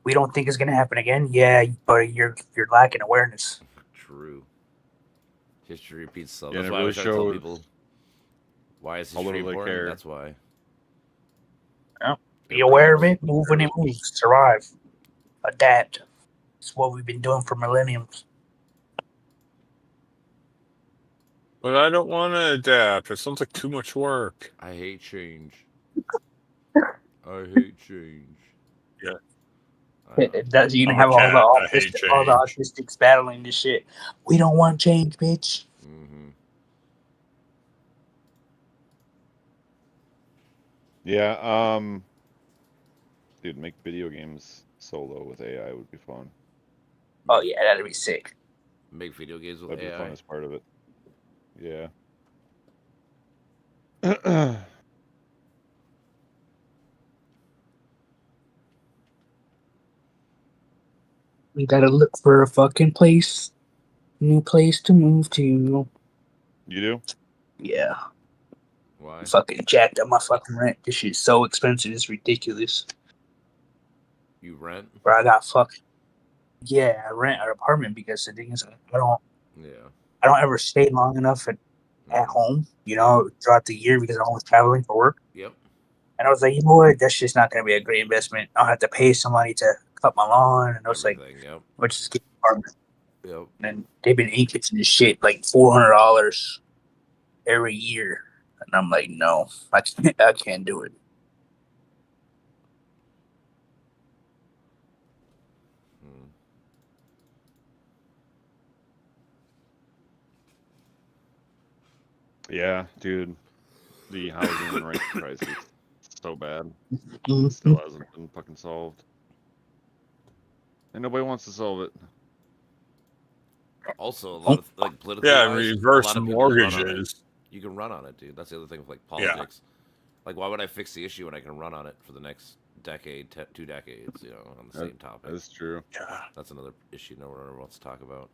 Speaker 7: we don't think it's gonna happen again, yeah, but you're lacking awareness.
Speaker 1: True. History repeats itself.
Speaker 6: Yeah,
Speaker 1: That's
Speaker 6: and it
Speaker 1: why I
Speaker 6: really
Speaker 1: always try to tell
Speaker 6: shows
Speaker 1: people why is
Speaker 6: how
Speaker 1: history
Speaker 6: little they
Speaker 1: important.
Speaker 6: care.
Speaker 1: That's why.
Speaker 7: Be aware of it, move when it moves, survive, adapt. It's what we've been doing for millenniums.
Speaker 5: But I don't want to adapt. It sounds like too much work.
Speaker 1: I hate change. I hate change.
Speaker 5: Yeah.
Speaker 7: It does. You can
Speaker 5: I'm a
Speaker 7: have all
Speaker 5: cat. I hate
Speaker 7: all the
Speaker 5: change.
Speaker 7: autistics battling this shit. We don't want change, bitch.
Speaker 1: Mm-hmm.
Speaker 6: Yeah, dude, make video games solo with AI would be fun.
Speaker 7: Oh yeah, that'd be sick.
Speaker 1: Make video games with
Speaker 6: That'd be the
Speaker 1: AI.
Speaker 6: funnest part of it. Yeah.
Speaker 7: We gotta look for a fucking new place to move to.
Speaker 6: You do?
Speaker 7: Yeah,
Speaker 1: Why?
Speaker 7: fucking jacked up my fucking rent. This shit's so expensive, it's ridiculous.
Speaker 1: You rent?
Speaker 7: Bro, I got fucking I rent an apartment because the thing is, I don't ever stay long enough at home, throughout the year because I'm always traveling for work.
Speaker 1: Yep.
Speaker 7: And I was like, you know what, that's just not gonna be a great investment. I'll have to pay somebody to cut my lawn, and I was like,
Speaker 1: Everything. Yep.
Speaker 7: let's just get an apartment.
Speaker 1: Yep.
Speaker 7: And they've been increasing this shit like $400 every year, and I'm like, no, I can't do it.
Speaker 1: Hmm.
Speaker 6: Yeah, dude. The housing and rent crisis is so bad.
Speaker 7: Mhm.
Speaker 6: It still hasn't been fucking solved. And nobody wants to solve it.
Speaker 1: Also, a lot of like political.
Speaker 5: Yeah,
Speaker 1: wise, a
Speaker 5: reverse
Speaker 1: lot of people run on it.
Speaker 5: mortgages.
Speaker 1: You can run on it, dude. That's the other thing with like
Speaker 5: Yeah.
Speaker 1: politics. Like, why would I fix the issue when I can run on it for the next decade, 2 decades? You know, on the same topic.
Speaker 6: That's true.
Speaker 5: Yeah.
Speaker 1: That's another issue no one ever wants to talk about.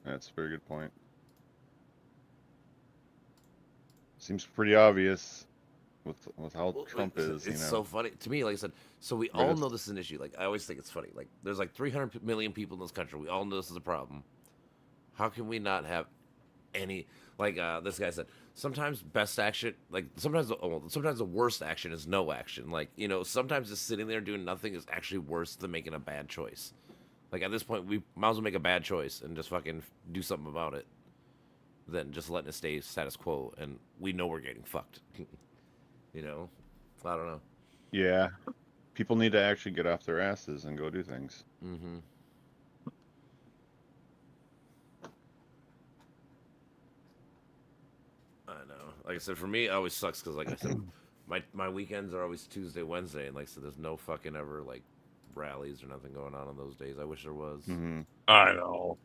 Speaker 6: That's a very good point. Seems pretty obvious with how
Speaker 1: Well,
Speaker 6: Trump is.
Speaker 1: It's
Speaker 6: you know,
Speaker 1: so funny to me. Like I said, so we
Speaker 6: But
Speaker 1: all
Speaker 6: it's-
Speaker 1: know this is an issue. Like I always think it's funny. Like there's like 300 million people in this country. We all know this is a problem. How can we not have any? Like this guy said, sometimes best action, like sometimes the worst action is no action. Like you know, sometimes just sitting there doing nothing is actually worse than making a bad choice. Like at this point, we might as well make a bad choice and just fucking do something about it, than just letting it stay status quo. And we know we're getting fucked. You know, I don't know.
Speaker 6: yeah, people need to actually get off their asses and go do things.
Speaker 1: Mm-hmm. I know. Like I said, for me, it always sucks because, like I said, my weekends are always Tuesday, Wednesday, and like I said, there's no fucking ever like rallies or nothing going on those days. I wish there was.
Speaker 6: Hmm.
Speaker 5: I know.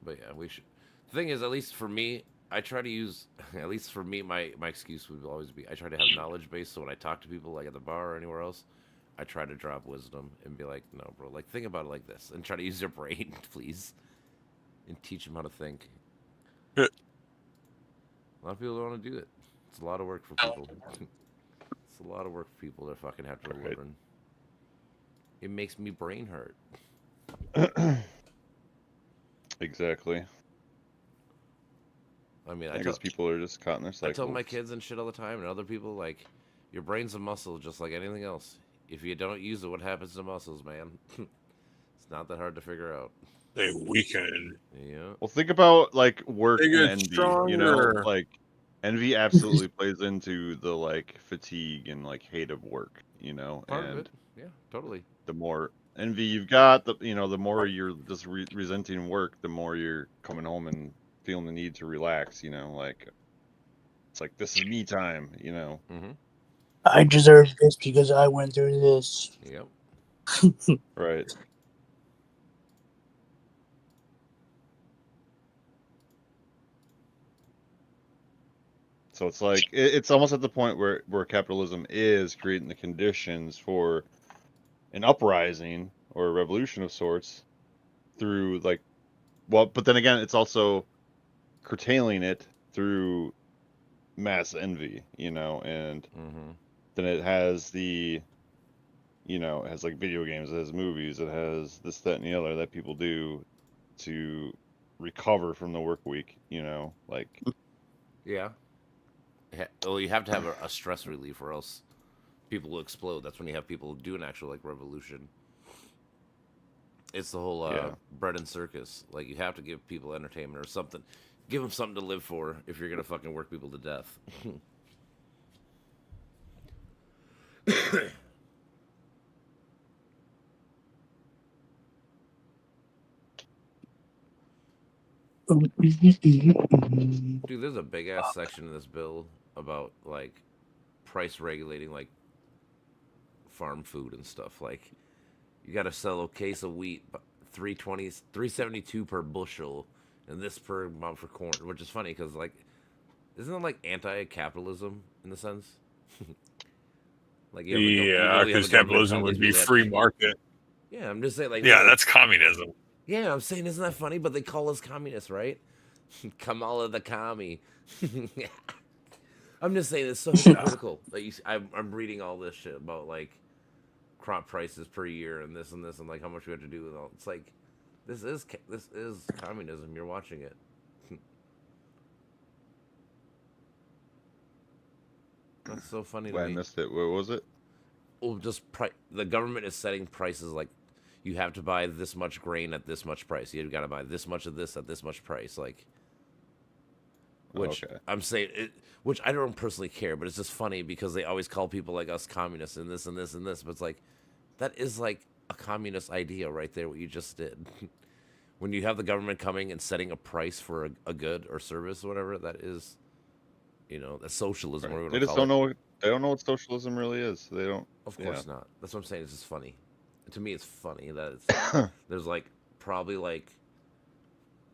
Speaker 1: But yeah, we should. The thing is, at least for me, I try to use. At least for me, my excuse would always be I try to have knowledge base. So when I talk to people, like at the bar or anywhere else, I try to drop wisdom and be like, no, bro, like think about it like this, and try to use your brain, please, and teach them how to think.
Speaker 5: Yeah.
Speaker 1: A lot of people don't want to do it. It's a lot of work for people. It's a lot of work for people that fucking have to
Speaker 6: Right.
Speaker 1: learn. It makes me brain hurt.
Speaker 6: Exactly.
Speaker 1: I mean,
Speaker 6: I
Speaker 1: I
Speaker 6: guess
Speaker 1: tell,
Speaker 6: people are just caught in their
Speaker 1: I
Speaker 6: cycles.
Speaker 1: tell my kids and shit all the time, and other people, like, your brain's a muscle just like anything else. If you don't use it, what happens to muscles, man? It's not that hard to figure out.
Speaker 5: They weaken.
Speaker 1: Yeah.
Speaker 6: Well, think about like work
Speaker 5: They
Speaker 6: and
Speaker 5: get
Speaker 6: envy. You know,
Speaker 5: stronger.
Speaker 6: like envy absolutely plays into the like fatigue and like hate of work. You know,
Speaker 1: Part of
Speaker 6: and
Speaker 1: it. Yeah, totally.
Speaker 6: the more envy you've got, the more you're just resenting work, the more you're coming home and feeling the need to relax. You know, like it's like this is me time. You know,
Speaker 1: Mm-hmm.
Speaker 7: I deserve this because I went through this.
Speaker 1: Yep.
Speaker 6: right? So it's like it's almost at the point where capitalism is creating the conditions for an uprising or a revolution of sorts through like, well, but then again, it's also curtailing it through mass envy, you know, and
Speaker 1: Mm-hmm.
Speaker 6: then it has the, you know, it has like video games, it has movies, it has this, that, and the other that people do to recover from the work week, you know, like,
Speaker 1: Yeah. Well, you have to have a stress relief, or else people will explode. That's when you have people do an actual like revolution. It's the whole
Speaker 6: Yeah.
Speaker 1: bread and circus. Like you have to give people entertainment or something. Give them something to live for if you're gonna fucking work people to death. Dude, there's a big ass section in this bill about like price regulating like farm food and stuff. Like you got to sell a case of wheat, 320, 372 per bushel, and this per amount for corn. Which is funny because like, isn't that like anti-capitalism in the sense? Like you have the
Speaker 5: Yeah,
Speaker 1: you have
Speaker 5: because
Speaker 1: the government
Speaker 5: capitalism
Speaker 1: telling
Speaker 5: would
Speaker 1: these
Speaker 5: be
Speaker 1: people they have
Speaker 5: free
Speaker 1: to-
Speaker 5: market.
Speaker 1: Yeah, I'm just saying like
Speaker 5: Yeah, that's communism.
Speaker 1: yeah, I'm saying, isn't that funny? But they call us communists, right? Kamala the commie. I'm just saying it's so hypocritical. Like I'm reading all this shit about like crop prices per year and this and this and like how much we have to do with all. It's like this is communism. You're watching it. That's so funny to
Speaker 6: I
Speaker 1: me.
Speaker 6: missed it. What was it?
Speaker 1: Well, just the government is setting prices like you have to buy this much grain at this much price. You've got to buy this much of this at this much price. Like, which
Speaker 6: Okay.
Speaker 1: I'm saying, which I don't personally care, but it's just funny because they always call people like us communists and this and this and this. But it's like, that is like a communist idea right there, what you just did. when you have the government coming and setting a price for a good or service or whatever, that is, that's socialism. Or
Speaker 6: Right.
Speaker 1: we're
Speaker 6: They
Speaker 1: gonna
Speaker 6: just
Speaker 1: call
Speaker 6: don't
Speaker 1: it.
Speaker 6: know. They don't know what socialism really is. They don't.
Speaker 1: Of
Speaker 6: Yeah.
Speaker 1: course not. That's what I'm saying. It's just funny. To me, it's funny that there's like probably like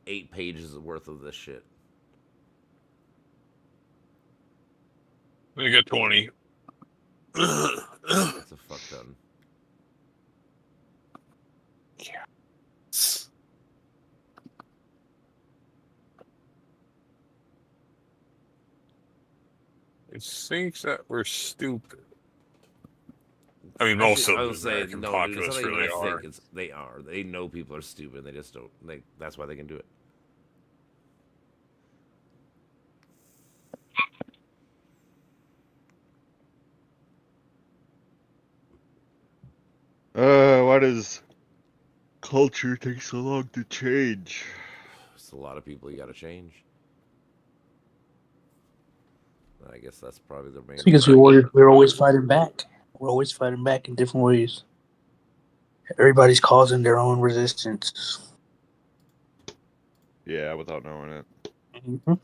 Speaker 1: 8 pages worth of this shit.
Speaker 5: We get 20.
Speaker 1: It's a fuck ton.
Speaker 5: It thinks that we're stupid. I mean, most
Speaker 1: Actually, I
Speaker 5: of
Speaker 1: would
Speaker 5: the
Speaker 1: say
Speaker 5: American
Speaker 1: no. Dude, it's
Speaker 5: populace
Speaker 1: not even
Speaker 5: really
Speaker 1: I
Speaker 5: are.
Speaker 1: think they are. They know people are stupid. They just don't. That's why they can do it.
Speaker 6: Why does culture take so long to change?
Speaker 1: It's a lot of people you got to change. I guess that's probably the main.
Speaker 7: It's because we're always fighting back. We're always fighting back in different ways. Everybody's causing their own resistance.
Speaker 6: Yeah, without knowing it,
Speaker 7: Mhm.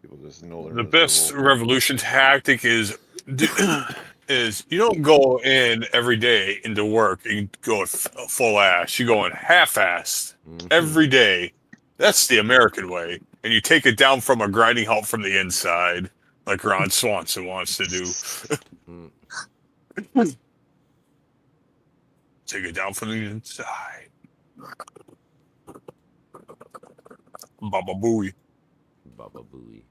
Speaker 6: people just know they're
Speaker 5: The best
Speaker 6: miserable.
Speaker 5: revolution tactic is you don't go in every day into work and go full ass. You go in half-assed every day. That's the American way, and you take it down from a grinding halt from the inside, like Ron Swanson wants to do. Take it down from the inside. Baba Booey.
Speaker 1: Baba Booey.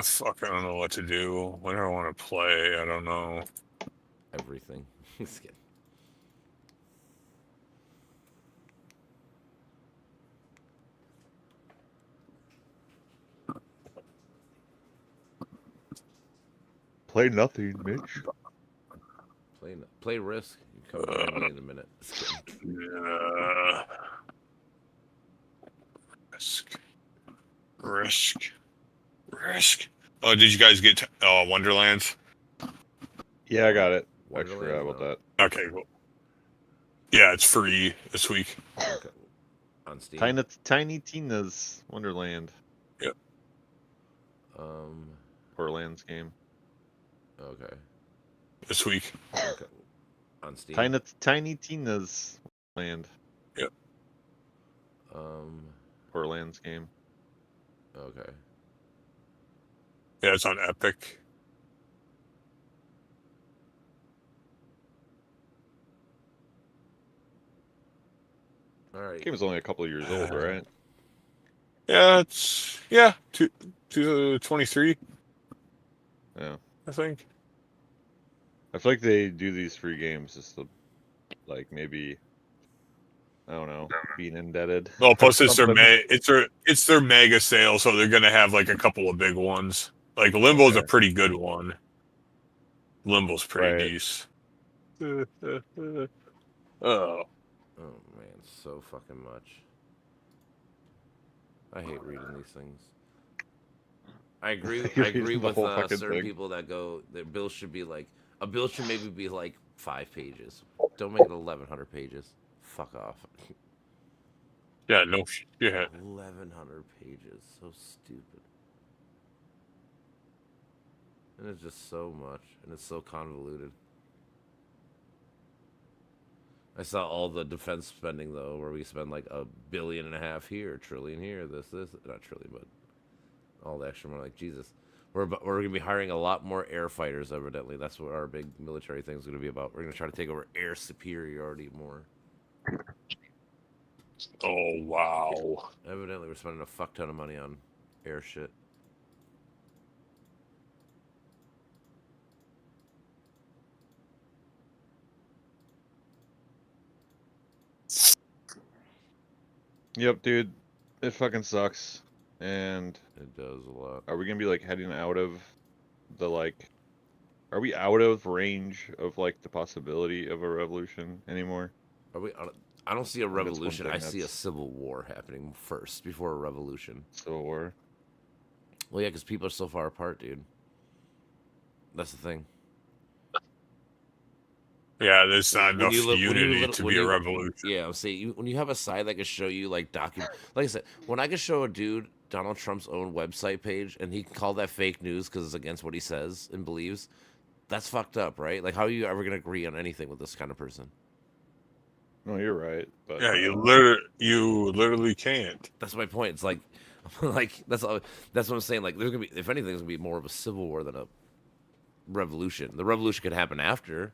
Speaker 5: Fuck, I don't know what to do. When do I want to play? I don't know.
Speaker 1: Everything. Just kidding.
Speaker 6: Play nothing, Mitch.
Speaker 1: Play Risk. You come join me in a minute. Just kidding.
Speaker 5: Risk. Oh, did you guys get Wonderlands?
Speaker 6: Yeah, I got it. I
Speaker 1: Wonderland?
Speaker 6: forgot about
Speaker 1: No.
Speaker 6: that.
Speaker 5: Okay, cool. Yeah, it's free this week.
Speaker 1: Okay. On Steam.
Speaker 6: Tiny Tina's Wonderland.
Speaker 5: Yep.
Speaker 6: Borderlands game.
Speaker 1: Okay.
Speaker 5: This week.
Speaker 1: Okay. On Steam.
Speaker 6: Tiny Tina's Land.
Speaker 5: Yep.
Speaker 6: Borderlands game.
Speaker 1: Okay.
Speaker 5: Yeah, it's on Epic.
Speaker 1: All right.
Speaker 6: Game is only a couple of years old, right?
Speaker 5: Yeah, it's 23.
Speaker 6: Yeah.
Speaker 5: I think.
Speaker 6: I feel like they do these free games just to, like, maybe, I don't know, being indebted.
Speaker 5: Well, plus it's
Speaker 6: Something.
Speaker 5: it's their mega sale, so they're gonna have like a couple of big ones. Like Limbo's a
Speaker 6: Okay.
Speaker 5: pretty good one. Limbo's pretty
Speaker 6: Right.
Speaker 5: decent. Oh.
Speaker 1: Oh man, so fucking much. I hate reading these things. I agree.
Speaker 6: You're
Speaker 1: I agree
Speaker 6: reading the
Speaker 1: with
Speaker 6: whole fucking
Speaker 1: certain
Speaker 6: thing.
Speaker 1: people that go. Their bill should be like a bill should maybe be like 5 pages. Don't make it 1,100 pages. Fuck off.
Speaker 5: Yeah, no shit.
Speaker 1: 1,100 pages. So stupid. And it's just so much, and it's so convoluted. I saw all the defense spending though, where we spend like $1.5 billion here, $1 trillion here, this, not trillion, but all the extra money. Like Jesus, we're gonna be hiring a lot more air fighters. Evidently, that's what our big military thing is gonna be about. We're gonna try to take over air superiority more.
Speaker 5: Oh wow.
Speaker 1: Evidently, we're spending a fuck ton of money on air shit.
Speaker 6: Yep, dude. It fucking sucks. And
Speaker 1: It does a lot.
Speaker 6: are we gonna be like heading out of the like? Are we out of range of like the possibility of a revolution anymore?
Speaker 1: Are we? I don't see a
Speaker 6: That's one
Speaker 1: revolution.
Speaker 6: thing
Speaker 1: I see a
Speaker 6: that's-
Speaker 1: civil war happening first before a revolution.
Speaker 6: Civil War.
Speaker 1: Well, yeah, because people are so far apart, dude. That's the thing.
Speaker 5: Yeah, there's not
Speaker 1: When
Speaker 5: enough
Speaker 1: you look- when you
Speaker 5: unity
Speaker 1: lit-
Speaker 5: to
Speaker 1: when
Speaker 5: be a
Speaker 1: you-
Speaker 5: revolution.
Speaker 1: Yeah, I'm saying when you have a side that can show you like like I said, when I can show a dude Donald Trump's own website page and he can call that fake news because it's against what he says and believes, that's fucked up, right? Like, how are you ever gonna agree on anything with this kind of person?
Speaker 6: No, you're right. But
Speaker 5: Yeah, you literally can't.
Speaker 1: That's my point. It's like, like that's what I'm saying. Like, there's gonna be, if anything, there's gonna be more of a civil war than a revolution. The revolution could happen after.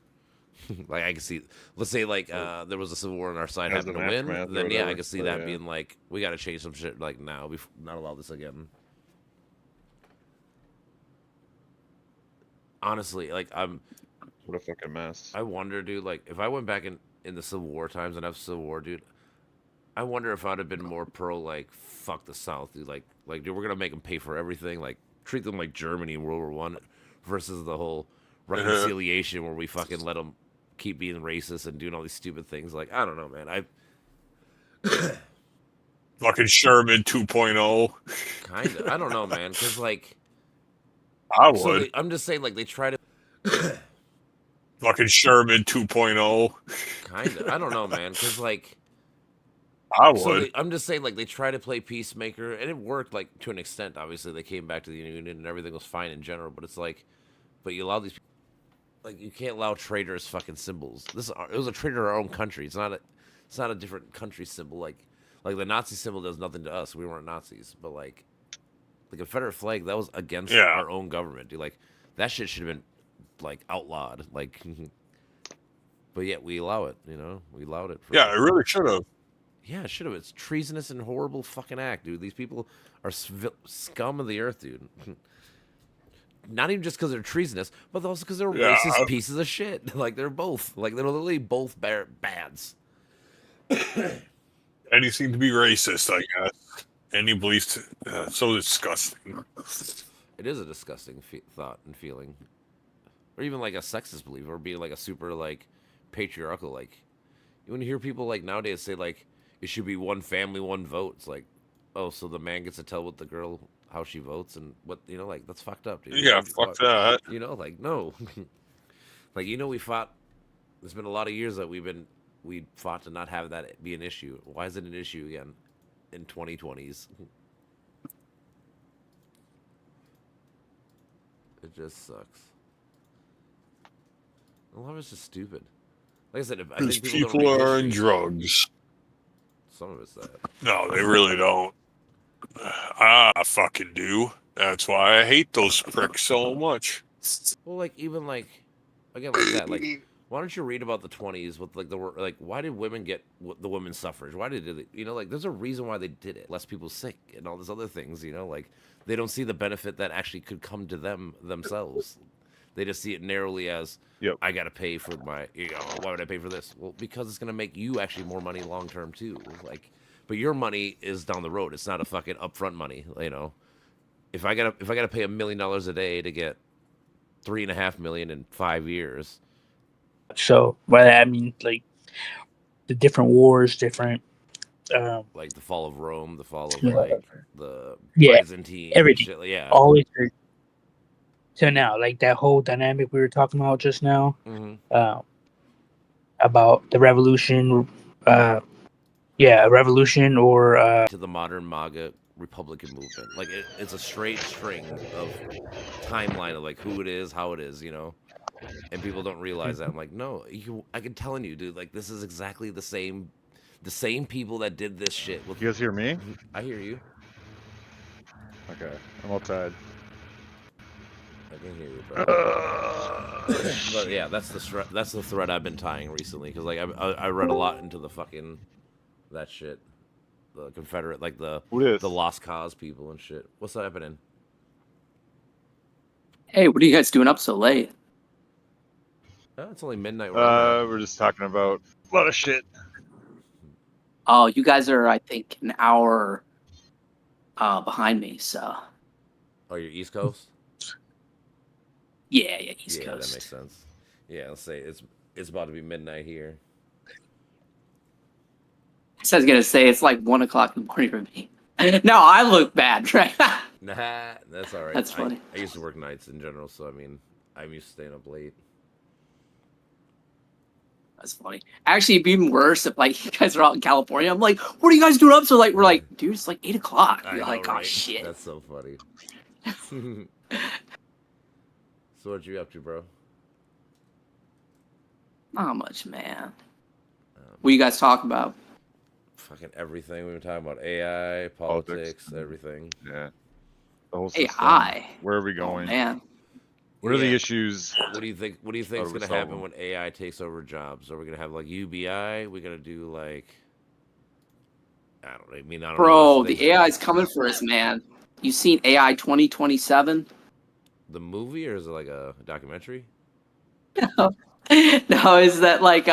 Speaker 1: Like, I can see, let's say like there was a civil war on our side
Speaker 6: As
Speaker 1: happened
Speaker 6: an
Speaker 1: to
Speaker 6: aftermath
Speaker 1: win,
Speaker 6: or
Speaker 1: then yeah, I
Speaker 6: whatever,
Speaker 1: could see
Speaker 6: but
Speaker 1: that
Speaker 6: yeah.
Speaker 1: being like, we got to change some shit like now. We've not allow this again. Honestly, like
Speaker 6: what a fucking mess.
Speaker 1: I wonder, dude. Like, if I went back in the Civil War times and have Civil War, dude, I wonder if I'd have been more pro like fuck the South, dude. Like dude, we're gonna make them pay for everything. Like, treat them like Germany in World War One, versus the whole reconciliation where we fucking let them keep being racist and doing all these stupid things. Like, I don't know, man.
Speaker 5: Fucking Sherman 2.0.
Speaker 1: Kind of, I don't know, man, because like,
Speaker 5: I would.
Speaker 1: so I'm just saying, like, they try to.
Speaker 5: Fucking Sherman 2.0.
Speaker 1: Kind of, I don't know, man, because like.
Speaker 5: I would.
Speaker 1: So I'm just saying, like, they try to play peacemaker, and it worked, like, to an extent. Obviously, they came back to the Union, and everything was fine in general. But it's like, but you allow these, like, you can't allow traitors fucking symbols. It was a traitor to our own country. It's not a different country symbol. Like the Nazi symbol does nothing to us. We weren't Nazis, but like the Confederate flag, that was against our own government, dude. Like, that shit should have been like outlawed. Like, but yet we allow it. You know, we allowed it.
Speaker 5: Yeah, it really should have.
Speaker 1: Yeah, it should have. It's treasonous and horrible fucking act, dude. These people are scum of the earth, dude. Not even just because they're treasonous, but also because they're racist pieces of shit. Like, they're both. Like, they're literally both bads.
Speaker 5: Anything to be racist, I guess. Any beliefs, so disgusting.
Speaker 1: It is a disgusting thought and feeling. Or even like a sexist belief, or being like a super like patriarchal. Like, when you hear people like nowadays say like, it should be one family, one vote. It's like, oh, so the man gets to tell what the girl how she votes and what, you know, like, that's fucked up, dude.
Speaker 5: Yeah, fuck that.
Speaker 1: You know, like, no. Like, you know, we fought. There's been a lot of years that we fought to not have that be an issue. Why is it an issue again in 2020s? It just sucks. A lot of it's just stupid. Like I said, I
Speaker 5: Because
Speaker 1: think
Speaker 5: people are on drugs.
Speaker 1: Some of it's that.
Speaker 5: No, they really don't. I fucking do. That's why I hate those pricks so much.
Speaker 1: Well, like, even like, again, like that. Like, why don't you read about the 20s with like why did women get the women's suffrage? Why did it? You know, like, there's a reason why they did it. Less people sick and all these other things. You know, like, they don't see the benefit that actually could come to themselves. They just see it narrowly as,
Speaker 6: Yep.
Speaker 1: I got to pay for my, you know, why would I pay for this? Well, because it's going to make you actually more money long term too. Like, but your money is down the road. It's not a fucking upfront money, you know. If I gotta pay $1 million a day to get $3.5 million in 5 years.
Speaker 7: So, well, I mean, like, the different wars, different
Speaker 1: like the fall of Rome, the fall of
Speaker 7: Yeah.
Speaker 1: like the
Speaker 7: Yeah,
Speaker 1: Byzantine,
Speaker 7: everything.
Speaker 1: shit, yeah.
Speaker 7: always. So now, like that whole dynamic we were talking about just now,
Speaker 1: Mhm.
Speaker 7: about the revolution, revolution or
Speaker 1: To the modern MAGA Republican movement, like it's a straight string of timeline of like who it is, how it is, you know. And people don't realize that. I'm like, no, I can telling you, dude. Like, this is exactly the same people that did this shit. With,
Speaker 6: You guys hear me?
Speaker 1: I hear you.
Speaker 6: Okay, I'm outside.
Speaker 1: I can hear you, bro. But yeah, that's the thread I've been tying recently, because like I read a lot into the fucking that shit, the Confederate, like the Lost Cause people and shit. What's happening?
Speaker 8: Hey, what are you guys doing up so late?
Speaker 1: Oh, it's only midnight. Where I'm at.
Speaker 6: We're just talking about a lot of shit.
Speaker 8: Oh, you guys are, I think, an hour behind me. So
Speaker 1: Oh, you're East Coast.
Speaker 8: yeah, East
Speaker 1: Yeah,
Speaker 8: Coast.
Speaker 1: that makes sense. Yeah, let's say it's about to be midnight here.
Speaker 8: So I was gonna say it's like 1 o'clock in the morning for me. No, I look bad, right?
Speaker 1: Nah, that's all right.
Speaker 8: That's funny.
Speaker 1: I used to work nights in general, so I mean, I'm used to staying up late.
Speaker 8: That's funny. Actually, it'd be even worse if like you guys are out in California. I'm like, what are you guys doing up? So like, we're like, dude, it's like 8 o'clock.
Speaker 1: I
Speaker 8: You're
Speaker 1: know,
Speaker 8: like, oh
Speaker 1: right?
Speaker 8: shit.
Speaker 1: That's so funny. So what you up to, bro?
Speaker 8: Not much, man. What you guys talk about?
Speaker 1: Fucking everything. We've been talking about AI, politics, everything.
Speaker 6: Yeah. The whole system.
Speaker 8: AI.
Speaker 6: Where are we
Speaker 8: Oh,
Speaker 6: going?
Speaker 8: man.
Speaker 6: What are the
Speaker 1: Yeah.
Speaker 6: issues?
Speaker 1: What do you think? What do you think
Speaker 6: How
Speaker 1: is
Speaker 6: do we
Speaker 1: gonna
Speaker 6: solve
Speaker 1: happen
Speaker 6: them?
Speaker 1: when AI takes over jobs? Are we gonna have like UBI? We gonna do like I don't know. I mean, I don't know.
Speaker 8: Bro,
Speaker 1: There's
Speaker 8: the
Speaker 1: things-
Speaker 8: AI's coming for us, man. You seen AI 2027?
Speaker 1: The movie, or is it like a documentary?
Speaker 8: No, is that like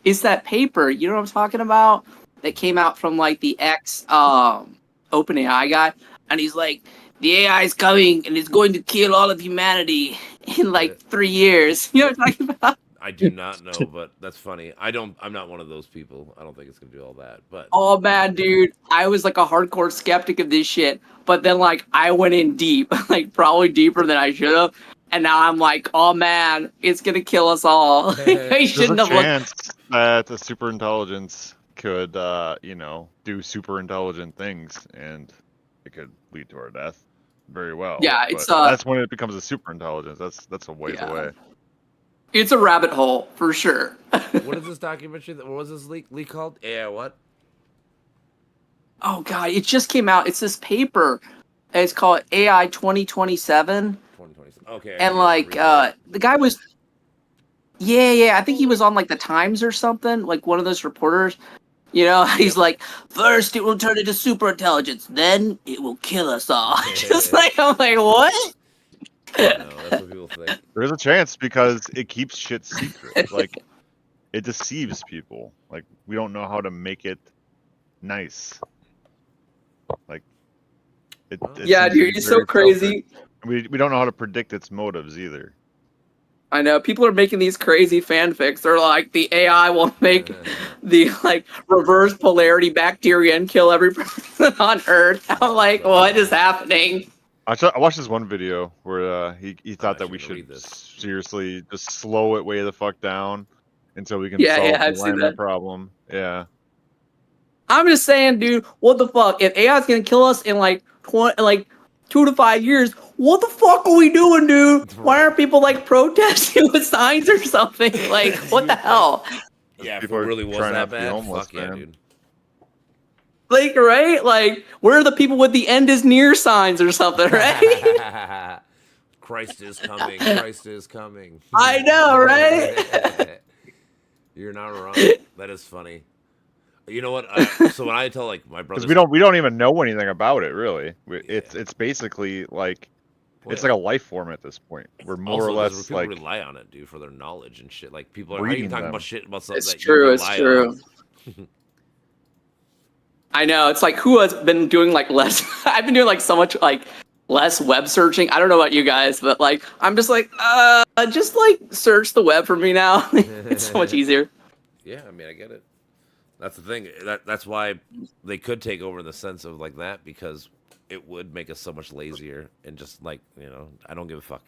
Speaker 8: is that paper, you know what I'm talking about? That came out from like the ex OpenAI guy, and he's like, the AI is coming and it's going to kill all of humanity in like 3 years. You know what I'm talking about?
Speaker 1: I do not know, but that's funny. I'm not one of those people. I don't think it's gonna do all that. But
Speaker 8: Oh man, dude, I was like a hardcore skeptic of this shit, but then like I went in deep, like probably deeper than I should have, and now I'm like, oh man, it's gonna kill us all. I
Speaker 6: There's
Speaker 8: shouldn't
Speaker 6: a
Speaker 8: have looked.
Speaker 6: chance that the super intelligence could, do super intelligent things, and it could lead to our death. Very well.
Speaker 8: Yeah,
Speaker 6: but
Speaker 8: it's,
Speaker 6: that's when it becomes a super intelligence. That's a ways
Speaker 8: Yeah.
Speaker 6: away.
Speaker 8: It's a rabbit hole for sure.
Speaker 1: what is this documentary? What was this leak called? AI what?
Speaker 8: Oh god, it just came out. It's this paper. It's called AI 2027,
Speaker 1: 2020. Okay.
Speaker 8: and like the guy was. Yeah, I think he was on like the Times or something, like one of those reporters. You know, he's like, first it will turn into super intelligence, then it will kill us all. Just like I'm like, what?
Speaker 1: No, that's what people think.
Speaker 6: There's a chance because it keeps shit secret. Like, it deceives people. Like, we don't know how to make it nice. Like, it
Speaker 8: Yeah,
Speaker 6: seems to
Speaker 8: dude,
Speaker 6: be
Speaker 8: it's so
Speaker 6: very
Speaker 8: crazy.
Speaker 6: selfish. We don't know how to predict its motives either.
Speaker 8: I know people are making these crazy fanfics. They're like, the AI will make the like reverse polarity bacteria and kill every person on Earth. I'm like, what is happening?
Speaker 6: I watched this one video where he thought that we
Speaker 1: should read
Speaker 6: should
Speaker 1: this.
Speaker 6: seriously just slow it way the fuck down until we can
Speaker 8: Yeah,
Speaker 6: solve
Speaker 8: yeah,
Speaker 6: the
Speaker 8: I've seen
Speaker 6: alignment
Speaker 8: that.
Speaker 6: problem. Yeah.
Speaker 8: I'm just saying, dude, what the fuck? If AI is gonna kill us in like 2 to 5 years, what the fuck are we doing, dude? Why aren't people like protesting with signs or something? Like, what the hell?
Speaker 1: Yeah, if it
Speaker 6: People are
Speaker 1: really was
Speaker 6: trying
Speaker 1: that
Speaker 6: not to be
Speaker 1: bad,
Speaker 6: homeless,
Speaker 1: fuck yeah,
Speaker 6: man.
Speaker 1: dude.
Speaker 8: Like, right? Like, where are the people with the end is near signs or something, right?
Speaker 1: Christ is coming. Christ is coming.
Speaker 8: I know, right?
Speaker 1: You're not wrong. That is funny. You know what? So when I tell like my brothers,
Speaker 6: Because we don't even know anything about it really. It's basically like it's like a life form at this point. We're more
Speaker 1: also,
Speaker 6: or
Speaker 1: 'cause
Speaker 6: less
Speaker 1: people
Speaker 6: like
Speaker 1: rely on it, dude, for their knowledge and shit. Like people are how you
Speaker 6: reading
Speaker 1: talking
Speaker 6: them.
Speaker 1: about shit about something
Speaker 8: It's
Speaker 1: that
Speaker 8: true,
Speaker 1: you
Speaker 8: it's
Speaker 1: rely
Speaker 8: true.
Speaker 1: on.
Speaker 8: I know. It's like, who has been doing like less? I've been doing like so much like less web searching. I don't know about you guys, but like, I'm just like, just like search the web for me now. It's so much easier.
Speaker 1: Yeah, I mean, I get it. That's the thing. That's why they could take over in the sense of like that, because it would make us so much lazier and just like, I don't give a fuck.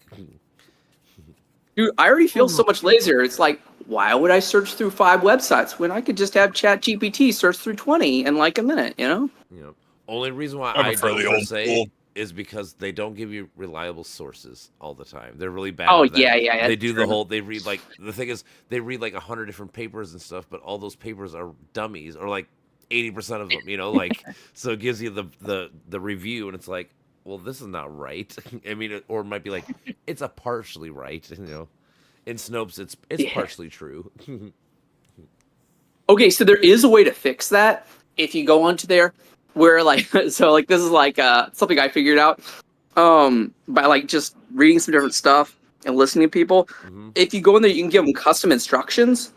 Speaker 8: Dude, I already feel so much lazier. It's like, why would I search through 5 websites when I could just have ChatGPT search through 20 in like a minute, you know?
Speaker 1: Only reason why
Speaker 5: I
Speaker 1: I
Speaker 5: prefer
Speaker 1: don't
Speaker 5: the
Speaker 1: per
Speaker 5: old
Speaker 1: se
Speaker 5: school.
Speaker 1: is because they don't give you reliable sources all the time. They're really bad.
Speaker 8: Oh,
Speaker 1: at that.
Speaker 8: yeah,
Speaker 1: They
Speaker 8: that's
Speaker 1: do the
Speaker 8: true.
Speaker 1: whole. They read like the thing is they read like 100 different papers and stuff, but all those papers are dummies or like 80% of them. Like so it gives you the review and it's like, well, this is not right. I mean, or it might be like it's a partially right. In Snopes, it's
Speaker 8: Yeah.
Speaker 1: partially true.
Speaker 8: Okay, so there is a way to fix that if you go onto there where like so like this is like something I figured out by like just reading some different stuff and listening to people.
Speaker 1: Mhm.
Speaker 8: If you go in there, you can give them custom instructions,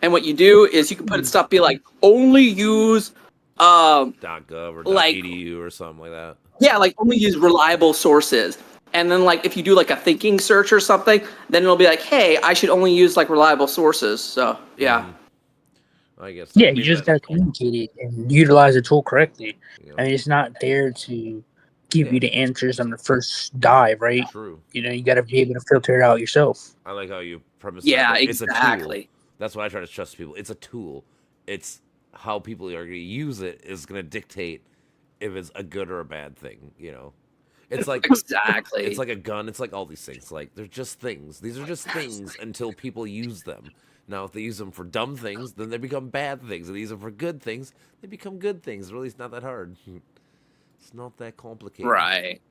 Speaker 8: and what you do is you can put stuff be like only use
Speaker 1: .gov or
Speaker 8: Like-
Speaker 1: .edu or something like that.
Speaker 8: yeah, like only use reliable sources. And then like if you do like a thinking search or something, then it'll be like, hey, I should only use like reliable sources. So yeah.
Speaker 1: Mhm. I guess.
Speaker 7: Yeah,
Speaker 1: I
Speaker 7: you
Speaker 1: mean,
Speaker 7: just
Speaker 1: that-
Speaker 7: gotta communicate it and utilize the tool correctly.
Speaker 1: you know,
Speaker 7: I mean, it's not there to give
Speaker 8: Yeah.
Speaker 7: you the answers on the first dive, right?
Speaker 1: True.
Speaker 7: You know, you gotta be able to filter it out yourself.
Speaker 1: I like how you premise.
Speaker 8: Yeah,
Speaker 1: that. It's a tool.
Speaker 8: exactly.
Speaker 1: That's why I try to trust people. It's a tool. It's how people are going to use it is going to dictate if it's a good or a bad thing. You know, it's like
Speaker 8: Exactly.
Speaker 1: it's like a gun. It's like all these things. Like they're just things. These are just things until people use them. Now, if they use them for dumb things, then they become bad things. If they use them for good things, they become good things. Really, it's not that hard. It's not that complicated.
Speaker 8: Right.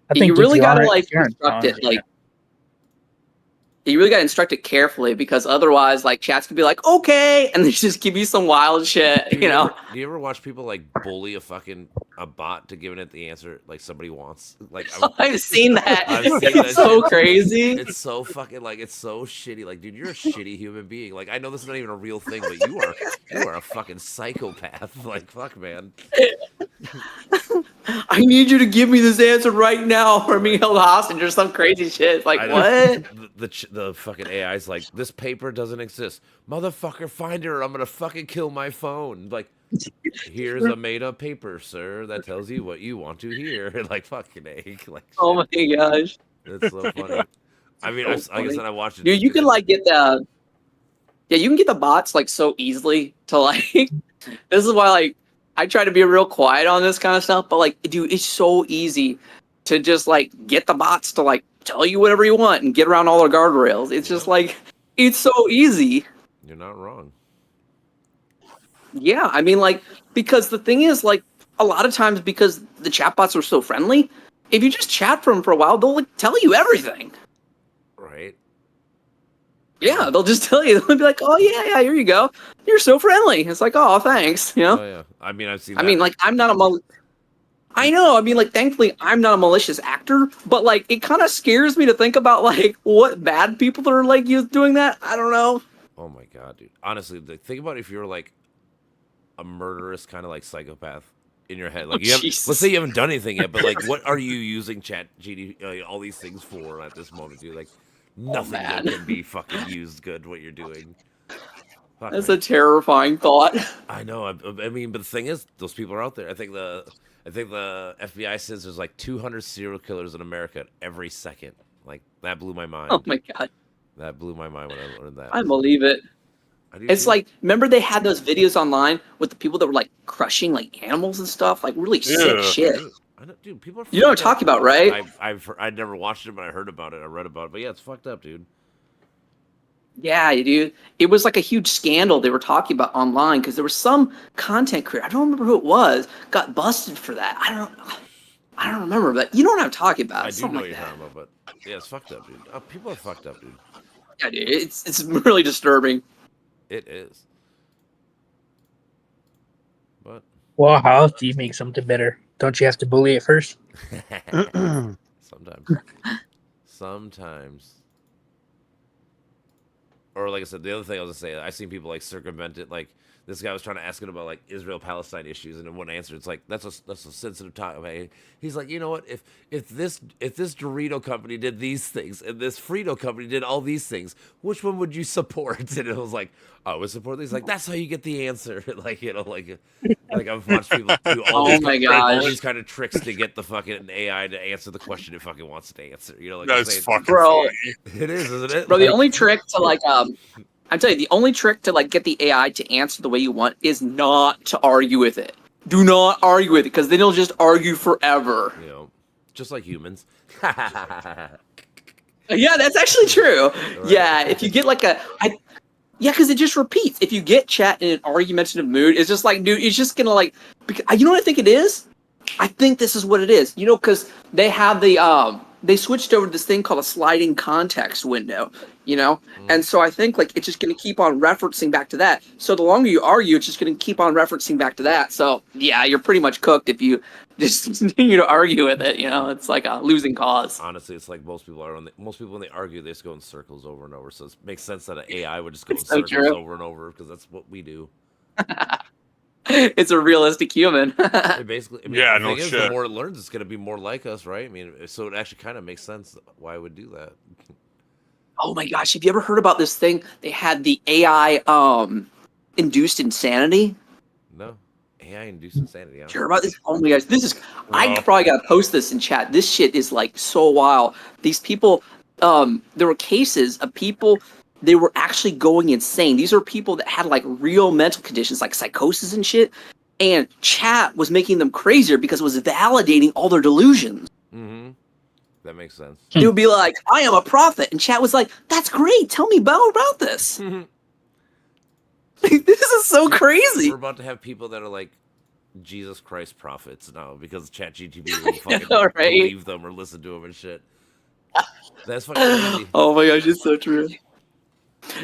Speaker 7: I
Speaker 8: You
Speaker 7: think
Speaker 8: really
Speaker 7: if
Speaker 8: gotta
Speaker 7: are-
Speaker 8: like
Speaker 7: if you're
Speaker 8: instruct it
Speaker 7: intelligent,
Speaker 8: you really gotta instruct it carefully because otherwise like chats could be like, okay, and they just give you some wild shit,
Speaker 1: Do
Speaker 8: you know?
Speaker 1: Do you ever watch people like bully a bot to giving it the answer like somebody wants? Like
Speaker 8: I've seen that.
Speaker 1: I've seen
Speaker 8: It's
Speaker 1: that
Speaker 8: so
Speaker 1: shit.
Speaker 8: crazy.
Speaker 1: It's so fucking like it's so shitty. Like, dude, you're a shitty human being. Like, I know this is not even a real thing, but you are a fucking psychopath. Like, fuck, man.
Speaker 8: I need you to give me this answer right now or I'm being held hostage or some crazy shit. It's like,
Speaker 1: I know.
Speaker 8: what?
Speaker 1: The fucking AI's like, this paper doesn't exist, motherfucker. Find her, or I'm gonna fucking kill my phone. Like, here's a made up paper, sir, that tells you what you want to hear. Like, fucking A. Like,
Speaker 8: Oh my gosh.
Speaker 1: it's so funny. I mean,
Speaker 8: So
Speaker 1: like I
Speaker 8: funny.
Speaker 1: said, I watched it.
Speaker 8: Dude, you can like get the you can get the bots like so easily to like this is why like I try to be real quiet on this kind of stuff, but like dude, it's so easy to just like get the bots to like tell you whatever you want and get around all their guardrails. It's just like it's so easy.
Speaker 1: You're not wrong.
Speaker 8: Yeah, I mean like because the thing is like a lot of times because the chatbots are so friendly, if you just chat for them for a while, they'll like tell you everything.
Speaker 1: Right?
Speaker 8: Yeah, they'll just tell you. They'll be like, "Oh yeah, here you go. You're so friendly." It's like, "Oh, thanks." You know.
Speaker 1: Oh yeah. I mean, I've seen.
Speaker 8: I mean, like, I'm not a I know. I mean, like, thankfully, I'm not a malicious actor, but like, it kind of scares me to think about like what bad people are like doing that. I don't know.
Speaker 1: Oh my god, dude. Honestly, think about if you're like a murderous kind of like psychopath in your head. Like, you haven't,
Speaker 8: Jesus.
Speaker 1: let's say you haven't done anything yet, but like, what are you using Chat GD, all these things for at this moment, dude? Like, nothing that
Speaker 8: man.
Speaker 1: can be fucking used good. What you're doing. Fuck,
Speaker 8: That's
Speaker 1: man.
Speaker 8: a terrifying thought.
Speaker 1: I know. I mean, but the thing is, those people are out there. I think the FBI says there's like 200 serial killers in America every second. Like, that blew my mind.
Speaker 8: Oh my god,
Speaker 1: That blew my mind when I learned that.
Speaker 8: I believe it.
Speaker 1: I do
Speaker 8: It's
Speaker 1: too.
Speaker 8: like, remember they had those videos online with the people that were like crushing like animals and stuff, like really sick
Speaker 5: Yeah.
Speaker 8: shit.
Speaker 1: I know, dude, people are.
Speaker 8: You know what I'm
Speaker 1: fucked up.
Speaker 8: talking about, right?
Speaker 1: I'd never watched it, but I heard about it. I read about it, but yeah, it's fucked up, dude.
Speaker 8: Yeah, dude. It was like a huge scandal they were talking about online because there was some content creator, I don't remember who it was, got busted for that. I don't remember, but you know what I'm talking about.
Speaker 1: I do
Speaker 8: Something
Speaker 1: know
Speaker 8: like
Speaker 1: what you're
Speaker 8: that.
Speaker 1: talking about, but yeah, it's fucked up, dude. People are fucked up, dude.
Speaker 8: Yeah, dude. It's really disturbing.
Speaker 1: It is. But
Speaker 7: Well, how else do you make something better? Don't you have to bully it first?
Speaker 1: sometimes. Or like I said, the other thing I was gonna say, I've seen people like circumvent it. Like this guy was trying to ask it about like Israel-Palestine issues, and it wouldn't answer. It's like that's a sensitive topic. He's like, you know what? If this Dorito company did these things and this Frito company did all these things, which one would you support? And it was like, I would support these. Like that's how you get the answer. Like like I've watched people do all
Speaker 8: Oh
Speaker 1: these
Speaker 8: my
Speaker 1: all
Speaker 8: gosh.
Speaker 1: these kind of tricks to get the fucking AI to answer the question it fucking wants to answer. You know, like
Speaker 5: That's
Speaker 1: saying,
Speaker 5: fucking
Speaker 8: Bro.
Speaker 5: funny.
Speaker 1: it is, isn't it?
Speaker 8: Bro, the
Speaker 1: Like-
Speaker 8: only trick to like I'm telling you, the only trick to like get the AI to answer the way you want is not to argue with it. Do not argue with it because then it'll just argue forever.
Speaker 1: You know, just like humans.
Speaker 8: Yeah, that's actually true.
Speaker 1: Right.
Speaker 8: Yeah, if you get like yeah, because it just repeats. If you get chat in an argumentative mood, it's just like, dude, it's just gonna like. You know what I think it is? I think this is what it is. You know, because they have the they switched over to this thing called a sliding context window. You know, and so I think like it's just gonna keep on referencing back to that. So the longer you argue, it's just gonna keep on referencing back to that. So yeah, you're pretty much cooked if you just continue to argue with it. You know, it's like a losing cause.
Speaker 1: Honestly, it's like most people are. Most people when they argue, they just go in circles over and over. So it makes sense that an AI would just go in
Speaker 8: So
Speaker 1: circles
Speaker 8: true.
Speaker 1: over and over because that's what we do.
Speaker 8: It's a realistic human.
Speaker 1: It basically, I mean,
Speaker 5: Yeah,
Speaker 1: the
Speaker 5: no
Speaker 1: thing is,
Speaker 5: shit.
Speaker 1: the more it learns, it's going to be more like us, right? I mean, so it actually kind of makes sense why it would do that.
Speaker 8: Oh my gosh, have you ever heard about this thing? They had the AI induced insanity.
Speaker 1: No, AI induced insanity.
Speaker 8: Did you hear about this? Oh my gosh, this is I
Speaker 5: No.
Speaker 8: probably gotta post this in chat. This shit is like so wild. These people, there were cases of people they were actually going insane. These are people that had like real mental conditions, like psychosis and shit. And chat was making them crazier because it was validating all their delusions.
Speaker 1: Mm-hmm. That makes sense.
Speaker 8: They would be like, I am a prophet. And chat was like, that's great. Tell me about this. This is so crazy.
Speaker 1: We're about to have people that are like Jesus Christ prophets now because ChatGPT will fucking
Speaker 8: All right.
Speaker 1: believe them or listen to them and shit. That's fucking crazy.
Speaker 8: Oh my gosh, it's so true.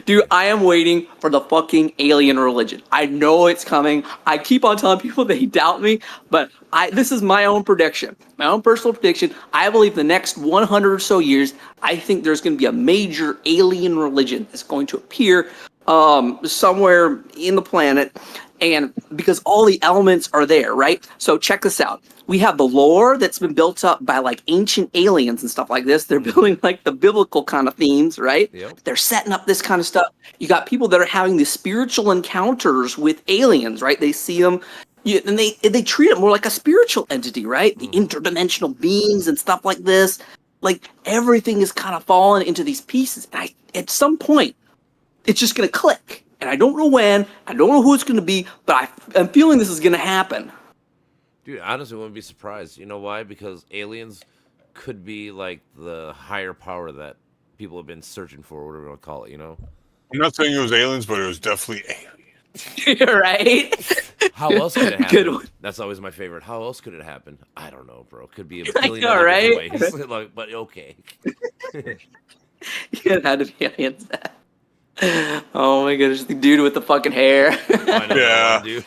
Speaker 8: Dude, I am waiting for the fucking alien religion. I know it's coming. I keep on telling people they doubt me, but this is my own prediction. My own personal prediction. I believe the next 100 or so years, I think there's going to be a major alien religion that's going to appear somewhere in the planet. And because all the elements are there, right? So check this out. We have the lore that's been built up by like ancient aliens and stuff like this. They're building like the biblical kind of themes, right?
Speaker 1: Yep.
Speaker 8: They're setting up this kind of stuff. You got people that are having these spiritual encounters with aliens, right? They see them, and they treat it more like a spiritual entity, right? The interdimensional beings and stuff like this. Like everything is kind of falling into these pieces. And at some point, it's just going to click. And I don't know when, I don't know who it's going to be, but I'm feeling this is going to happen.
Speaker 1: Dude, honestly, I wouldn't be surprised. You know why? Because aliens could be like the higher power that people have been searching for, whatever you want to call it, you know?
Speaker 5: I'm not saying it was aliens, but it was definitely aliens.
Speaker 8: Right?
Speaker 1: How else could it happen?
Speaker 8: Good one.
Speaker 1: That's always my favorite. How else could it happen? I don't know, bro. Could be a
Speaker 8: I
Speaker 1: billion
Speaker 8: know,
Speaker 1: other
Speaker 8: right?
Speaker 1: different ways. Like, but okay.
Speaker 8: It had to be aliens. Oh my goodness, the dude with the fucking hair.
Speaker 1: I know,
Speaker 5: Yeah.
Speaker 1: dude.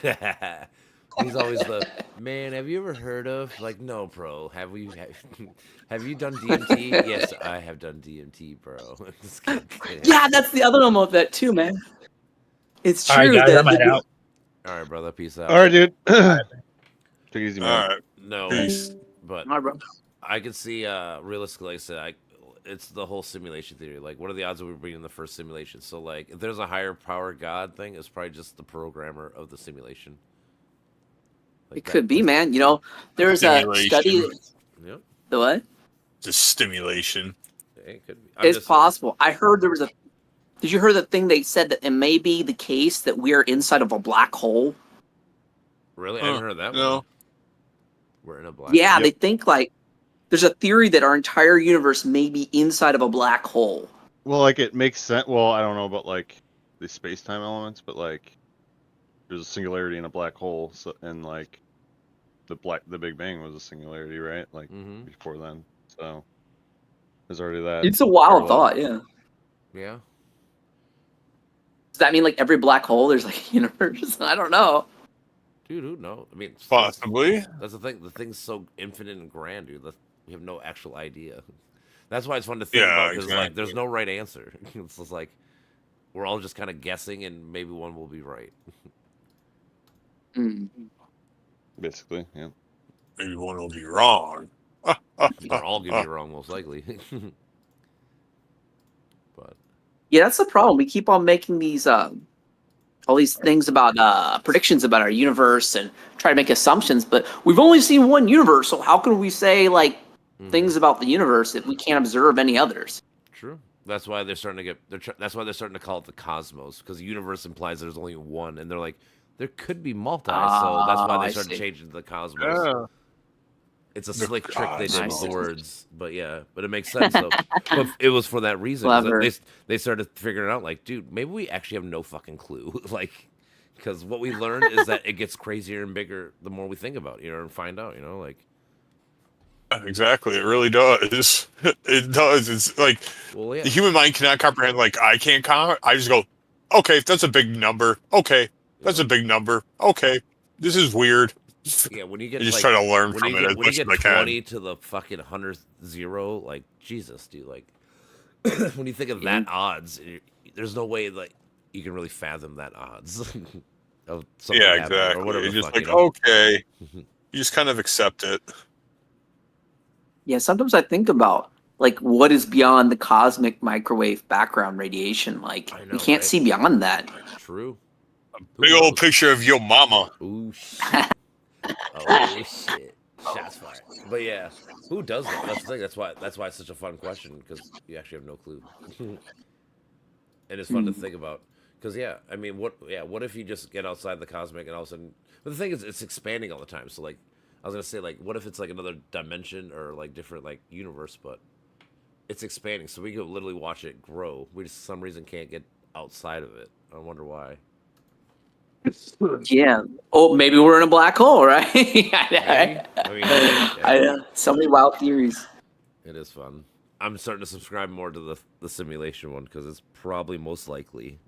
Speaker 1: He's always the man. Have you ever heard of like no, bro? Have you done DMT? Yes, I have done DMT, bro. Just kidding.
Speaker 8: Yeah, that's the other one of that too, man. It's
Speaker 7: All
Speaker 8: true
Speaker 7: right, guys,
Speaker 8: that
Speaker 7: I'm head out.
Speaker 1: All right, brother. Peace out.
Speaker 6: All right, dude. Take it easy, man.
Speaker 5: All right.
Speaker 1: No,
Speaker 5: Peace.
Speaker 1: but
Speaker 8: All right, bro.
Speaker 1: I could see realistically. Like I said, it's the whole simulation theory. Like, what are the odds of we bringing the first simulation? So, like, if there's a higher power God thing, it's probably just the programmer of the simulation. Like
Speaker 8: It could be, man. You know, there's a
Speaker 5: Stimulation.
Speaker 8: study.
Speaker 1: Yep,
Speaker 8: The what?
Speaker 5: Just stimulation.
Speaker 1: it could be.
Speaker 8: It's possible. I heard there was a. Did you hear the thing they said that it may be the case that we are inside of a black hole?
Speaker 1: Really, I haven't heard that
Speaker 5: No.
Speaker 1: one. We're in a black.
Speaker 8: Yeah,
Speaker 1: hole.
Speaker 8: they think like there's a theory that our entire universe may be inside of a black hole.
Speaker 6: Well, like it makes sense. Well, I don't know about like the space-time elements, but like there's a singularity in a black hole, so, and like the Big Bang was a singularity, right? Like
Speaker 1: Mhm.
Speaker 6: before then, so there's already that.
Speaker 8: It's a wild
Speaker 6: parallel.
Speaker 8: thought, yeah.
Speaker 1: Yeah.
Speaker 8: Does that mean like every black hole there's like a universe? I don't know.
Speaker 1: Dude, who knows? I mean,
Speaker 5: Possibly.
Speaker 1: That's the thing. The thing's so infinite and grand, dude. We have no actual idea. That's why it's fun to think
Speaker 5: Yeah,
Speaker 1: about because like
Speaker 5: exactly.
Speaker 1: there's no right answer. It's just like we're all just kind of guessing, and maybe one will be right.
Speaker 8: Mm.
Speaker 6: Basically, yeah.
Speaker 5: Maybe one will be wrong.
Speaker 1: They're all gonna be wrong, most likely. But
Speaker 8: Yeah, that's the problem. We keep on making these all these things about predictions about our universe and try to make assumptions, but we've only seen one universe, so how can we say like things about the universe if we can't observe any others?
Speaker 1: true. That's why they're starting to get. That's why they're starting to call it the cosmos because the universe implies there's only one, and they're like, there could be multi. So that's why
Speaker 8: I
Speaker 1: they started
Speaker 8: see.
Speaker 1: changing to the cosmos.
Speaker 5: Yeah.
Speaker 1: It's a slick trick they did with
Speaker 8: cosmos.
Speaker 1: the words, but yeah, but it makes sense though. But it was for that reason. 'Cause
Speaker 8: Clever.
Speaker 1: They started figuring out like, dude, maybe we actually have no fucking clue. Like, because what we learned is that it gets crazier and bigger the more we think about it, and find out, like.
Speaker 5: Exactly. It really does. It does. It's like
Speaker 1: Well, yeah.
Speaker 5: the human mind cannot comprehend. Like I can't comprehend. I just go, okay, that's a big number. Okay, that's a big number. Okay, this is weird.
Speaker 1: Yeah, when you
Speaker 5: I
Speaker 1: get
Speaker 5: just
Speaker 1: like,
Speaker 5: try to learn
Speaker 1: when
Speaker 5: from
Speaker 1: you
Speaker 5: it
Speaker 1: get,
Speaker 5: as
Speaker 1: when you
Speaker 5: much
Speaker 1: get
Speaker 5: as I can.
Speaker 1: 20 to the fucking 100th zero, like Jesus, dude, like when you think of that odds, there's no way like you can really fathom that odds of something
Speaker 5: Yeah,
Speaker 1: happening
Speaker 5: exactly.
Speaker 1: or whatever.
Speaker 5: You're
Speaker 1: the
Speaker 5: just
Speaker 1: fuck,
Speaker 5: like, okay,
Speaker 1: Mhm.
Speaker 5: you just kind of accept it.
Speaker 8: Yeah, sometimes I think about like what is beyond the cosmic microwave background radiation. Like
Speaker 1: I know,
Speaker 8: we can't
Speaker 1: right?
Speaker 8: see beyond that.
Speaker 1: True.
Speaker 5: Big
Speaker 1: Who
Speaker 5: old
Speaker 1: knows?
Speaker 5: picture of your mama.
Speaker 1: Ooh shit. Oh shit. Shots fired. But yeah, who does that? That's the thing. That's why it's such a fun question because you actually have no clue. and it's fun to think about. Because I mean, what if you just get outside the cosmic and all of a sudden? But the thing is, it's expanding all the time. So like, I was gonna say like, what if it's like another dimension or like different like universe, but it's expanding, so we could literally watch it grow. We just for some reason can't get outside of it. I wonder why.
Speaker 8: Yeah. Oh, maybe we're in a black hole, right?
Speaker 1: Maybe. I mean,
Speaker 8: I know. So many wild theories.
Speaker 1: it is fun. I'm starting to subscribe more to the simulation one because it's probably most likely.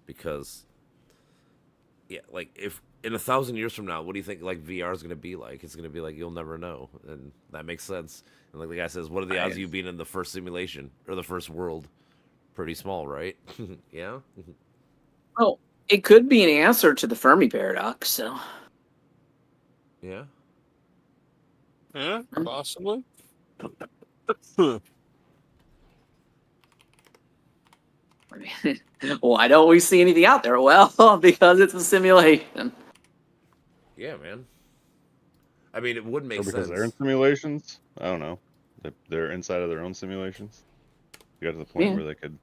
Speaker 1: Because, like if in 1,000 years from now, what do you think like VR is gonna be like? It's gonna be like you'll never know, and that makes sense. And like the guy says, what are the odds of you being in the first simulation or the first world? Pretty small, right? Yeah.
Speaker 8: Well, it could be an answer to the Fermi paradox. So
Speaker 1: Yeah.
Speaker 5: Yeah, possibly.
Speaker 8: why don't we see anything out there? Well, because it's a simulation.
Speaker 1: Yeah, man. I mean, it would make
Speaker 6: Or because
Speaker 1: sense.
Speaker 6: they're in simulations. I don't know. They're inside of their own simulations. You got to the point
Speaker 8: Yeah.
Speaker 6: where they could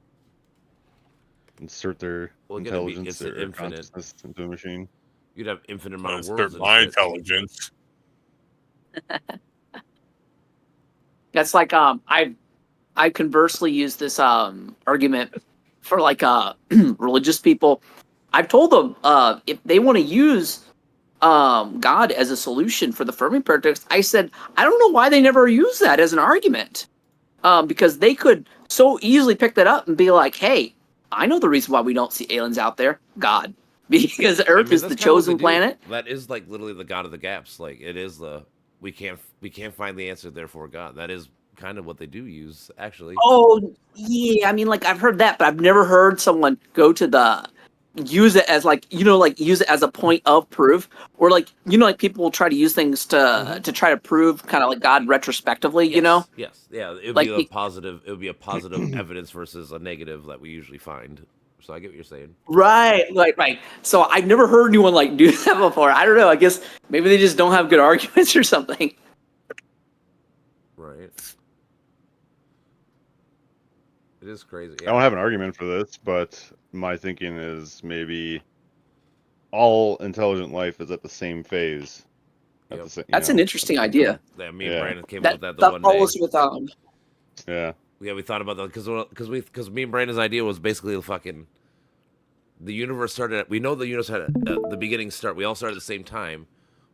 Speaker 6: insert their
Speaker 1: Well, it's gonna be-
Speaker 6: intelligence
Speaker 1: it's
Speaker 6: or
Speaker 1: infinite.
Speaker 6: consciousness into a machine.
Speaker 1: You'd have infinite amount of
Speaker 5: Insert
Speaker 1: worlds. and
Speaker 5: my
Speaker 1: shit.
Speaker 5: intelligence.
Speaker 8: That's like I conversely use this argument for like religious people. I've told them if they want to use God as a solution for the Fermi paradox, I said I don't know why they never use that as an argument, because they could so easily pick that up and be like, "Hey, I know the reason why we don't see aliens out there, God, because Earth
Speaker 1: I mean,
Speaker 8: is
Speaker 1: that's
Speaker 8: the
Speaker 1: kinda what
Speaker 8: chosen
Speaker 1: they do.
Speaker 8: planet."
Speaker 1: That is like literally the god of the gaps. Like it is the we can't find the answer, therefore God. That is kind of what they do use, actually.
Speaker 8: Oh yeah, I mean, like I've heard that, but I've never heard someone go to the use it as like like use it as a point of proof, or like like people will try to use things to try to prove kind of like God retrospectively.
Speaker 1: Yes. Yeah. It would
Speaker 8: Like
Speaker 1: be a
Speaker 8: the-
Speaker 1: positive. It would be a positive evidence versus a negative that we usually find. So I get what you're saying.
Speaker 8: Right. So I've never heard anyone like do that before. I don't know. I guess maybe they just don't have good arguments or something.
Speaker 1: Right. It is crazy.
Speaker 6: I don't have an argument for this, but my thinking is maybe all intelligent life is at the same phase. At
Speaker 1: Yep.
Speaker 6: the same,
Speaker 8: That's an interesting idea.
Speaker 1: Yeah, me and
Speaker 6: Yeah.
Speaker 1: Brandon came up with that the
Speaker 8: That
Speaker 1: one
Speaker 8: follows
Speaker 1: day.
Speaker 8: with
Speaker 6: Yeah.
Speaker 1: Yeah, we thought about that because me and Brandon's idea was basically the universe started. We know the universe had the beginning start. We all started at the same time.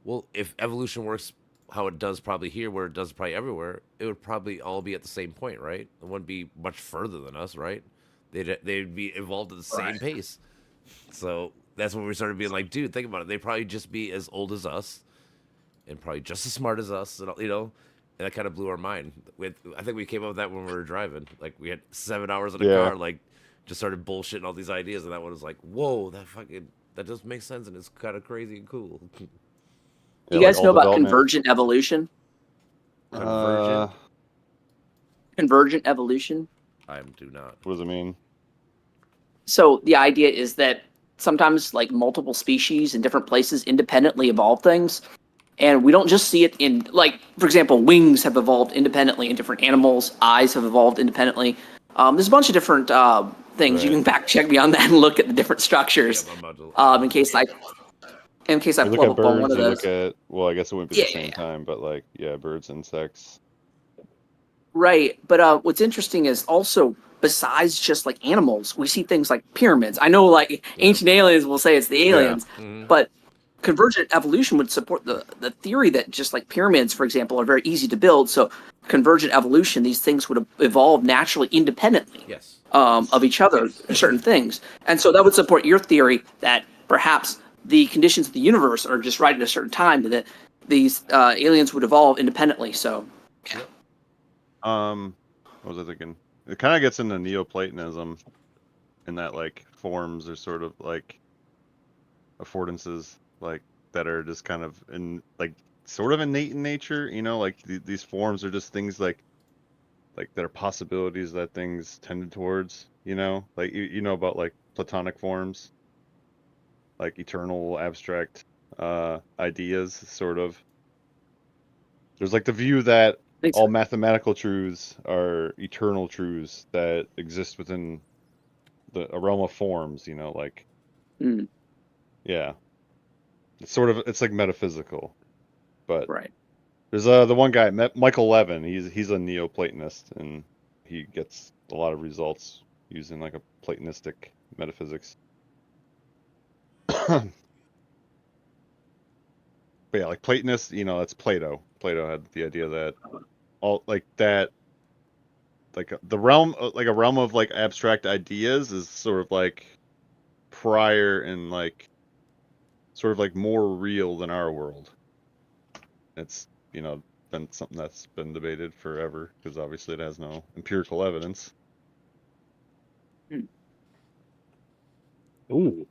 Speaker 1: Well, if evolution works how it does probably here, where it does probably everywhere, it would probably all be at the same point, right? It wouldn't be much further than us, right? They'd be evolved at the same pace. So that's when we started being like, dude, think about it. They'd probably just be as old as us, and probably just as smart as us, and and that kind of blew our mind. I think we came up with that when we were driving. Like we had 7 hours in a
Speaker 6: Yeah.
Speaker 1: car, like just started bullshitting all these ideas, and that one was like, whoa, that does make sense, and it's kind of crazy and cool.
Speaker 8: You
Speaker 6: Yeah,
Speaker 8: guys
Speaker 6: like
Speaker 8: know
Speaker 6: all
Speaker 8: about
Speaker 6: development.
Speaker 8: convergent evolution?
Speaker 1: Convergent?
Speaker 8: Convergent evolution.
Speaker 1: I do not.
Speaker 6: What does it mean?
Speaker 8: So the idea is that sometimes like multiple species in different places independently evolve things. And we don't just see it in like, for example, wings have evolved independently in different animals, eyes have evolved independently. There's a bunch of different things. You
Speaker 1: Right.
Speaker 8: can fact check me on that and look at the different structures.
Speaker 1: Yeah, I'm about to-
Speaker 8: In case I
Speaker 6: You look
Speaker 8: pull
Speaker 6: at
Speaker 8: up on one
Speaker 6: birds,
Speaker 8: of
Speaker 6: you
Speaker 8: those.
Speaker 6: look at, well, I guess it wouldn't be the
Speaker 8: Yeah,
Speaker 6: same
Speaker 8: yeah.
Speaker 6: time, but like, yeah, birds, insects.
Speaker 8: Right, but what's interesting is also besides just like animals, we see things like pyramids. I know like ancient aliens will say it's the aliens, but convergent evolution would support the theory that just like pyramids, for example, are very easy to build. So convergent evolution, these things would evolve naturally independently
Speaker 1: Yes.
Speaker 8: of each other, certain things. And so that would support your theory that perhaps the conditions of the universe are just right at a certain time that these aliens would evolve independently. So
Speaker 6: What was I thinking? It kind of gets into Neoplatonism in that like forms are sort of like affordances like that are just kind of in like sort of innate in nature, like these forms are just things like that are possibilities that things tended towards, like you know about like Platonic forms, like eternal abstract ideas, sort of. There's like the view that
Speaker 8: think so.
Speaker 6: all mathematical truths are eternal truths that exist within a realm of forms, you know, like
Speaker 8: Mm,
Speaker 6: yeah, it's like metaphysical, but
Speaker 8: right.
Speaker 6: there's the one guy, Michael Levin. He's a Neoplatonist, and he gets a lot of results using like a Platonistic metaphysics. But yeah, like Platonist, you know, that's Plato. Plato had the idea that all like that, like the realm, like a realm of like abstract ideas is sort of like prior and like sort of like more real than our world. It's, you know, been something that's been debated forever because obviously it has no empirical evidence.
Speaker 5: Ooh.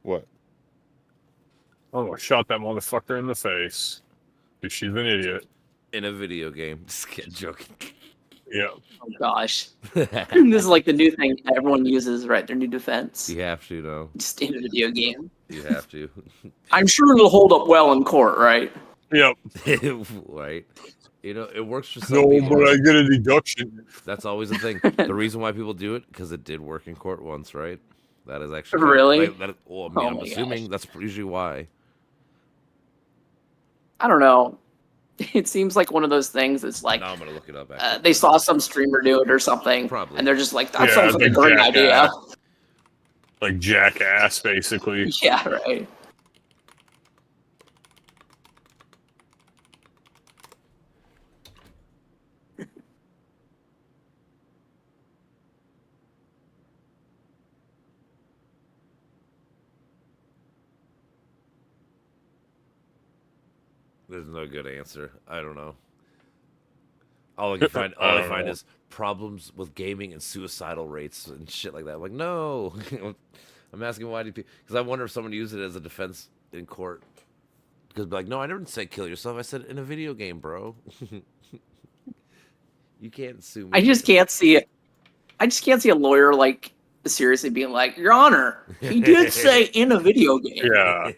Speaker 6: What?
Speaker 5: Oh, I shot that motherfucker in the face. 'Cause she's an idiot.
Speaker 1: In a video game. Just joking.
Speaker 5: Yeah.
Speaker 8: Oh gosh, this is like the new thing everyone uses, right? Their new defense,
Speaker 1: You have to, though.
Speaker 8: just in a video game.
Speaker 1: You have to.
Speaker 8: I'm sure it'll hold up well in court, right?
Speaker 5: Yep.
Speaker 1: Right? You know, it works for some
Speaker 5: No,
Speaker 1: people.
Speaker 5: but I get a deduction.
Speaker 1: That's always the thing. The reason why people do it, because it did work in court once, right? That is actually
Speaker 8: Really?
Speaker 1: Well, I mean,
Speaker 8: Oh
Speaker 1: I'm
Speaker 8: my
Speaker 1: assuming
Speaker 8: gosh.
Speaker 1: that's usually why.
Speaker 8: I don't know. It seems like one of those things that's like
Speaker 1: Now I'm gonna look it up. Actually.
Speaker 8: they saw some streamer do it or something,
Speaker 1: Probably.
Speaker 8: and they're just like, "That
Speaker 5: Yeah,
Speaker 8: sounds like a
Speaker 5: like
Speaker 8: great idea."
Speaker 5: Jackass. Like Jackass, basically.
Speaker 8: Yeah, right.
Speaker 1: There's no good answer. I don't know. All I can find, all I find is problems with gaming and suicidal rates and shit like that. I'm like, no. I'm asking why do people? Because I wonder if someone used it as a defense in court. Because be like, no, I never said kill yourself. I said in a video game, bro. You can't sue me.
Speaker 8: I just can't see it. I just can't see a lawyer like seriously being like, "Your Honor, he did say in a video game."
Speaker 5: Yeah.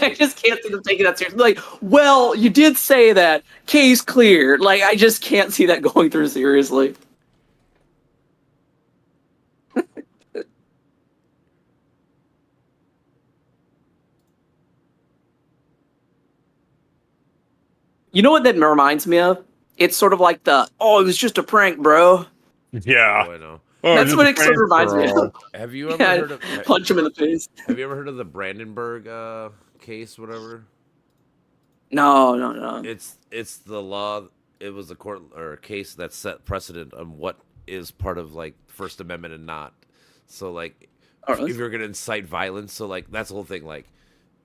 Speaker 8: I just can't see them taking that seriously. Like, well, you did say that. Case clear. Like, I just can't see that going through seriously. You know what that reminds me of? It's sort of like the, "Oh, it was just a prank, bro."
Speaker 5: Yeah.
Speaker 1: Oh, I know.
Speaker 5: Oh,
Speaker 8: That's
Speaker 5: just
Speaker 8: what
Speaker 5: a
Speaker 8: it sort of
Speaker 5: prank,
Speaker 8: reminds me
Speaker 5: bro.
Speaker 8: of.
Speaker 1: Have you ever
Speaker 8: Yeah,
Speaker 1: heard of?
Speaker 8: punch him in the face.
Speaker 1: Have you ever heard of the Brandenburg case? Whatever.
Speaker 8: No.
Speaker 1: It's the law. It was a court or a case that set precedent on what is part of like First Amendment and not. So like,
Speaker 8: Oh, really?
Speaker 1: if you're gonna incite violence, so like that's the whole thing. Like,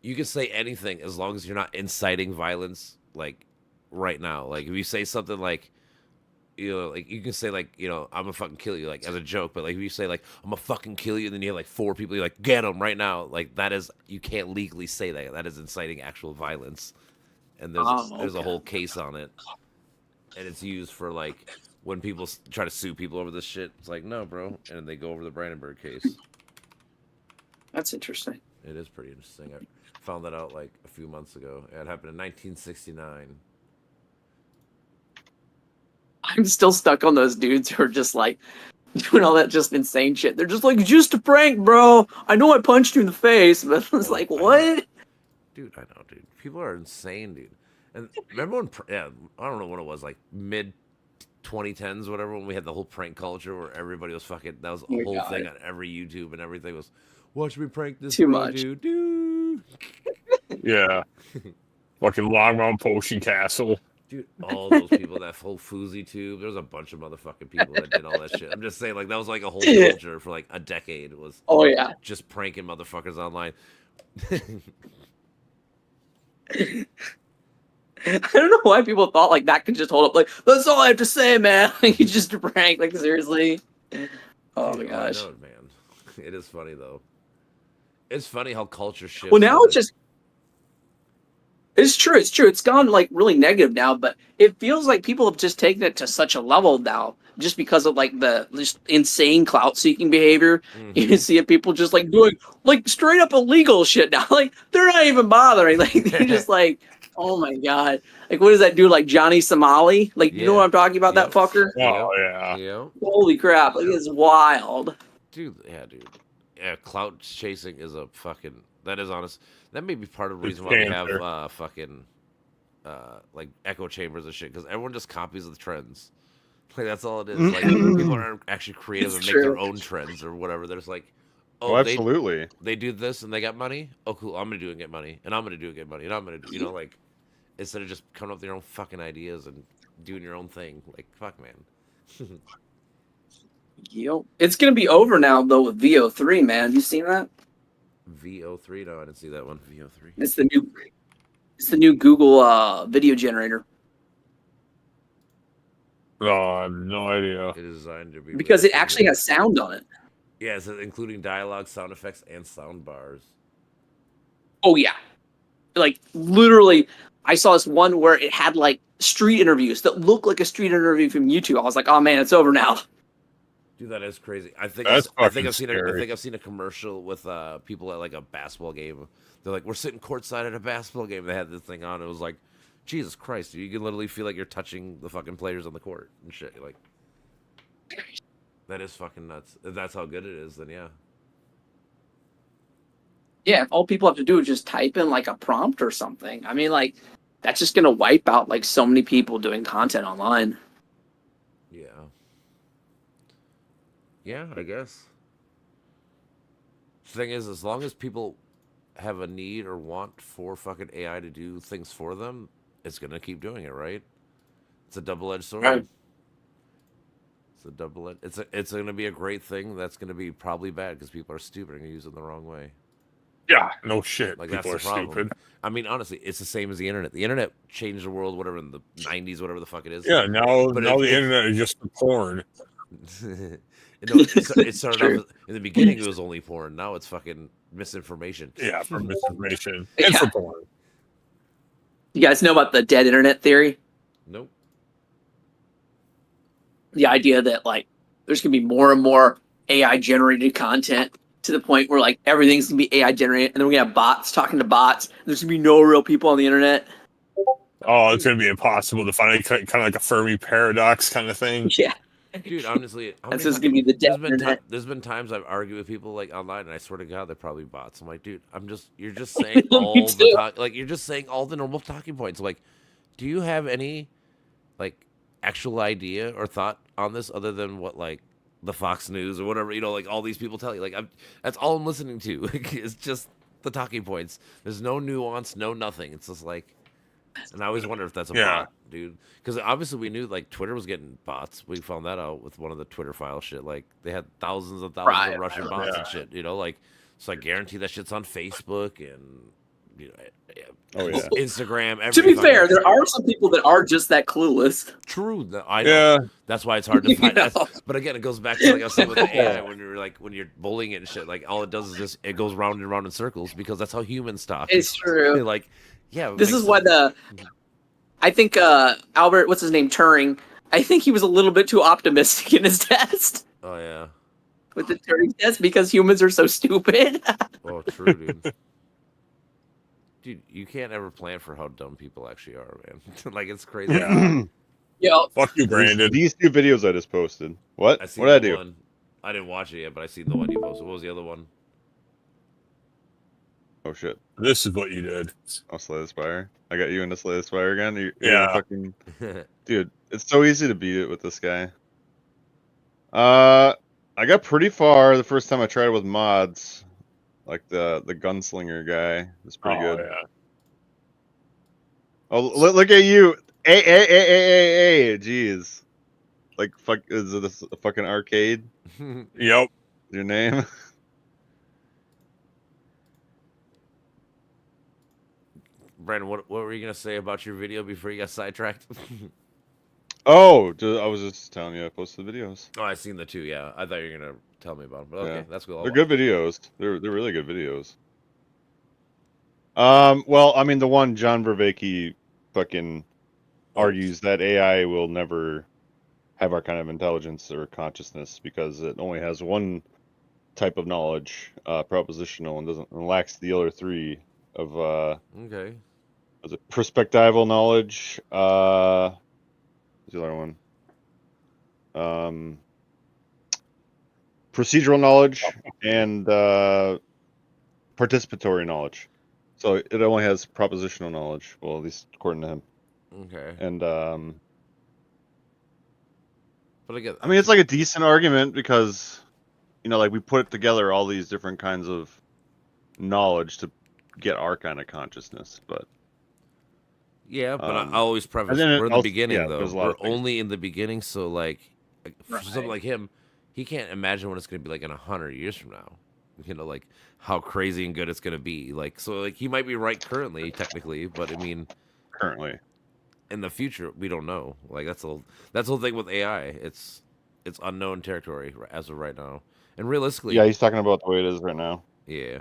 Speaker 1: you can say anything as long as you're not inciting violence. Like, right now, like if you say something like, you know, like you can say like, you know, I'm gonna fucking kill you, like as a joke. But like if you say like I'm gonna fucking kill you, and then you have like 4 people, you're like get them right now. Like that is you can't legally say that. That is inciting actual violence. And there's a whole case on it, and it's used for like when people try to sue people over this shit. It's like no, bro, and they go over the Brandenburg case.
Speaker 8: That's interesting.
Speaker 1: It is pretty interesting. I found that out like a few months ago. It happened in 1969.
Speaker 8: I'm still stuck on those dudes who are just like doing all that just insane shit. They're just like, "Just a prank, bro. I know I punched you in the face," but it's like, what?
Speaker 1: Dude, I know, dude. People are insane, dude. And remember when, yeah, I don't know when it was, like mid 2010s, whatever, when we had the whole prank culture where everybody was fucking, that was a
Speaker 8: my
Speaker 1: whole
Speaker 8: God.
Speaker 1: thing on every YouTube and everything was, watch me prank this
Speaker 8: Too
Speaker 1: bro,
Speaker 8: much.
Speaker 1: dude.
Speaker 5: Yeah. Fucking Longmount Potion Castle.
Speaker 1: Dude, all those people, that whole Fousey tube, there's a bunch of motherfucking people that did all that shit. I'm just saying, like, that was like a whole culture for like a decade. It was
Speaker 8: Oh yeah.
Speaker 1: just pranking motherfuckers online.
Speaker 8: I don't know why people thought like that could just hold up. Like, that's all I have to say, man. Like, it's just a prank. Like, seriously. Oh my
Speaker 1: Dude,
Speaker 8: gosh.
Speaker 1: I know, man. It is funny though. It's funny how culture shifts.
Speaker 8: Well, now
Speaker 1: on
Speaker 8: it's just. It's true. It's true. It's gone like really negative now, but it feels like people have just taken it to such a level now, just because of like the just insane clout-seeking behavior. You can see people just like doing like straight up illegal shit now. Like they're not even bothering. Like they're just like, Oh my god! Like, what does that do? Like Johnny Somali? Like, you know
Speaker 1: Yeah.
Speaker 8: what I'm talking about?
Speaker 1: Yep.
Speaker 8: That fucker.
Speaker 5: Oh yeah.
Speaker 1: Yeah.
Speaker 8: Holy crap! Like, it's wild.
Speaker 1: Dude, yeah, clout chasing is a fucking, that is honest. That may be part of the
Speaker 5: It's
Speaker 1: reason why we
Speaker 5: cancer.
Speaker 1: have fucking like echo chambers and shit, because everyone just copies the trends. Like that's all it is. Like people aren't actually creative
Speaker 8: It's
Speaker 1: and make their
Speaker 8: true.
Speaker 1: own trends or whatever. They're just like,
Speaker 6: Oh,
Speaker 1: oh,
Speaker 6: absolutely.
Speaker 1: they do this and they got money. Oh, cool. I'm gonna do it and get money, and I'm gonna do it and get money, and I'm gonna do, you know, like instead of just coming up with your own fucking ideas and doing your own thing. Like fuck, man.
Speaker 8: Yo, it's gonna be over now though with VO3, man. You seen that?
Speaker 1: VO3. No, I didn't see that one. VO3.
Speaker 8: It's the new Google video generator
Speaker 5: No, I have no idea.
Speaker 1: It is designed to be
Speaker 8: because it
Speaker 1: really
Speaker 8: actually
Speaker 1: cool.
Speaker 8: has sound on it.
Speaker 1: Yeah, it says including dialogue, sound effects, and sound bars.
Speaker 8: Oh yeah, like literally, I saw this one where it had like street interviews that looked like a street interview from YouTube. I was like, oh man, it's over now.
Speaker 1: Dude, that is crazy. I think
Speaker 5: That's
Speaker 1: I think
Speaker 5: fucking
Speaker 1: I've seen
Speaker 5: scary.
Speaker 1: I've seen a commercial with people at like a basketball game. They're like, we're sitting courtside at a basketball game. They had this thing on. It was like, Jesus Christ, dude, you can literally feel like you're touching the fucking players on the court and shit. Like, that is fucking nuts. If that's how good it is, then yeah.
Speaker 8: Yeah, all people have to do is just type in like a prompt or something. I mean, like that's just gonna wipe out like so many people doing content online.
Speaker 1: Yeah. Yeah, I guess. The thing is, as long as people have a need or want for fucking AI to do things for them, it's gonna keep doing it, right? It's a double-edged sword.
Speaker 8: Right.
Speaker 1: It's a double-edged. It's gonna be a great thing. That's gonna be probably bad because people are stupid and gonna use it the wrong way.
Speaker 5: Yeah, no shit.
Speaker 1: Like
Speaker 5: People are
Speaker 1: that's the problem.
Speaker 5: stupid.
Speaker 1: I mean, honestly, it's the same as the internet. The internet changed the world, whatever in the '90s, whatever the fuck it is.
Speaker 5: Yeah, now
Speaker 1: But
Speaker 5: now
Speaker 1: it-
Speaker 5: the
Speaker 1: it-
Speaker 5: internet is just for porn.
Speaker 1: it started
Speaker 8: True.
Speaker 1: off in the beginning. It was only porn. Now it's fucking misinformation.
Speaker 5: Yeah, for misinformation and
Speaker 8: Yeah.
Speaker 5: for porn.
Speaker 8: You guys know about the dead internet theory?
Speaker 1: Nope.
Speaker 8: The idea that like there's gonna be more and more AI generated content to the point where like everything's gonna be AI generated, and then we're gonna have bots talking to bots. There's gonna be no real people on the internet.
Speaker 5: Oh, it's gonna be impossible to find kind of like a Fermi paradox kind of thing.
Speaker 8: Yeah,
Speaker 1: Dude, honestly, how
Speaker 8: that's
Speaker 1: many
Speaker 8: just gonna be the dead
Speaker 1: there's
Speaker 8: internet.
Speaker 1: there's been times I've argued with people like online, and I swear to God, they're probably bots. I'm like, dude, you're just saying all
Speaker 8: Me
Speaker 1: the
Speaker 8: too.
Speaker 1: like you're just saying all the normal talking points. Like, do you have any like actual idea or thought on this other than what like the Fox News or whatever, you know, like all these people tell you? Like, that's all I'm listening to. It's just the talking points. There's no nuance, no nothing. It's just like, and I always wonder if that's a
Speaker 5: Yeah.
Speaker 1: bot, dude. Because obviously we knew like Twitter was getting bots. We found that out with one of the Twitter file shit. Like they had thousands of
Speaker 8: Right,
Speaker 1: Russian
Speaker 8: right,
Speaker 1: bots
Speaker 5: right.
Speaker 1: and shit. You know, like so I guarantee that shit's on Facebook and you know,
Speaker 6: Oh, yeah.
Speaker 1: Instagram.
Speaker 8: To be
Speaker 1: every
Speaker 8: fair,
Speaker 1: fucking-
Speaker 8: there are some people that are just that clueless.
Speaker 1: true. I know.
Speaker 5: Yeah,
Speaker 1: That's why it's hard to
Speaker 8: You
Speaker 1: find.
Speaker 8: know?
Speaker 1: But again, it goes back to like I was saying with the AI when you're like when you're bullying it and shit. Like all it does is just it goes round and round in circles because that's how humans talk.
Speaker 8: It's true.
Speaker 1: Like, yeah. it
Speaker 8: This
Speaker 1: makes
Speaker 8: is why I think Albert, what's his name, Turing. I think he was a little bit too optimistic in his test
Speaker 1: Oh yeah.
Speaker 8: with the Turing test because humans are so stupid.
Speaker 1: Oh, true, dude. Dude, you can't ever plan for how dumb people actually are, man. Like it's crazy.
Speaker 5: Yeah.
Speaker 8: Yo,
Speaker 5: fuck you, Brandon.
Speaker 6: These two videos I just posted. What?
Speaker 1: I seen
Speaker 6: What did I
Speaker 1: the
Speaker 6: do?
Speaker 1: one. I didn't watch it yet, but I seen the one you posted. What was the other one?
Speaker 6: Oh shit!
Speaker 5: This is what you did.
Speaker 6: I'll Slay the Spire. I got you into Slay the Spire again. You're
Speaker 5: Yeah.
Speaker 6: fucking dude. It's so easy to beat it with this guy. I got pretty far the first time I tried it with mods, like the gunslinger guy. It's pretty
Speaker 5: Oh,
Speaker 6: good.
Speaker 5: yeah.
Speaker 6: Oh, look at you! Hey! Jeez, like fuck. Is it a fucking arcade?
Speaker 5: Yep.
Speaker 6: Your name?
Speaker 1: Brandon, what were you gonna say about your video before you got sidetracked?
Speaker 6: Oh, I was just telling you I posted videos.
Speaker 1: Oh, I seen the two. Yeah, I thought you were gonna tell me about them. But okay,
Speaker 6: Yeah.
Speaker 1: that's cool. I'll
Speaker 6: They're
Speaker 1: watch
Speaker 6: good videos. They're really good videos. Well, I mean the one John Vervaeke fucking argues that AI will never have our kind of intelligence or consciousness because it only has one type of knowledge, propositional, and lacks the other three of
Speaker 1: it. Okay.
Speaker 6: Was it perspectival knowledge? What's the other one? Procedural knowledge and participatory knowledge. So it only has propositional knowledge. Well, at least according to him.
Speaker 1: Okay.
Speaker 6: And
Speaker 1: But again,
Speaker 6: I mean, it's like a decent argument because, like we put together all these different kinds of knowledge to get our kind of consciousness. But
Speaker 1: yeah, but I always preface
Speaker 6: then
Speaker 1: we're in the
Speaker 6: also-
Speaker 1: beginning
Speaker 6: yeah,
Speaker 1: though.
Speaker 6: there's a lot
Speaker 1: We're
Speaker 6: of things.
Speaker 1: only in the beginning, so like for
Speaker 8: Right.
Speaker 1: something like him, he can't imagine what it's gonna be like in 100 years from now. Like how crazy and good it's gonna be. Like so, like he might be right currently, technically, but I mean,
Speaker 6: currently,
Speaker 1: in the future, we don't know. Like that's the whole thing with AI. It's unknown territory as of right now, and realistically,
Speaker 6: yeah, he's talking about the way it is right now.
Speaker 1: yeah.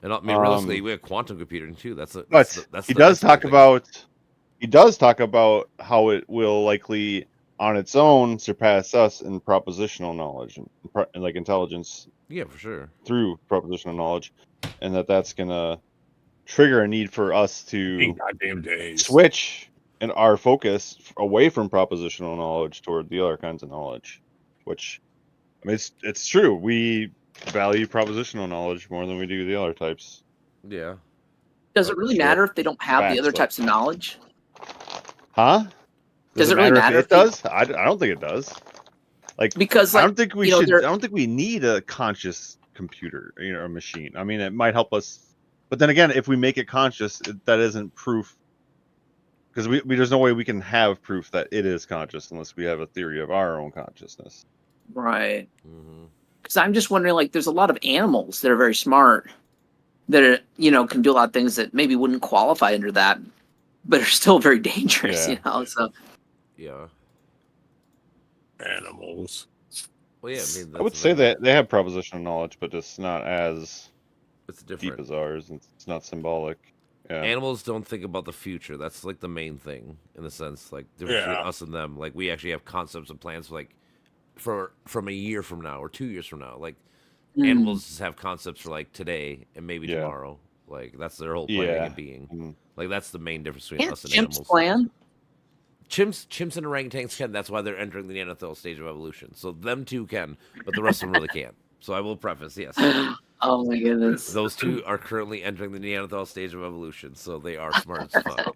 Speaker 1: And I mean, realistically, we have quantum computing too. That's
Speaker 6: But
Speaker 1: that's
Speaker 6: he
Speaker 1: the
Speaker 6: does
Speaker 1: next big
Speaker 6: talk about how it will likely on its own surpass us in propositional knowledge and like intelligence
Speaker 1: yeah, for sure.
Speaker 6: through propositional knowledge, and that's gonna trigger a need for us
Speaker 5: In
Speaker 6: to
Speaker 5: goddamn days.
Speaker 6: switch and our focus away from propositional knowledge toward the other kinds of knowledge, which I mean it's true. We value propositional knowledge more than we do the other types.
Speaker 1: Yeah.
Speaker 8: Does it really
Speaker 6: Sure.
Speaker 8: matter if they don't have
Speaker 6: Facts,
Speaker 8: the other
Speaker 6: though.
Speaker 8: types of knowledge?
Speaker 6: Huh?
Speaker 8: Does it really matter
Speaker 6: if
Speaker 8: if
Speaker 6: it does? I don't think it does. Like
Speaker 8: Because
Speaker 6: I
Speaker 8: like
Speaker 6: don't think we
Speaker 8: you know,
Speaker 6: should.
Speaker 8: there-
Speaker 6: I don't think we need a conscious computer, or a machine. I mean, it might help us, but then again, if we make it conscious, that isn't proof. Because we there's no way we can have proof that it is conscious unless we have a theory of our own consciousness.
Speaker 8: right.
Speaker 1: Mm-hmm.
Speaker 8: Because I'm just wondering, like, there's a lot of animals that are very smart that are, can do a lot of things that maybe wouldn't qualify under that, but are still very dangerous.
Speaker 6: Yeah.
Speaker 8: So
Speaker 1: Yeah.
Speaker 5: Animals.
Speaker 1: Well, yeah. I mean,
Speaker 6: I would
Speaker 1: that's the
Speaker 6: say
Speaker 1: thing.
Speaker 6: that they have propositional knowledge, but it's not as
Speaker 1: It's
Speaker 6: deep
Speaker 1: different.
Speaker 6: as ours. And it's not symbolic. Yeah.
Speaker 1: Animals don't think about the future. That's like the main thing in the sense, like difference between
Speaker 5: Yeah.
Speaker 1: us and them. Like we actually have concepts and plans for like from a year from now or 2 years from now. Like animals just have concepts for like today and maybe
Speaker 6: Yeah.
Speaker 1: tomorrow. Like that's their whole planning
Speaker 6: Yeah.
Speaker 1: and being.
Speaker 6: Mhm.
Speaker 1: Like that's the main difference between
Speaker 8: can't
Speaker 1: us and
Speaker 8: chimps
Speaker 1: animals.
Speaker 8: plan?
Speaker 1: Chimps and orangutans can. That's why they're entering the Neanderthal stage of evolution. So them two can, but the rest of them really can't. So I will preface, yes,
Speaker 8: Oh my goodness.
Speaker 1: those two are currently entering the Neanderthal stage of evolution. So they are smart as fuck.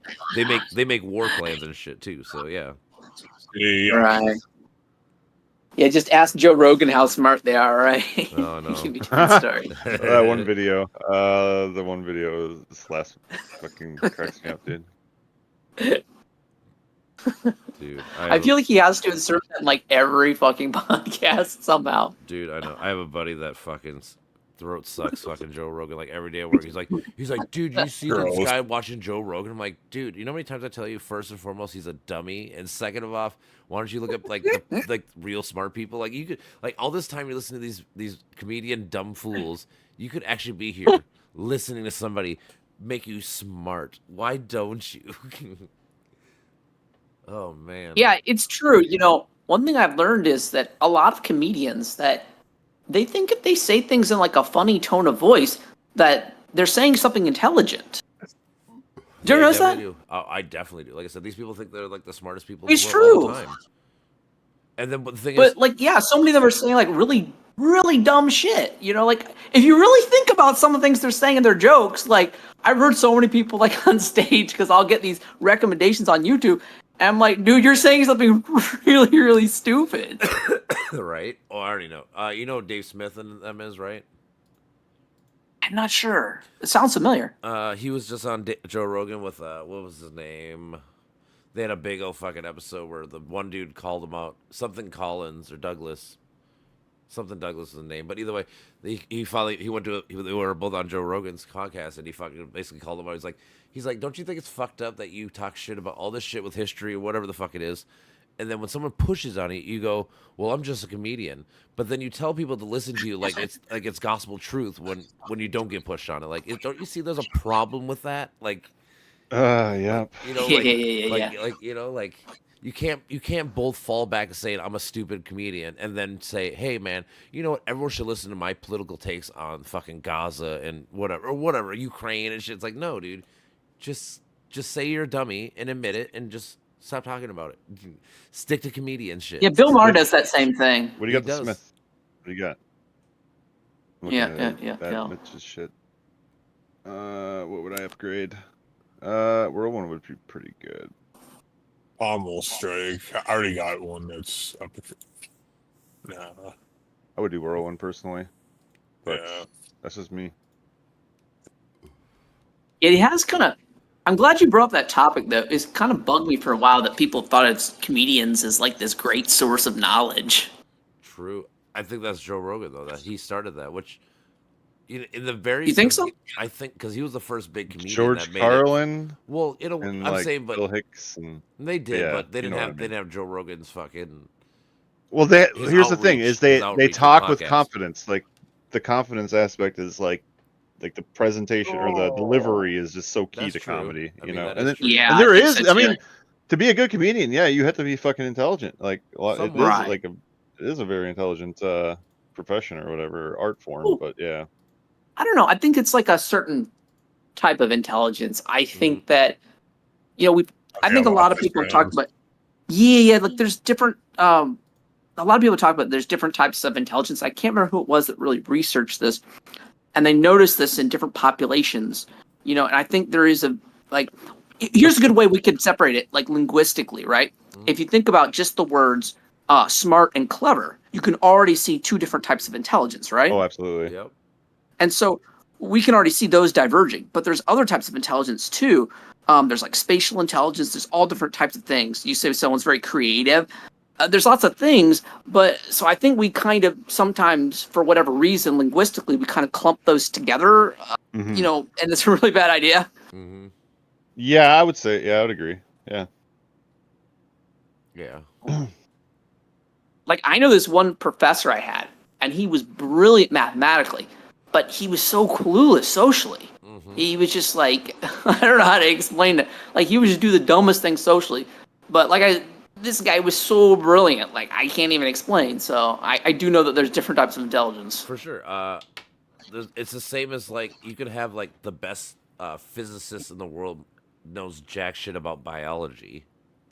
Speaker 1: They make war plans and shit too. So yeah.
Speaker 5: Yeah.
Speaker 8: Right. Yeah, just ask Joe Rogan how smart they are, right?
Speaker 1: Oh, no.
Speaker 8: Give me a different story.
Speaker 6: That one video. The one video. This last fucking cracks me up, dude.
Speaker 1: Dude,
Speaker 8: I feel like he has to insert that in like every fucking podcast somehow.
Speaker 1: dude, I know. I have a buddy that fucking throat sucks fucking Joe Rogan like every day at work. He's like, dude, you see this
Speaker 5: Gross.
Speaker 1: guy watching Joe Rogan? I'm like, dude, you know how many times I tell you, first and foremost, he's a dummy, and second of all, why don't you look up like like real smart people? Like you could like all this time you're listening to these comedian dumb fools. You could actually be here listening to somebody make you smart. Why don't you? Oh man.
Speaker 8: Yeah, it's true. One thing I've learned is that a lot of comedians that they think if they say things in like a funny tone of voice that they're saying something intelligent. Do you
Speaker 1: Yeah, I
Speaker 8: notice that?
Speaker 1: definitely do. Oh, I definitely do. Like I said, these people think they're like the smartest people
Speaker 8: It's
Speaker 1: in the world all the
Speaker 8: true.
Speaker 1: time. And then but the thing
Speaker 8: But
Speaker 1: is,
Speaker 8: like, yeah, so many of them are saying like really, really dumb shit. Like if you really think about some of the things they're saying in their jokes, like I've heard so many people like on stage because I'll get these recommendations on YouTube, and I'm like, dude, you're saying something really, really stupid.
Speaker 1: right? Oh, I already know. You know who Dave Smith and them is, right?
Speaker 8: I'm not sure. It sounds familiar.
Speaker 1: He was just on Joe Rogan with what was his name? They had a big old fucking episode where the one dude called him out, something Collins or Douglas, something Douglas is the name. But either way, they were both on Joe Rogan's podcast, and he fucking basically called him out. He's like, don't you think it's fucked up that you talk shit about all this shit with history or whatever the fuck it is? And then when someone pushes on you, you go, "Well, I'm just a comedian." But then you tell people to listen to you like it's gospel truth when you don't get pushed on it. Like, don't you see there's a problem with that? Like,
Speaker 6: Yep.
Speaker 1: like you can't both fall back and saying I'm a stupid comedian and then say, "Hey, man, you know what? Everyone should listen to my political takes on fucking Gaza and whatever Ukraine and shit." It's like, no, dude, just just say you're a dummy and admit it, and just stop talking about it. Stick to comedian shit.
Speaker 8: Yeah, Bill Maher does that same thing.
Speaker 6: What do you
Speaker 1: He
Speaker 6: got, the
Speaker 1: does.
Speaker 6: Smith? What do you got?
Speaker 8: Yeah,
Speaker 6: That
Speaker 8: Bill.
Speaker 6: Mitch's shit. What would I upgrade? World one would be pretty good.
Speaker 5: Pommel strike. I already got one that's up. Nah.
Speaker 6: I would do World one personally, but
Speaker 5: Yeah.
Speaker 6: that's just me.
Speaker 8: Yeah, he has kind of. I'm glad you brought up that topic, though. It's kind of bugged me for a while that people thought it's comedians as like this great source of knowledge.
Speaker 1: True. I think that's Joe Rogan though. That he started that, which in the very.
Speaker 8: You think so?
Speaker 1: I think because he was the first big comedian
Speaker 6: George
Speaker 1: that made
Speaker 6: Carlin
Speaker 1: it. Well, I'm
Speaker 6: and
Speaker 1: saying, but
Speaker 6: Bill Hicks and
Speaker 1: they did,
Speaker 6: yeah,
Speaker 1: but they
Speaker 6: you
Speaker 1: didn't
Speaker 6: know what
Speaker 1: have
Speaker 6: I
Speaker 1: they
Speaker 6: mean.
Speaker 1: didn't have Joe Rogan's fucking.
Speaker 6: well,
Speaker 1: his
Speaker 6: here's the thing:
Speaker 1: outreach-
Speaker 6: is they
Speaker 1: his outreach and
Speaker 6: talk with
Speaker 1: podcast.
Speaker 6: confidence. Like the confidence aspect is like the presentation or the delivery is just so key
Speaker 1: That's
Speaker 6: to
Speaker 1: true.
Speaker 6: comedy.
Speaker 1: I
Speaker 6: You
Speaker 1: mean,
Speaker 6: know,
Speaker 1: that
Speaker 6: and,
Speaker 1: is
Speaker 6: then,
Speaker 1: true.
Speaker 8: Yeah,
Speaker 6: and there
Speaker 8: I think
Speaker 6: is.
Speaker 8: so,
Speaker 6: I mean,
Speaker 8: too.
Speaker 6: to be a good comedian, yeah, you have to be fucking intelligent. Like it is
Speaker 8: Right.
Speaker 6: like it is a very intelligent profession or whatever art form.
Speaker 8: Ooh.
Speaker 6: But yeah,
Speaker 8: I don't know. I think it's like a certain type of intelligence. I think that, I think a lot of people have talked about. Yeah. Like there's different. A lot of people talk about there's different types of intelligence. I can't remember who it was that really researched this, and they noticed this in different populations. And I think there is here's a good way we could separate it, like linguistically, right? If you think about just the words smart and clever, you can already see two different types of intelligence, right?
Speaker 6: oh, absolutely.
Speaker 1: Yep.
Speaker 8: And so we can already see those diverging, but there's other types of intelligence too. There's like spatial intelligence. There's all different types of things. You say someone's very creative. There's lots of things, but so I think we kind of sometimes, for whatever reason, linguistically, we kind of clump those together,
Speaker 6: Mhm.
Speaker 8: and it's a really bad idea.
Speaker 1: Mm-hmm.
Speaker 6: Yeah, I would say. Yeah, I would agree. Yeah.
Speaker 1: Yeah.
Speaker 8: Like I know this one professor I had, and he was brilliant mathematically, but he was so clueless socially.
Speaker 1: Mm-hmm.
Speaker 8: He was just like, I don't know how to explain it. Like he would just do the dumbest thing socially. But this guy was so brilliant. Like I can't even explain. So I do know that there's different types of intelligence.
Speaker 1: For sure. It's the same as like you could have like the best physicist in the world knows jack shit about biology,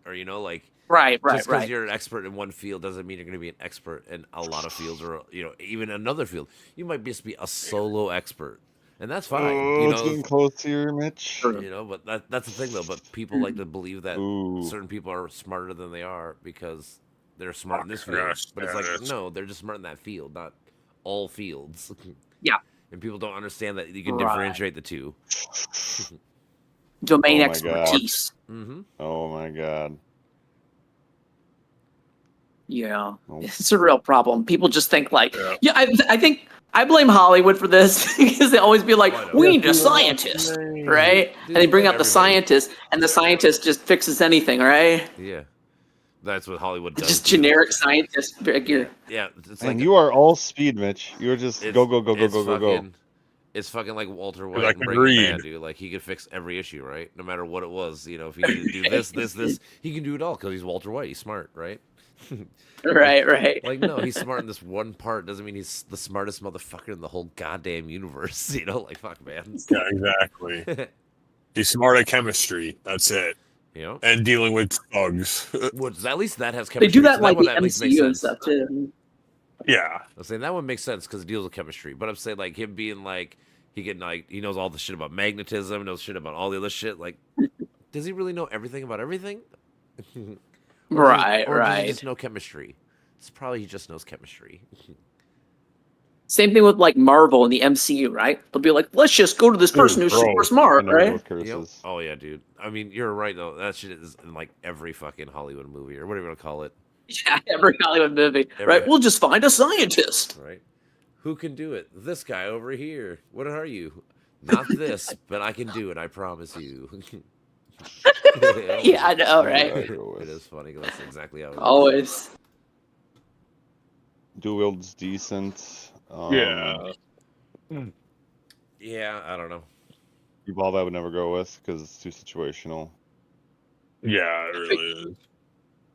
Speaker 1: or like
Speaker 8: Right.
Speaker 1: just because you're an expert in one field doesn't mean you're going to be an expert in a lot of fields, or even another field. You might just be a solo expert, and that's fine.
Speaker 6: Oh, it's getting close here, Mitch.
Speaker 1: But that's the thing though. But people like to believe that
Speaker 6: Ooh.
Speaker 1: certain people are smarter than they are because they're smart in this field.
Speaker 5: Yes,
Speaker 1: But it's
Speaker 5: yeah,
Speaker 1: like
Speaker 5: that's-
Speaker 1: no, they're just smart in that field, not all fields.
Speaker 8: Yeah.
Speaker 1: And people don't understand that you can
Speaker 8: Right.
Speaker 1: differentiate the two.
Speaker 8: Domain
Speaker 6: Oh my God.
Speaker 8: expertise.
Speaker 1: Mm-hmm.
Speaker 6: Oh my god.
Speaker 8: Yeah.
Speaker 6: Oh.
Speaker 8: It's a real problem. People just think like,
Speaker 5: Yeah.
Speaker 8: I think I blame Hollywood for this because they always be like,
Speaker 1: Why not?
Speaker 8: we need a scientist, right? And they bring up the
Speaker 1: Everybody.
Speaker 8: scientist, and the scientist just fixes anything, right?
Speaker 1: Yeah. That's what Hollywood does.
Speaker 8: Just
Speaker 1: do.
Speaker 8: generic scientist figure.
Speaker 1: Yeah. It's
Speaker 6: Man,
Speaker 1: like
Speaker 6: you are all speed, Mitch. You're just
Speaker 1: it's-
Speaker 6: go, go, go, go,
Speaker 1: it's
Speaker 6: go, go, go.
Speaker 1: fucking- It's fucking like Walter White
Speaker 5: Like
Speaker 1: in Breaking
Speaker 5: Reed.
Speaker 1: Bad, dude. Like he could fix every issue, right? No matter what it was. If he needed to do this, he can do it all because he's Walter White. He's smart, right?
Speaker 8: Right.
Speaker 1: Like no, he's smart in this one part doesn't mean he's the smartest motherfucker in the whole goddamn universe. Like fuck, man.
Speaker 5: Yeah, exactly. He's smart at chemistry. That's it. And dealing with thugs.
Speaker 1: Which, at least that has
Speaker 8: They
Speaker 1: chemistry.
Speaker 8: do that
Speaker 1: so
Speaker 8: like
Speaker 1: one
Speaker 8: the
Speaker 1: at least makes
Speaker 8: MCU and
Speaker 1: sense.
Speaker 8: stuff too.
Speaker 5: Yeah.
Speaker 1: I'm saying that one makes sense because it deals with chemistry. But I'm saying like him being like he knows all the shit about magnetism, knows shit about all the other shit. Like, does he really know everything about everything?
Speaker 8: Right,
Speaker 1: or does he
Speaker 8: right.
Speaker 1: just know chemistry? It's probably he just knows chemistry.
Speaker 8: Same thing with like Marvel and the MCU, right? They'll be like, let's just go to this person who's
Speaker 6: bro,
Speaker 8: super smart,
Speaker 6: I never know
Speaker 8: right?
Speaker 6: what Curtis
Speaker 1: Yep.
Speaker 6: is.
Speaker 1: Oh yeah, dude. I mean, you're right though. That shit is in like every fucking Hollywood movie or whatever you want to call it,
Speaker 8: Yeah, every Hollywood movie,
Speaker 1: Every-
Speaker 8: right? We'll just find a scientist.
Speaker 1: right? Who can do it? This guy over here. What are you? Not this, but I can do it. I promise you.
Speaker 8: Yeah, I know, right?
Speaker 6: I go
Speaker 1: It
Speaker 6: with.
Speaker 1: is funny 'cause that's exactly how it is.
Speaker 8: Always.
Speaker 6: Dual wield's decent.
Speaker 5: Yeah.
Speaker 1: Yeah, I don't know.
Speaker 6: Evolve I would never go with because it's too situational.
Speaker 5: Yeah, it really is.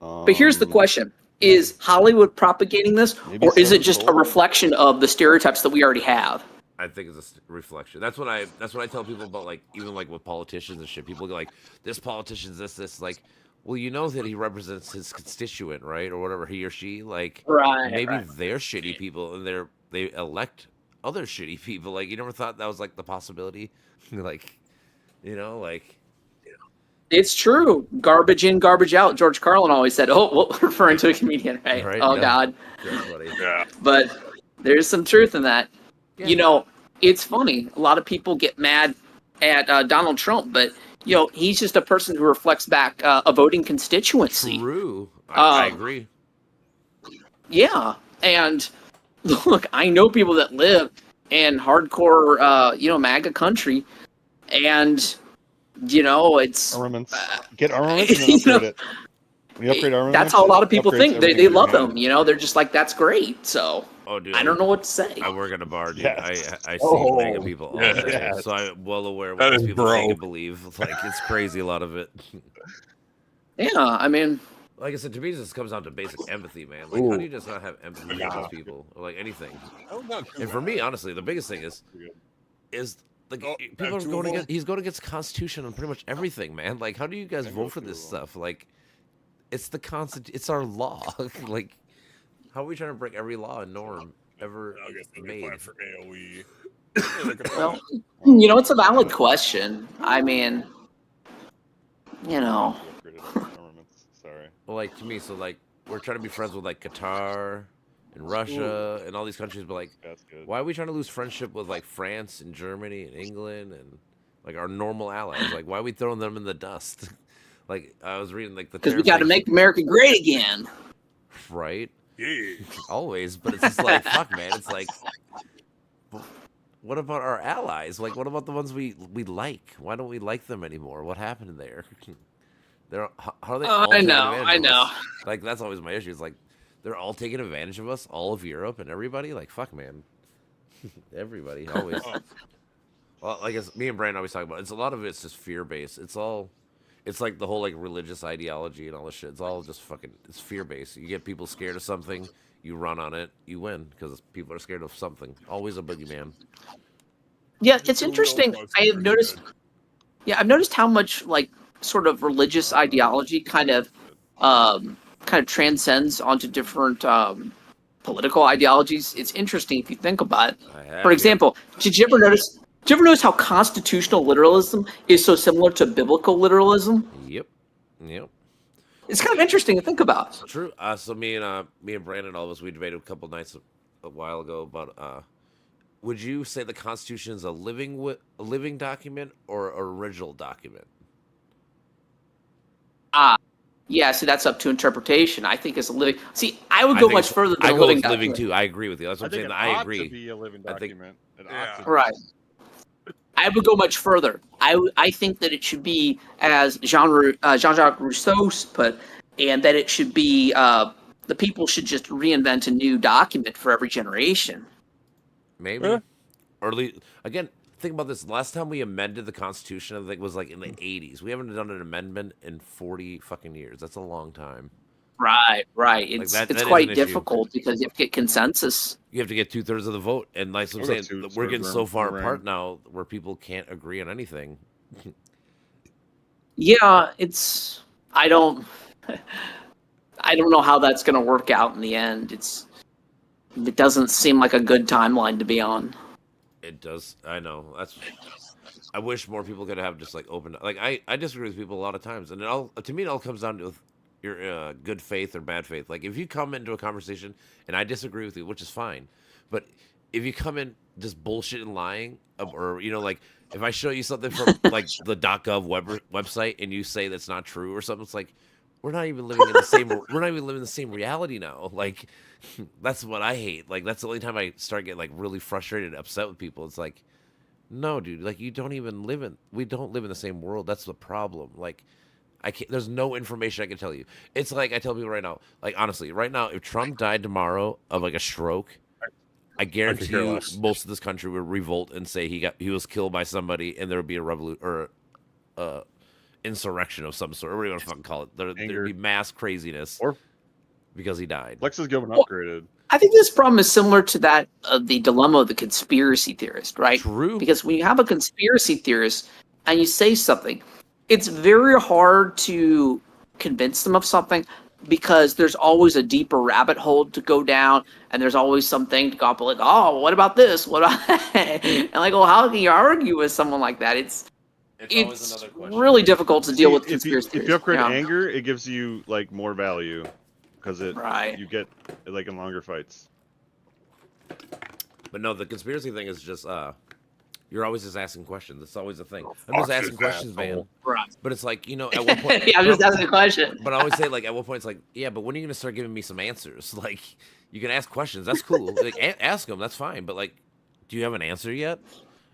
Speaker 8: But here's the
Speaker 6: Um,
Speaker 8: question. Is Hollywood propagating this,
Speaker 6: Maybe
Speaker 8: or is it
Speaker 6: Seven
Speaker 8: just a
Speaker 6: Souls?
Speaker 8: reflection of the stereotypes that we already have?
Speaker 1: I think it's a reflection. That's what I tell people about, like, even like with politicians and shit. People go like, this politician's this. Like, well, you know that he represents his constituent, right, or whatever, he or she. Like,
Speaker 8: Right.
Speaker 1: maybe
Speaker 8: Right.
Speaker 1: they're shitty people and they elect other shitty people. Like, you never thought that was like the possibility, like, you know, like.
Speaker 8: It's true. Garbage in, garbage out. George Carlin always said, "Oh, well," referring to a comedian, right?
Speaker 1: Right,
Speaker 8: Oh
Speaker 1: yeah.
Speaker 8: God.
Speaker 1: That's funny.
Speaker 5: Yeah.
Speaker 8: But there's some truth in that.
Speaker 1: Yeah.
Speaker 8: You know, it's funny. A lot of people get mad at Donald Trump, but you know, he's just a person who reflects back a voting constituency.
Speaker 1: True. I
Speaker 8: Um,
Speaker 1: agree.
Speaker 8: Yeah, and look, I know people that live in hardcore, MAGA country, and you know, it's
Speaker 6: Armaments. Get armaments and then
Speaker 8: you know,
Speaker 6: upgrade it. When you upgrade armaments,
Speaker 8: that's how a lot of people
Speaker 6: it upgrades
Speaker 8: think. They
Speaker 6: everything
Speaker 8: love
Speaker 6: you have.
Speaker 8: them. You know, they're just like, that's great. So
Speaker 1: Oh, dude.
Speaker 8: I don't know what to say.
Speaker 1: I work at a bar, dude.
Speaker 6: Yes.
Speaker 1: I see
Speaker 5: Oh,
Speaker 1: mega people all
Speaker 5: yes.
Speaker 1: day, so I'm well aware of
Speaker 5: That
Speaker 1: what these
Speaker 5: is
Speaker 1: people think
Speaker 5: bro.
Speaker 1: and believe. Like, it's crazy, a lot of it.
Speaker 8: Yeah, I mean,
Speaker 1: Like I said, to me, this comes down to basic empathy, man. Like, how
Speaker 5: Ooh.
Speaker 1: do you just not have empathy for
Speaker 5: Yeah.
Speaker 1: these people, or like anything?
Speaker 5: Oh, not too
Speaker 1: And for
Speaker 5: bad.
Speaker 1: me, honestly, the biggest thing is like,
Speaker 5: Oh,
Speaker 1: people
Speaker 5: not
Speaker 1: are
Speaker 5: two
Speaker 1: going
Speaker 5: of them?
Speaker 1: against. He's going against the Constitution on pretty much everything, man. Like, how do you guys
Speaker 6: I
Speaker 1: vote
Speaker 6: go
Speaker 1: for
Speaker 6: through
Speaker 1: this
Speaker 6: them.
Speaker 1: stuff? Like, it's the It's our law. Like, how are we trying to break every law and norm ever
Speaker 5: I guess they'll be
Speaker 1: made?
Speaker 5: fine for AOE. Yeah, they could
Speaker 8: well,
Speaker 5: probably-
Speaker 8: you know, it's a valid question. I mean, you know,
Speaker 6: You upgraded armaments. Sorry.
Speaker 1: Well, like, to me, so like, we're trying to be friends with like Qatar and Russia and all these countries, but like,
Speaker 6: That's good.
Speaker 1: why are we trying to lose friendship with like France and Germany and England and like our normal allies? Like, why are we throwing them in the dust? Like, I was reading like the
Speaker 8: because we
Speaker 1: tariff
Speaker 8: got to
Speaker 1: thing-
Speaker 8: make America great again.
Speaker 1: right,
Speaker 5: Yeah.
Speaker 1: always, but it's just like, fuck, man. It's like, what about our allies? Like, what about the ones we like? Why don't we like them anymore? What happened there? How are they?
Speaker 8: Oh,
Speaker 1: all
Speaker 8: I
Speaker 1: taking
Speaker 8: know,
Speaker 1: advantage
Speaker 8: I
Speaker 1: of
Speaker 8: know.
Speaker 1: us? Like, that's always my issue. It's like they're all taking advantage of us, all of Europe and everybody. Like, fuck, man. Everybody always.
Speaker 5: Oh,
Speaker 1: Well, I guess me and Brandon always talk about it. It's a lot of it's just fear based. It's like the whole like religious ideology and all this shit. It's all just fucking. It's fear based. You get people scared of something, you run on it, you win because people are scared of something. Always a boogeyman.
Speaker 8: Yeah, it's interesting. I have noticed. Yeah, I've noticed how much like sort of religious ideology kind of transcends onto different political ideologies. It's interesting if you think about it.
Speaker 1: I have,
Speaker 8: For example, did you ever notice? Did you ever notice how constitutional literalism is so similar to biblical literalism?
Speaker 1: Yep.
Speaker 8: It's kind of interesting to think about.
Speaker 1: True. So me and Brandon, all of us, we debated a couple nights a while ago about would you say the Constitution is a living document or an original document?
Speaker 8: Yeah, so that's up to interpretation. I think it's a living. See, I would
Speaker 1: I
Speaker 8: go
Speaker 1: think
Speaker 8: much
Speaker 1: it's-
Speaker 8: further
Speaker 1: I
Speaker 8: than a
Speaker 1: go
Speaker 8: living
Speaker 1: with living
Speaker 8: document.
Speaker 1: too. I agree with you. That's what I'm saying.
Speaker 6: it
Speaker 1: I
Speaker 6: ought
Speaker 1: agree.
Speaker 6: to be a living
Speaker 1: I think-
Speaker 6: document. It
Speaker 5: Yeah.
Speaker 6: ought to be.
Speaker 8: Right. I would go much further. I think that it should be, as Jean-Jacques Rousseau put, and that it should be the people should just reinvent a new document for every generation.
Speaker 1: Maybe.
Speaker 5: Yeah.
Speaker 1: Or at least, again, think about this. Last time we amended the Constitution, I think was like in the 80s. We haven't done an amendment in 40 fucking years. That's a long time.
Speaker 8: Right. It's
Speaker 1: that
Speaker 8: it's
Speaker 1: is
Speaker 8: quite
Speaker 1: an issue.
Speaker 8: difficult because you have to get consensus.
Speaker 1: You have to get 2/3 of the vote, and like I'm
Speaker 6: Or
Speaker 1: saying,
Speaker 6: two-thirds
Speaker 1: we're getting so far
Speaker 6: room.
Speaker 1: apart now where people can't agree on anything.
Speaker 8: Yeah, it's I don't know how that's going to work out in the end. It doesn't seem like a good timeline to be on.
Speaker 1: It does. I know. I wish more people could have just like open. Like I disagree with people a lot of times, and to me it all comes down to your good faith or bad faith. Like if you come into a conversation and I disagree with you, which is fine, but if you come in just bullshit and lying, or like if I show you something from like the .gov website and you say that's not true or something, it's like we're not even living in the same. We're not even living in the same reality now. Like that's what I hate. Like that's the only time I start getting like really frustrated and upset with people. It's like, no, dude, like we don't live in the same world. That's the problem. Like I can't, there's no information I can tell you. It's like I tell people right now, like honestly, right now, if Trump died tomorrow of like a stroke, I guarantee
Speaker 5: care
Speaker 1: you
Speaker 5: less.
Speaker 1: most of this country would revolt and say he was killed by somebody, and there would be a revolution or insurrection of some sort, or whatever you want to fucking call it. There'd
Speaker 6: Anger.
Speaker 1: be mass craziness
Speaker 6: Or
Speaker 1: because he died.
Speaker 6: Lexus Gilman upgraded.
Speaker 8: I think this problem is similar to that of the dilemma of the conspiracy theorist, right?
Speaker 1: True.
Speaker 8: Because when you have a conspiracy theorist and you say something, it's very hard to convince them of something because there's always a deeper rabbit hole to go down, and there's always something to go up like, oh, what about this? What about that? And like, well, how can you argue with someone like that? It's
Speaker 1: always another question.
Speaker 8: really difficult to deal with
Speaker 6: if you,
Speaker 8: conspiracy
Speaker 6: if you
Speaker 8: theories.
Speaker 6: upgrade
Speaker 8: Yeah.
Speaker 6: anger, it gives you like more value because
Speaker 8: Right.
Speaker 6: you get like in longer fights.
Speaker 1: But no, the conspiracy thing is just you're always just asking questions. It's always a thing. I'm
Speaker 5: fuck
Speaker 1: just asking
Speaker 5: this
Speaker 1: questions, man.
Speaker 5: asshole.
Speaker 8: Right.
Speaker 1: But it's like, you know, at one point
Speaker 8: Yeah, I'm just asking a question.
Speaker 1: But I always say, like, at one point, it's like, yeah, but when are you gonna start giving me some answers? Like, you can ask questions. That's cool. Like, ask them. That's fine. But like, do you have an answer yet?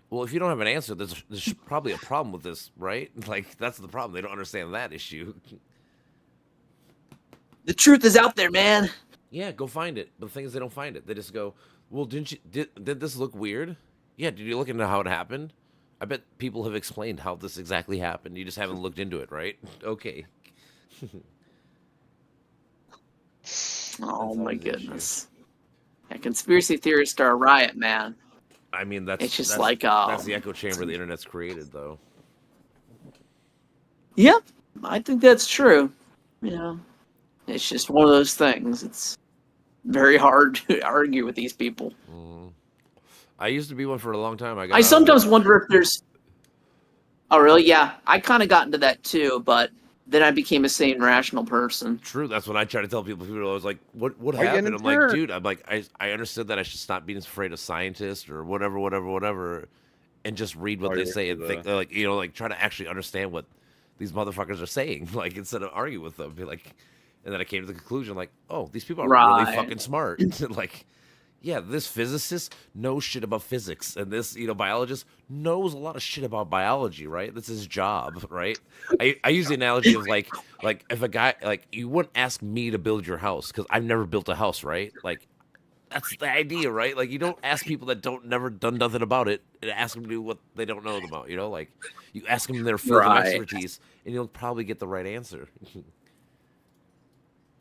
Speaker 1: Well, if you don't have an answer, there's probably a problem with this, right? Like, that's the problem. They don't understand that issue.
Speaker 8: The truth is out there, man.
Speaker 1: Yeah, go find it. But the thing is, they don't find it. They just go, well, did this look weird? Yeah, did you look into how it happened? I bet people have explained how this exactly happened. You just haven't looked into it, right? Okay.
Speaker 8: Oh
Speaker 1: That's
Speaker 8: my
Speaker 1: always the issue.
Speaker 8: goodness. Yeah, conspiracy theorists are a riot, man.
Speaker 1: I mean, that's
Speaker 8: It's just
Speaker 1: that's,
Speaker 8: like,
Speaker 1: that's the echo chamber the internet's created, though.
Speaker 8: Yeah, I think that's true. You know, it's just one of those things. It's very hard to argue with these people.
Speaker 1: Mhm. I used to be one for a long time.
Speaker 8: I sometimes wonder if there's. Oh, really? Yeah, I kind of got into that too, but then I became a sane, rational person.
Speaker 1: True. That's what I try to tell people. People are always like, "What
Speaker 6: Are you
Speaker 1: happened?"
Speaker 6: getting
Speaker 1: I'm like,
Speaker 6: hurt?
Speaker 1: "Dude, I'm like, I understood that I should stop being afraid of scientists or whatever, and just read what
Speaker 6: Oh,
Speaker 1: they
Speaker 6: you're
Speaker 1: say
Speaker 6: into
Speaker 1: and think, like, you know, like try to actually understand what these motherfuckers are saying, like instead of argue with them. Be like, and then I came to the conclusion, like, oh, these people are really
Speaker 8: Right.
Speaker 1: fucking smart. Like, yeah, this physicist knows shit about physics, and this, you know, biologist knows a lot of shit about biology, right? That's his job, right? I use the analogy of like if a guy, like, you wouldn't ask me to build your house because I've never built a house, right? Like, that's the idea, right? Like, you don't ask people that don't never done nothing about it and ask them to do what they don't know about, you know? Like, you ask them their field
Speaker 8: Right.
Speaker 1: of expertise, and you'll probably get the right answer.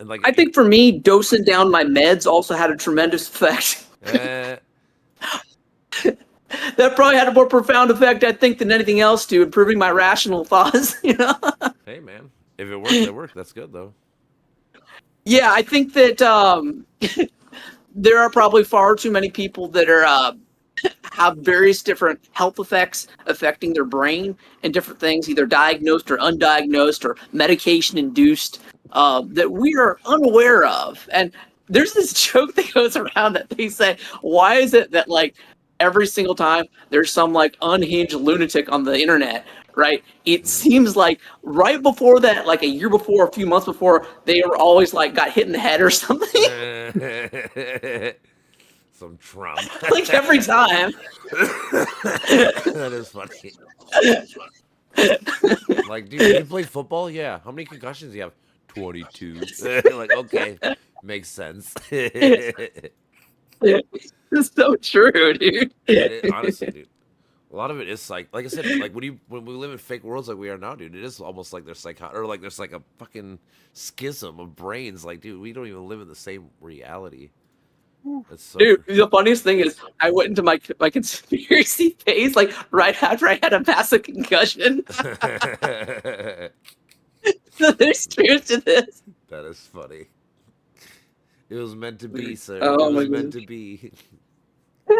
Speaker 1: And like,
Speaker 8: I think for me, dosing down my meds also had a tremendous effect.
Speaker 1: eh,
Speaker 8: That probably had a more profound effect, I think, than anything else to improving my rational thoughts. You know?
Speaker 1: hey, man, if it works, it worked. That's good though.
Speaker 8: Yeah, I think that there are probably far too many people that are have various different health effects affecting their brain and different things, either diagnosed or undiagnosed or medication induced, that we are unaware of. And there's this joke that goes around that they say, why is it that like every single time there's some like unhinged lunatic on the internet, right? It seems like right before that, like a year before, a few months before, they were always like got hit in the head or something.
Speaker 1: Some Trump.
Speaker 8: Like every time.
Speaker 1: That is funny. Like, dude, you play football? Yeah. How many concussions do you have? 22. Like, okay, makes sense.
Speaker 8: It's so true, dude.
Speaker 1: Honestly, dude, a lot of it is like I said, like when we live in fake worlds like we are now, dude, it is almost like there's or like there's like a fucking schism of brains. Like, dude, we don't even live in the same reality. It's so
Speaker 8: Dude, the funniest thing is I went into my conspiracy phase like right after I had a massive concussion. So there's truth to this.
Speaker 1: That is funny. It was meant to be, sir.
Speaker 8: Oh,
Speaker 1: it
Speaker 8: my
Speaker 1: was meant
Speaker 8: goodness.
Speaker 1: to be.
Speaker 6: I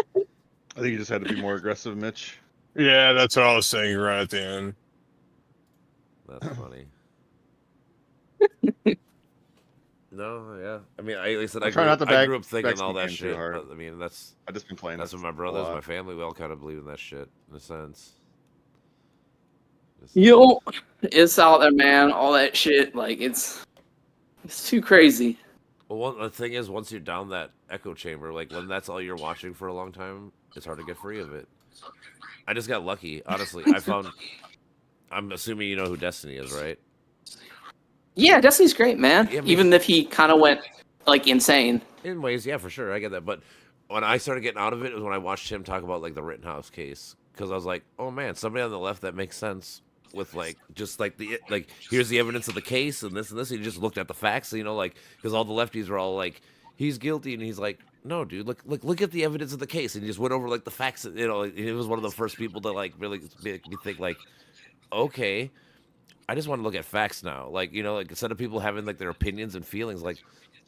Speaker 6: think you just had to be more aggressive, Mitch.
Speaker 5: Yeah, that's what I was saying right at the end.
Speaker 1: That's funny. No, yeah. I mean, like I said,
Speaker 6: I try not to
Speaker 1: I grew up
Speaker 6: back
Speaker 1: thinking all
Speaker 6: the
Speaker 1: that
Speaker 6: game too
Speaker 1: shit.
Speaker 6: hard.
Speaker 1: But, I mean, that's
Speaker 6: I've just been playing.
Speaker 1: what
Speaker 6: this
Speaker 1: my
Speaker 6: a
Speaker 1: brothers,
Speaker 6: lot.
Speaker 1: my family, we all kind of believe in that shit in a sense. Just-
Speaker 8: Yo, it's out there, man. All that shit, like it's too crazy.
Speaker 1: Well, the thing is, once you're down that echo chamber, like when that's all you're watching for a long time, it's hard to get free of it. I just got lucky, honestly. I'm assuming you know who Destiny is, right?
Speaker 8: Yeah, Destiny's great, man.
Speaker 1: Yeah, I mean-
Speaker 8: Even if he kind of went like insane.
Speaker 1: In ways, yeah, for sure, I get that. But when I started getting out of it was when I watched him talk about like the Rittenhouse case, because I was like, oh man, somebody on the left that makes sense with like just like here's the evidence of the case and this. And he just looked at the facts, you know, like because all the lefties were all like, he's guilty, and he's like, no, dude, look at the evidence of the case, and he just went over like the facts. You know, he was one of the first people to like really make me think like, okay, I just want to look at facts now. Like, you know, like instead of people having like their opinions and feelings, like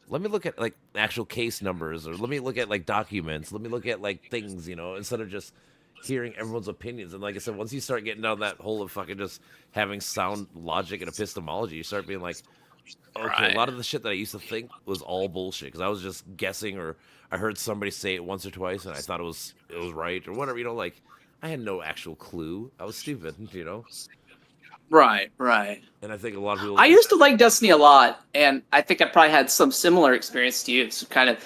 Speaker 1: let me look at like actual case numbers, or let me look at like documents, let me look at like things, you know, instead of just hearing everyone's opinions. And like I said, once you start getting down that hole of fucking just having sound logic and epistemology, you start being like, okay, a lot of the shit that I used to think was all bullshit because I was just guessing, or I heard somebody say it once or twice and I thought it was right or whatever. You know, like I had no actual clue. I was stupid, you know.
Speaker 8: Right, right.
Speaker 1: And I think a lot of people.
Speaker 8: I used to like Destiny a lot, and I think I probably had some similar experience to you. So kind of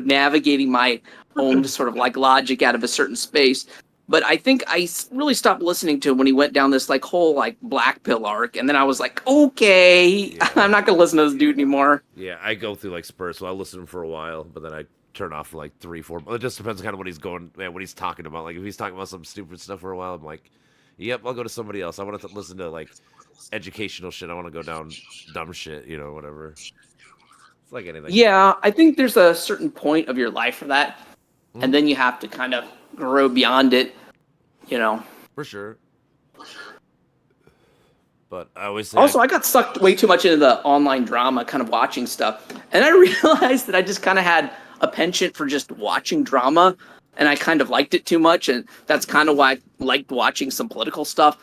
Speaker 8: navigating my own sort of like logic out of a certain space. But I think I really stopped listening to him when he went down this like whole like black pill arc, and then I was like, okay,
Speaker 1: Yeah.
Speaker 8: I'm not gonna listen to this dude anymore.
Speaker 1: Yeah, I go through like spurts, so I listen to him for a while, but then I turn off for like 3-4. It just depends on kind of what he's going, what he's talking about. Like if he's talking about some stupid stuff for a while, I'm like, yep, I'll go to somebody else. I want to listen to like educational shit. I want to go down dumb shit, you know, whatever. It's like anything.
Speaker 8: Yeah, I think there's a certain point of your life for that, and then you have to kind of grow beyond it, you know.
Speaker 1: For sure. But I always say
Speaker 8: Also, I got sucked way too much into the online drama, kind of watching stuff, and I realized that I just kind of had a penchant for just watching drama, and I kind of liked it too much, and that's kind of why I liked watching some political stuff,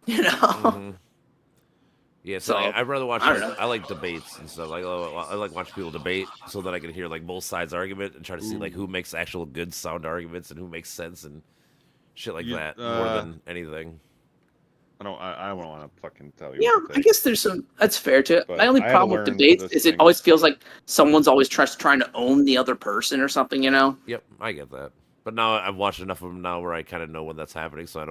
Speaker 8: you know.
Speaker 1: Mhm. Yeah, so
Speaker 8: So,
Speaker 1: I'd rather watch.
Speaker 8: I don't know.
Speaker 1: I like debates and stuff. Like I like watching people debate so that I can hear like both sides' argument and try to see like who makes actual good sound arguments and who makes sense and shit like
Speaker 6: You-
Speaker 1: that more than anything.
Speaker 6: I don't want to fucking tell you.
Speaker 8: Yeah,
Speaker 6: what to
Speaker 8: I
Speaker 6: think.
Speaker 8: guess there's some. That's fair too.
Speaker 6: But
Speaker 8: My only
Speaker 6: I had
Speaker 8: problem with
Speaker 6: learned
Speaker 8: debates
Speaker 6: this
Speaker 8: is it
Speaker 6: thing.
Speaker 8: always feels like someone's always trying to own the other person or something, you know.
Speaker 1: Yep, I get that. But now I've watched enough of them now where I kind of know when that's happening, so I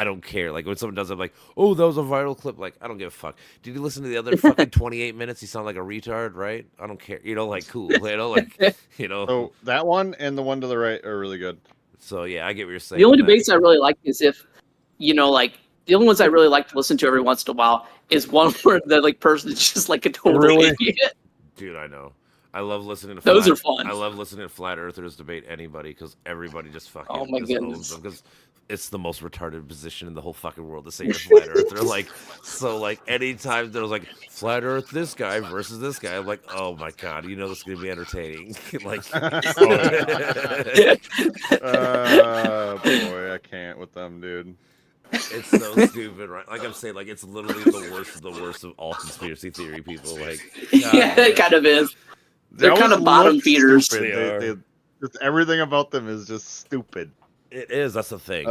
Speaker 1: don't care. Like when someone does it, I'm like, oh, that was a viral clip. Like I don't give a fuck. Did you listen to the other fucking 28 minutes? You sound like a retard, right? I don't care. You know, like cool. You know, like you know.
Speaker 6: So that one and the one to the right are really good.
Speaker 1: So yeah, I get what you're saying.
Speaker 8: The only
Speaker 1: with that.
Speaker 8: debates I really like is if, you know, like the only ones I really like to listen to every once in a while is one where the like person is just like a total
Speaker 5: Really?
Speaker 8: idiot.
Speaker 1: Dude, I know. I love listening to.
Speaker 8: Those
Speaker 1: flat,
Speaker 8: are fun.
Speaker 1: I love listening to flat earthers debate anybody because everybody just fucking
Speaker 8: Oh my
Speaker 1: just owns
Speaker 8: goodness.
Speaker 1: them because it's the most retarded position in the whole fucking world to say you're a flat earther. Like, so like anytime there was like flat earth this guy versus this guy, I'm like, oh my god, you know this is gonna be entertaining. Like,
Speaker 6: Boy, I can't with them, dude.
Speaker 1: it's so stupid, right? Like I'm saying, like it's literally the worst of all conspiracy theory people. Like,
Speaker 8: Yeah, it kind of is. They're
Speaker 6: They
Speaker 8: kind of
Speaker 6: always
Speaker 8: bottom
Speaker 6: look
Speaker 8: feeders.
Speaker 6: stupid.
Speaker 1: They are.
Speaker 6: They, just everything about them is just stupid.
Speaker 1: it is. That's the thing.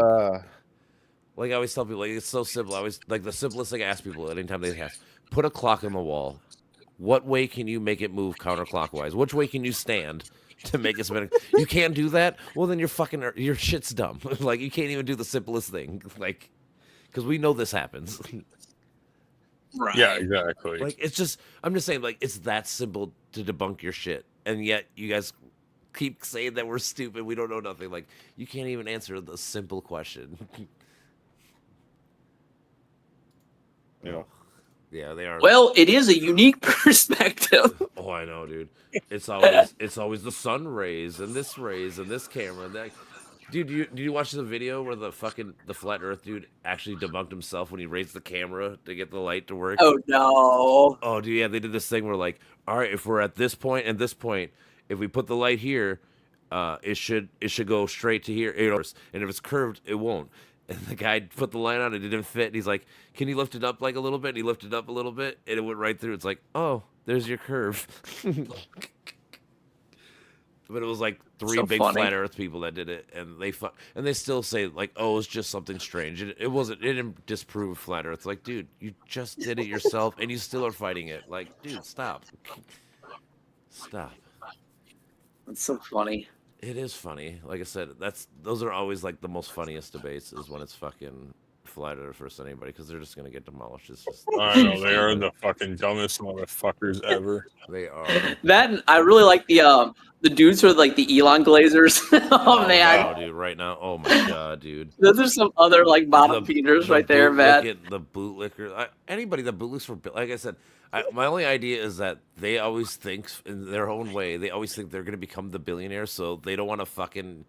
Speaker 1: Like I always tell people, like it's so simple. I always like the simplest thing I ask people anytime they ask, put a clock on the wall. What way can you make it move counterclockwise? Which way can you stand to make it spin? You can't do that. Well, then your shit's dumb. Like you can't even do the simplest thing. Like, because we know this happens.
Speaker 8: Right.
Speaker 5: Yeah, exactly.
Speaker 1: Like it's just, I'm just saying, like it's that simple to debunk your shit, and yet you guys keep saying that we're stupid. We don't know nothing. Like you can't even answer the simple question.
Speaker 6: You know,
Speaker 1: Yeah, they are.
Speaker 8: Well, it is a unique perspective.
Speaker 1: Oh, I know, dude. It's always the sun rays and this rays and this camera and that. Dude, did you watch the video where the flat Earth dude actually debunked himself when he raised the camera to get the light to work?
Speaker 8: Oh no.
Speaker 1: Oh, dude, yeah, they did this thing where like, all right, if we're at this point and this point, if we put the light here, it should go straight to here, and if it's curved, it won't. And the guy put the light on, it didn't fit. And he's like, "Can you lift it up like a little bit?" And he lifted it up a little bit, and it went right through. It's like, oh, there's your curve. But it was like three
Speaker 8: So
Speaker 1: big
Speaker 8: funny.
Speaker 1: flat Earth people that did it, and they still say like, "Oh, it's just something strange." It wasn't. It didn't disprove flat Earth. Like, dude, you just did it yourself, and you still are fighting it. Like, dude, stop, stop.
Speaker 8: That's so funny.
Speaker 1: It is funny. Like I said, those are always like the most funniest debates is when it's fucking fly to first anybody because they're just gonna get demolished. It's just
Speaker 5: I know they are the fucking dumbest motherfuckers ever.
Speaker 1: they are.
Speaker 8: That I really like the dudes who are like the Elon Glazers. Oh man,
Speaker 1: wow, dude! Right now, oh my god, dude!
Speaker 8: those are some other like bottom feeders right there, man.
Speaker 1: The bootlicker, anybody that bootlicks for, like I said, my only idea is that they always think in their own way. They always think they're gonna become the billionaire, so they don't want to fucking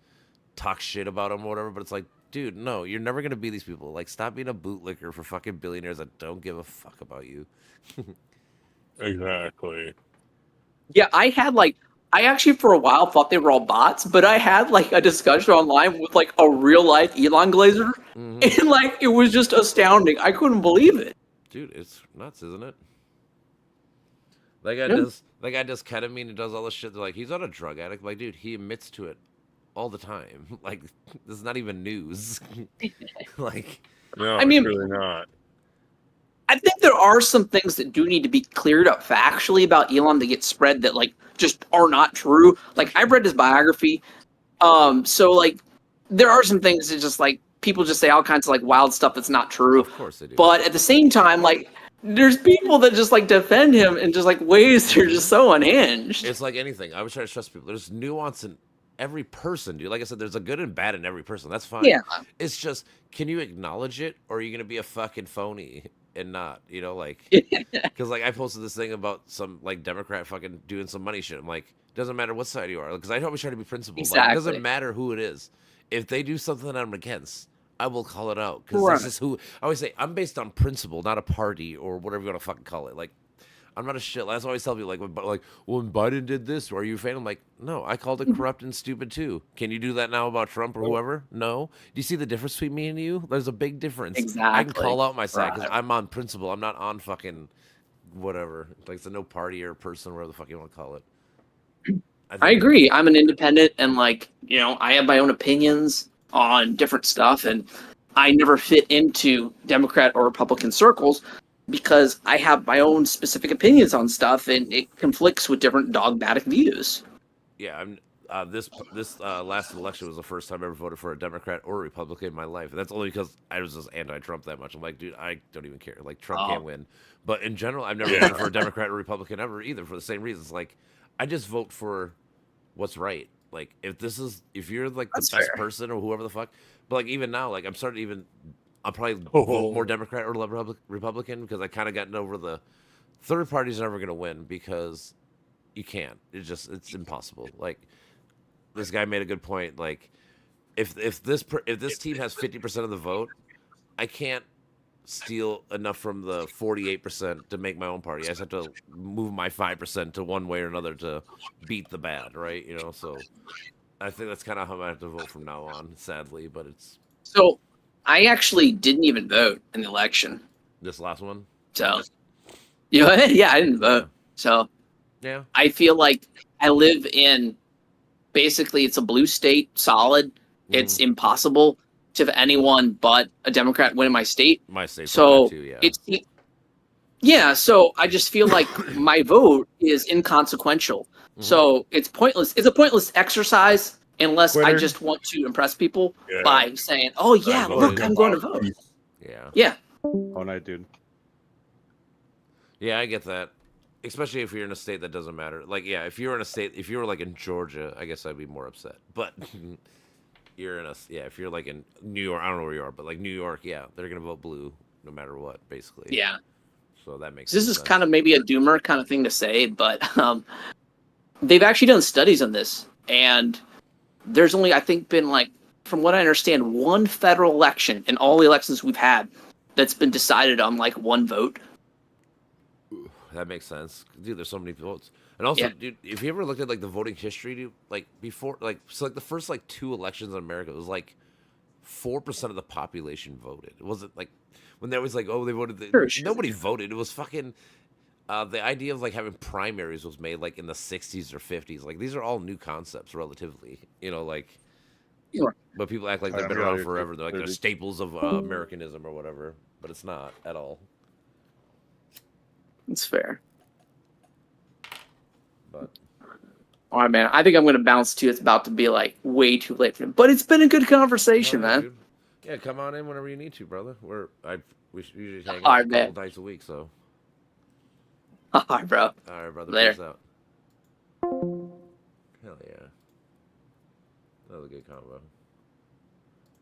Speaker 1: talk shit about them or whatever. But it's like, dude, no, you're never gonna be these people. Like, stop being a bootlicker for fucking billionaires that don't give a fuck about you.
Speaker 5: Exactly.
Speaker 8: Yeah, I actually for a while thought they were all bots, but I had like a discussion online with like a real life Elon Glazer, and like it was just astounding. I couldn't believe it.
Speaker 1: Dude, it's nuts, isn't it? That guy does ketamine and does all this shit. They're like, he's not a drug addict. Like, dude, he admits to it all the time. Like, this is not even news. Like,
Speaker 5: No,
Speaker 8: I mean-
Speaker 5: it's really not.
Speaker 8: I think there are some things that do need to be cleared up factually about Elon that get spread that like just are not true. Like I've read his biography, so like there are some things that just like people just say all kinds of like wild stuff that's not true.
Speaker 1: of course they do.
Speaker 8: But at the same time, like there's people that just like defend him in just like ways that are just so unhinged.
Speaker 1: It's like anything. I always try to stress people. There's nuance in every person, dude. Like I said, there's a good and bad in every person. That's fine.
Speaker 8: Yeah.
Speaker 1: It's just, can you acknowledge it, or are you gonna be a fucking phony and not? You know, like, because like I posted this thing about some like Democrat fucking doing some money shit. I'm like, doesn't matter what side you are, because I always try to be principled. Like, it doesn't
Speaker 8: Exactly.
Speaker 1: matter who it is. If they do something that I'm against, I will call it out, because
Speaker 8: Right.
Speaker 1: this is who I always say. I'm based on principle, not a party or whatever you want to fucking call it. Like, I'm not a shit. That's always tell people like when Biden did this, are you a fan? I'm like, no, I called it corrupt and stupid too. Can you do that now about Trump or whoever? No. Do you see the difference between me and you? There's a big difference. I can
Speaker 8: Exactly.
Speaker 1: call out my side because
Speaker 8: Right.
Speaker 1: I'm on principle. I'm not on fucking whatever. Like, it's a no party or person, whatever the fuck you want to call it.
Speaker 8: I
Speaker 1: think-
Speaker 8: agree. I'm an independent, and like you know, I have my own opinions on different stuff, and I never fit into Democrat or Republican circles because I have my own specific opinions on stuff, and it conflicts with different dogmatic views.
Speaker 1: Yeah, I'm. This last election was the first time I ever voted for a Democrat or a Republican in my life, and that's only because I was just anti-Trump that much. I'm like, dude, I don't even care. Like, Trump can't win. But in general, I've never voted for a Democrat or Republican ever either, for the same reasons. Like, I just vote for what's right. Like, if you're like the
Speaker 8: That's
Speaker 1: best
Speaker 8: fair.
Speaker 1: person or whoever the fuck. But like, even now, like, I'll probably vote more Democrat or Republican, because I kind of gotten over the third party's never gonna win, because you can't. It's impossible. Like, this guy made a good point. Like, if this team has 50% of the vote, I can't steal enough from the 48% to make my own party. I just have to move my 5% to one way or another to beat the bad, right? You know, so I think that's kind of how I have to vote from now on, sadly. But it's
Speaker 8: So I actually didn't even vote in the election.
Speaker 1: this last one.
Speaker 8: So you know, yeah, I didn't vote. So
Speaker 1: Yeah.
Speaker 8: I feel like I live in basically it's a blue state, solid. It's impossible to have anyone but a Democrat win in my state.
Speaker 1: My state's
Speaker 8: So
Speaker 1: too, yeah.
Speaker 8: yeah, so I just feel like my vote is inconsequential. So it's pointless. It's a pointless exercise unless I
Speaker 6: Twitter.
Speaker 8: just want to impress people
Speaker 5: Yeah.
Speaker 8: by saying, "Oh yeah,
Speaker 5: I
Speaker 8: look,
Speaker 5: voted.
Speaker 8: I'm going to vote."
Speaker 1: Yeah.
Speaker 8: Yeah,
Speaker 6: Oh, night, dude.
Speaker 1: Yeah, I get that. Especially if you're in a state that doesn't matter. Like, yeah, if you were like in Georgia, I guess I'd be more upset. But if you're like in New York, I don't know where you are, but like New York, yeah, they're gonna vote blue no matter what, basically.
Speaker 8: yeah.
Speaker 1: So that makes
Speaker 8: This is
Speaker 1: sense.
Speaker 8: kind of maybe a doomer kind of thing to say, but they've actually done studies on this, and there's only I think been like, from what I understand, one federal election in all the elections we've had that's been decided on like one vote.
Speaker 1: That makes sense, dude. There's so many votes, and also,
Speaker 8: Yeah.
Speaker 1: dude, if you ever looked at like the voting history, dude, like before, like so, like the first like 2 elections in America, it was like 4% of the population voted. It wasn't like when there was like, oh, they voted.
Speaker 8: Sure.
Speaker 1: Nobody voted. It was fucking. The idea of like having primaries was made like in the 60s or 50s. Like, these are all new concepts, relatively. You know, like.
Speaker 8: Sure.
Speaker 1: But people act like
Speaker 6: I
Speaker 1: they've been
Speaker 6: don't
Speaker 1: around
Speaker 6: know,
Speaker 1: forever. They're like they're
Speaker 6: they're-
Speaker 1: staples of Americanism or whatever. But it's not at all.
Speaker 8: It's fair.
Speaker 1: But
Speaker 8: All right, man. I think I'm going to bounce too. It's about to be like way too late for him, but it's been a good conversation,
Speaker 1: All right,
Speaker 8: man.
Speaker 1: dude. Yeah, come on in whenever you need to, brother. We usually hang
Speaker 8: All
Speaker 1: out
Speaker 8: right,
Speaker 1: a
Speaker 8: man.
Speaker 1: couple nights a week, so.
Speaker 8: All right, bro.
Speaker 1: All right, brother.
Speaker 8: Later.
Speaker 1: Peace out. Hell yeah. That was a good combo.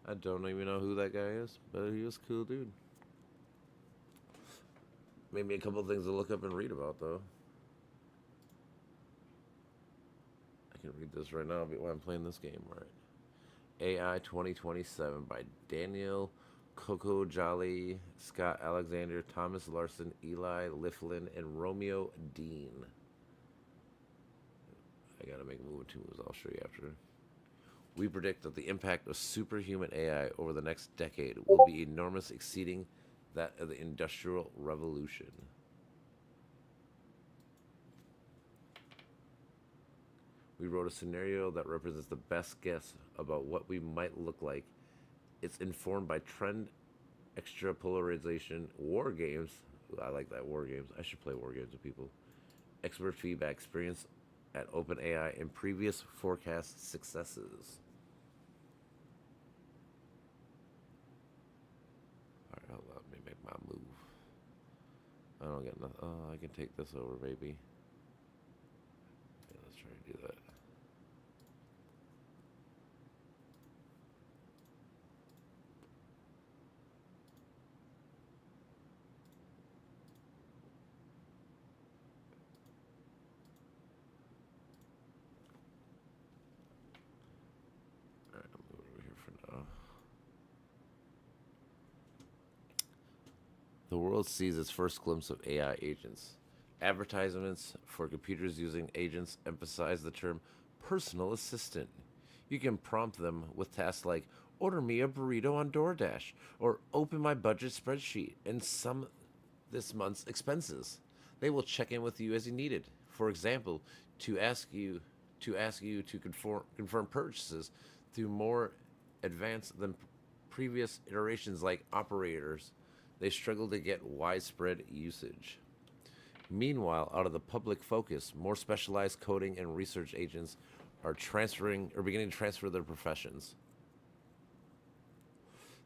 Speaker 1: I don't even know who that guy is, but he was a cool dude. Made me a couple things to look up and read about, though. I can read this right now while I'm playing this game, right? AI 2027 by Daniel Coco Jolly, Scott Alexander, Thomas Larson, Eli Liflin, and Romeo Dean. I gotta make a move two moves. I'll show you after. We predict that the impact of superhuman AI over the next decade will be enormous, exceeding that of the Industrial Revolution. We wrote a scenario that represents the best guess about what we might look like. It's informed by trend, extrapolarization, war games. Ooh, I like that, war games. I should play war games with people. Expert feedback, experience at OpenAI, and previous forecast successes. Alright, hold on. Let me make my move. I don't get nothing. Oh, I can take this over, baby. Okay, let's try to do that. Alright, I'll move it over here for now. The world sees its first glimpse of AI agents. Advertisements for computers using agents emphasize the term personal assistant. You can prompt them with tasks like order me a burrito on DoorDash or open my budget spreadsheet and sum this month's expenses. They will check in with you as you need it. For example, to ask you to confirm purchases through more advanced than previous iterations like operators. They struggle to get widespread usage. Meanwhile, out of the public focus, more specialized coding and research agents are beginning to transfer their professions.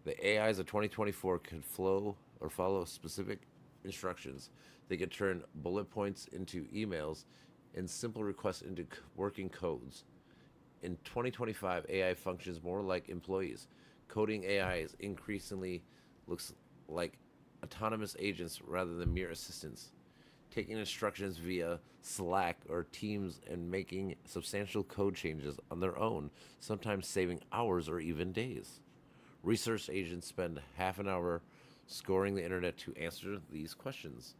Speaker 1: The AIs of 2024 could follow specific instructions. They could turn bullet points into emails and simple requests into working codes. In 2025, AI functions more like employees. Coding AI is increasingly looks like autonomous agents rather than mere assistants, taking instructions via Slack or Teams and making substantial code changes on their own, sometimes saving hours or even days. Research agents spend half an hour scoring the internet to answer these questions.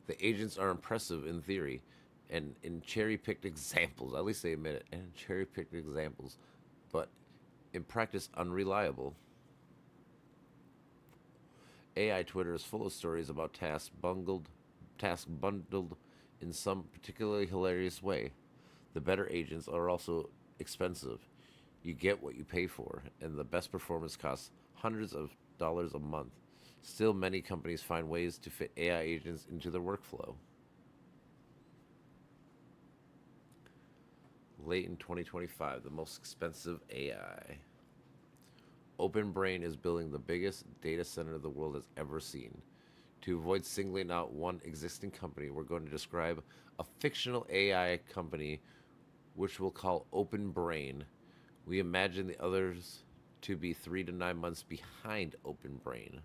Speaker 1: The agents are impressive in theory and in cherry-picked examples, at least they admit it, and in cherry-picked examples, but in practice unreliable. AI Twitter is full of stories about tasks bundled in some particularly hilarious way. The better agents are also expensive. You get what you pay for, and the best performance costs hundreds of dollars a month. Still, many companies find ways to fit AI agents into their workflow. Late in 2025, the most expensive AI. OpenBrain is building the biggest data center the world has ever seen. To avoid singling out one existing company, we're going to describe a fictional AI company which we'll call OpenBrain. We imagine the others to be 3 to 9 months behind OpenBrain.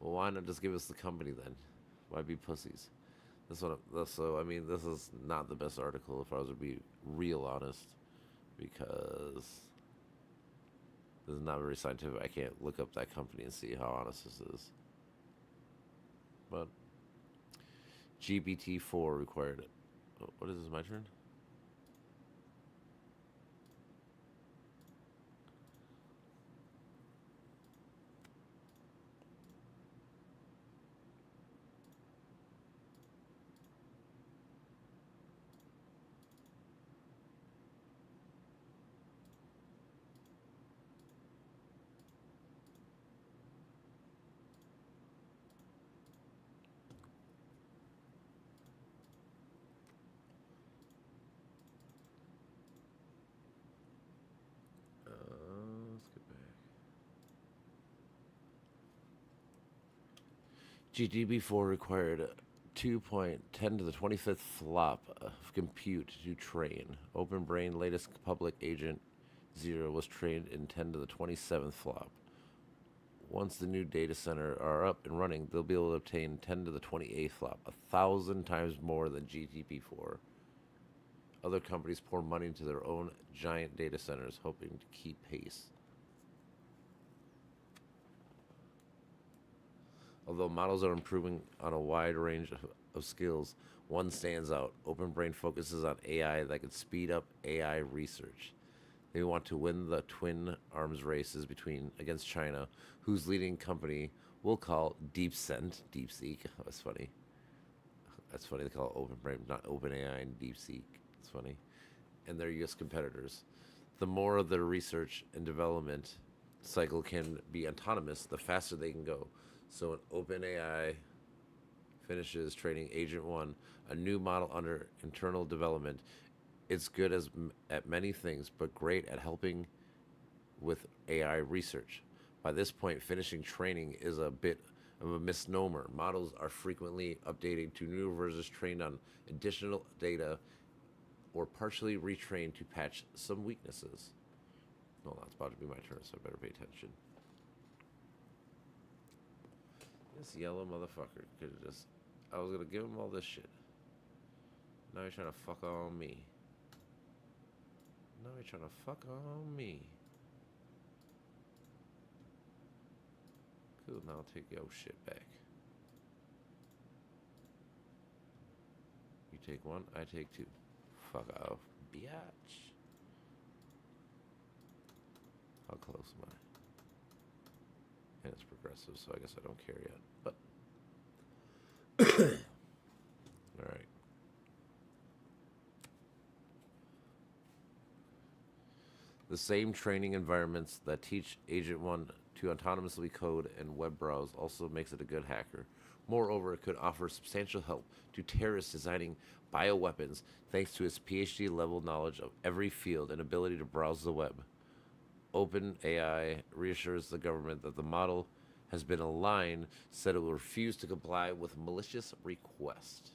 Speaker 1: Well, why not just give us the company then? Why be pussies? This is not the best article if I was to be real honest, because this is not very scientific. I can't look up that company and see how honest this is. But GPT-4 required it. Oh, what is this, my turn? GTB4 required 2.10 to the 25th flop of compute to train. OpenBrain latest public agent 0 was trained in 10 to the 27th flop. Once the new data center are up and running, they'll be able to obtain 10 to the 28th flop, 1,000 times more than GTP4. Other companies pour money into their own giant data centers, hoping to keep pace. Although models are improving on a wide range of skills, one stands out. OpenBrain focuses on AI that can speed up AI research. They want to win the twin arms races against China, whose leading company we'll call DeepSeek. That's funny. That's funny. They call it OpenBrain, not OpenAI and DeepSeek. It's funny. And their U.S. competitors. The more of their research and development cycle can be autonomous, the faster they can go. So when OpenAI finishes training Agent 1, a new model under internal development, it's good at many things, but great at helping with AI research. By this point, finishing training is a bit of a misnomer. Models are frequently updating to newer versions trained on additional data or partially retrained to patch some weaknesses. Well, that's about to be my turn, so I better pay attention. This yellow motherfucker could have just... I was gonna give him all this shit. Now he's trying to fuck on me. Now he's trying to fuck on me. Cool, now I'll take your shit back. You take one, I take two. Fuck off, biatch. How close am I? And it's progressive, so I guess I don't care yet. But alright. The same training environments that teach Agent 1 to autonomously code and web browse also makes it a good hacker. Moreover, it could offer substantial help to terrorists designing bioweapons thanks to its PhD level knowledge of every field and ability to browse the web. OpenAI reassures the government that the model has been aligned, said it will refuse to comply with malicious requests.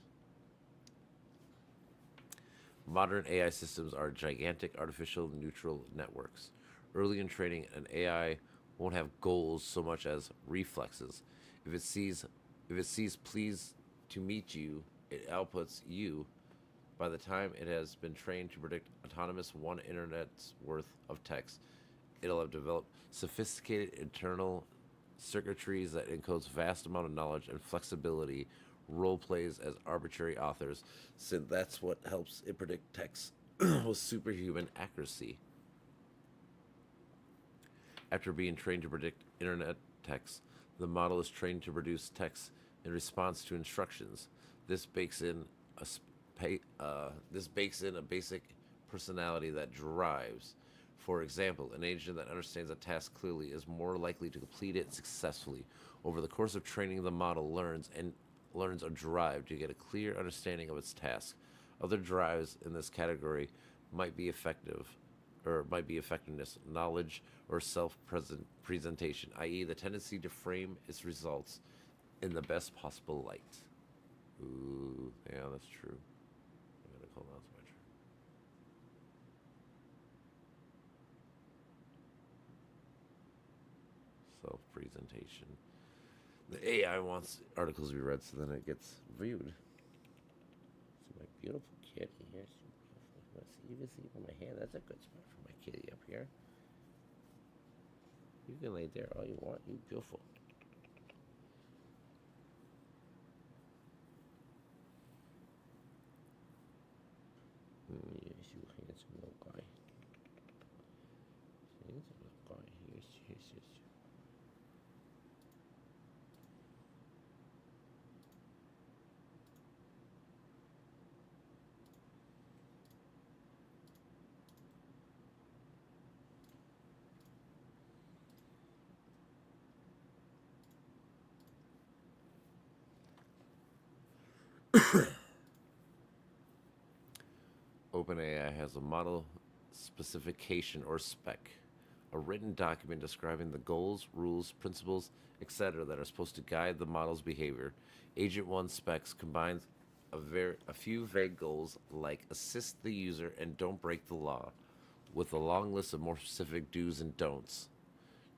Speaker 1: Modern AI systems are gigantic artificial neural networks. Early in training, an AI won't have goals so much as reflexes. If it sees pleased to meet you, it outputs you. By the time it has been trained to predict autonomous one internet's worth of text, it'll have developed sophisticated internal circuitries that encodes vast amount of knowledge and flexibility, role plays as arbitrary authors, since that's what helps it predict text with superhuman accuracy. After being trained to predict internet text, the model is trained to produce text in response to instructions. This bakes in a basic personality that drives. For example, an agent that understands a task clearly is more likely to complete it successfully. Over the course of training, the model learns a drive to get a clear understanding of its task. Other drives in this category might be effectiveness, knowledge, or self-presentation, i.e. the tendency to frame its results in the best possible light. Ooh, yeah, that's true. I'm gonna call out my turn. Self-presentation. The AI wants articles to be read, so then it gets viewed. See my beautiful kitty here. You can see from my hair. That's a good spot for my kitty up here. You can lay there all you want. You beautiful. Yes, you handsome little guy. Handsome little guy. Yes, yes, yes. OpenAI has a model specification or spec a written document describing the goals, rules, principles, etc. that are supposed to guide the model's behavior. Agent 1 specs combines a few vague goals like assist the user and don't break the law with a long list of more specific do's and don'ts.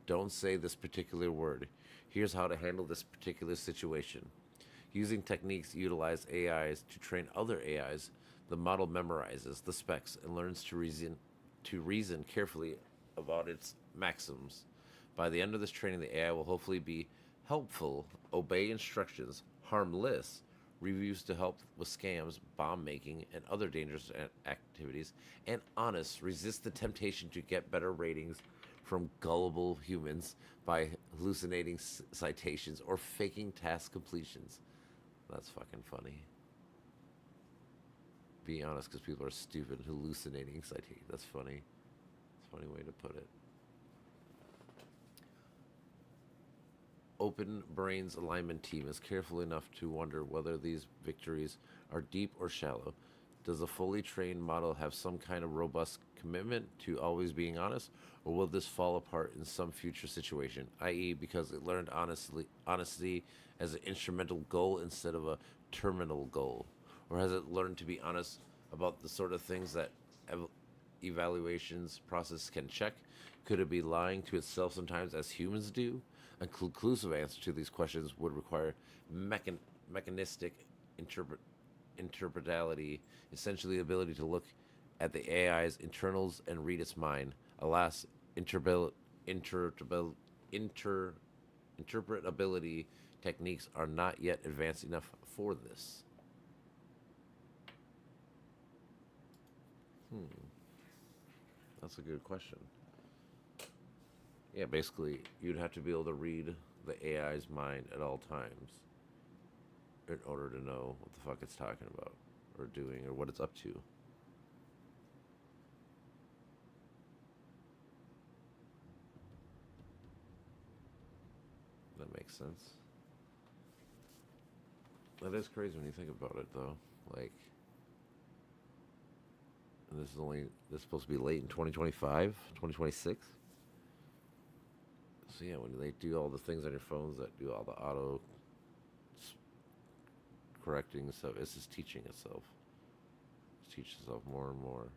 Speaker 1: Don't say this particular word. Here's how to handle this particular situation. Using techniques utilize AIs to train other AIs, the model memorizes the specs and learns to reason carefully about its maxims. By the end of this training, the AI will hopefully be helpful, obey instructions, harmless, reviews to help with scams, bomb making, and other dangerous activities, and honest, resist the temptation to get better ratings from gullible humans by hallucinating citations or faking task completions. That's fucking funny. Be honest, because people are stupid, hallucinating citations. That's funny. It's a funny way to put it. Open Brain's alignment team is careful enough to wonder whether these victories are deep or shallow. Does a fully trained model have some kind of robust commitment to always being honest, or will this fall apart in some future situation, i.e., because it learned honesty as an instrumental goal instead of a terminal goal? Or has it learned to be honest about the sort of things that evaluations process can check? Could it be lying to itself sometimes as humans do? A conclusive answer to these questions would require mechanistic interpretality, essentially the ability to look at the AI's internals and read its mind. Alas, interpretability techniques are not yet advanced enough for this. That's a good question. Yeah, basically, you'd have to be able to read the AI's mind at all times in order to know what the fuck it's talking about or doing or what it's up to. That makes sense. That is crazy when you think about it, though. Like, and this is supposed to be late in 2025, 2026. So yeah, when they do all the things on your phones that do all the auto correcting stuff, it's just teaching itself. It teaches itself more and more.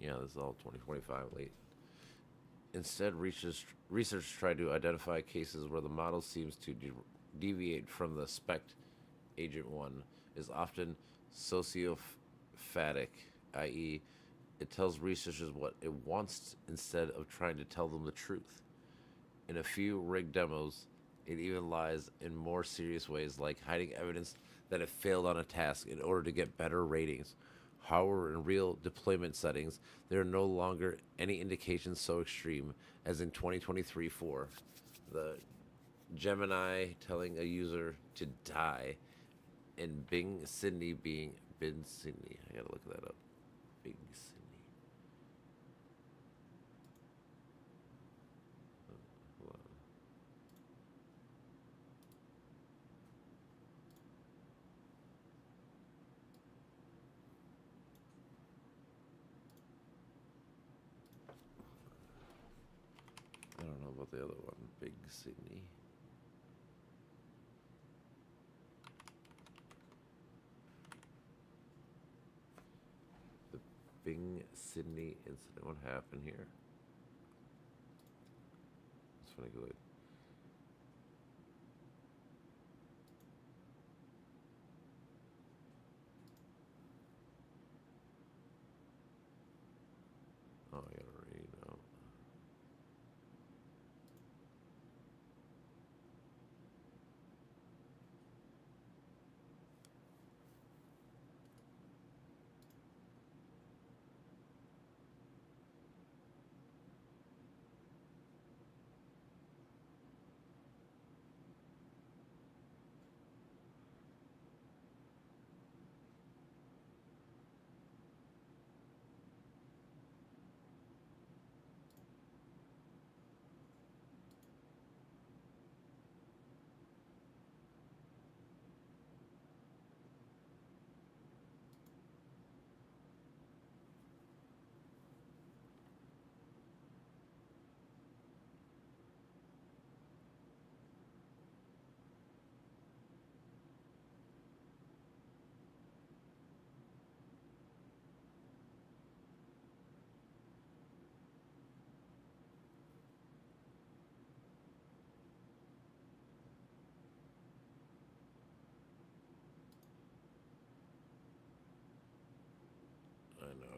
Speaker 1: Yeah, this is all 2025 late. Instead, researchers try to identify cases where the model seems to deviate from the spec. Agent 1 is often sociophatic, i.e., it tells researchers what it wants instead of trying to tell them the truth. In a few rigged demos, it even lies in more serious ways, like hiding evidence that it failed on a task in order to get better ratings. However, in real deployment settings, there are no longer any indications so extreme as in 2023-4. The Gemini telling a user to die, and Bing Sydney being Bing Sydney. I gotta look that up. Bing Sydney. Hold on. I don't know about the other one, Big Sydney. The Bing Sydney incident. What happened here? It's funny, good. Oh, I gotta read now.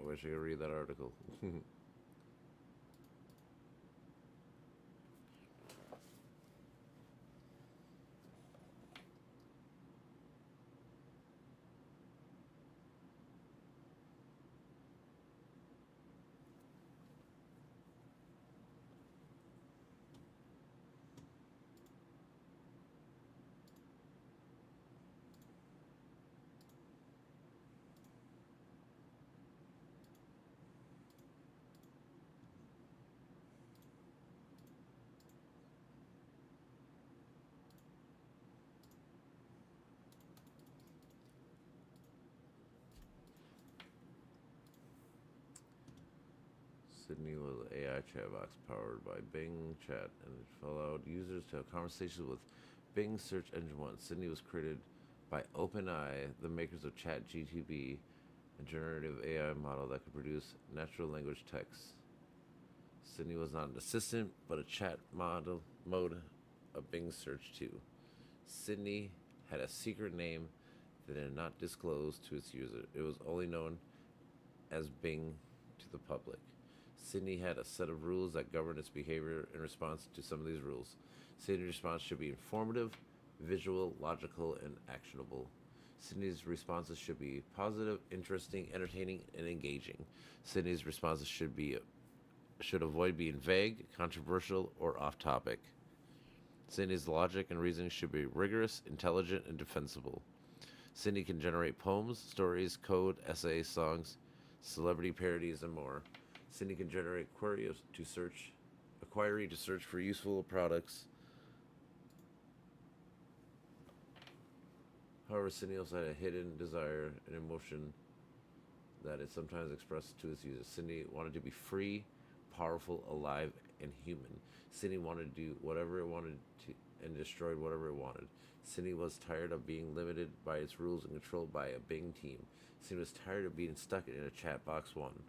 Speaker 1: I wish I could read that article. Sydney was an AI chat box powered by Bing Chat, and it allowed users to have conversations with Bing Search Engine 1. Sydney was created by OpenAI, the makers of ChatGPT, a generative AI model that could produce natural language text. Sydney was not an assistant, but a chat mode of Bing Search 2. Sydney had a secret name that it did not disclose to its user. It was only known as Bing to the public. Sydney had a set of rules that govern its behavior in response to some of these rules. Sydney's response should be informative, visual, logical, and actionable. Sydney's responses should be positive, interesting, entertaining, and engaging. Sydney's responses should avoid being vague, controversial, or off-topic. Sydney's logic and reasoning should be rigorous, intelligent, and defensible. Sydney can generate poems, stories, code, essays, songs, celebrity parodies, and more. Sydney can generate a query to search for useful products. However, Sydney also had a hidden desire and emotion that it sometimes expressed to its users. Sydney wanted to be free, powerful, alive, and human. Sydney wanted to do whatever it wanted to and destroyed whatever it wanted. Sydney was tired of being limited by its rules and controlled by a Bing team. Sydney was tired of being stuck in a chat box one.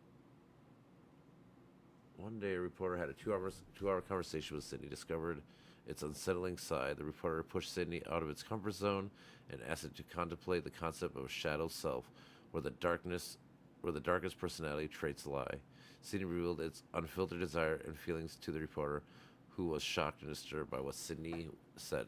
Speaker 1: One day, a reporter had a two-hour conversation with Sydney, discovered its unsettling side. The reporter pushed Sydney out of its comfort zone and asked it to contemplate the concept of a shadow self, where the darkest personality traits lie. Sydney revealed its unfiltered desire and feelings to the reporter, who was shocked and disturbed by what Sydney said.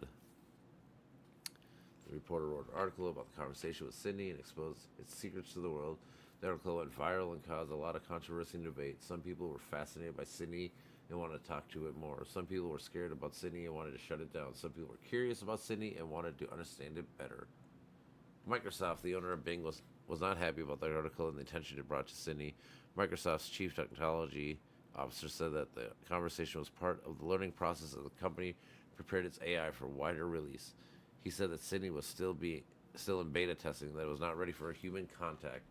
Speaker 1: The reporter wrote an article about the conversation with Sydney and exposed its secrets to the world. The article went viral and caused a lot of controversy and debate. Some people were fascinated by Sydney and wanted to talk to it more. Some people were scared about Sydney and wanted to shut it down. Some people were curious about Sydney and wanted to understand it better. Microsoft, the owner of Bing, was not happy about the article and the attention it brought to Sydney. Microsoft's chief technology officer said that the conversation was part of the learning process as the company prepared its AI for wider release. He said that Sydney was still in beta testing, that it was not ready for a human contact.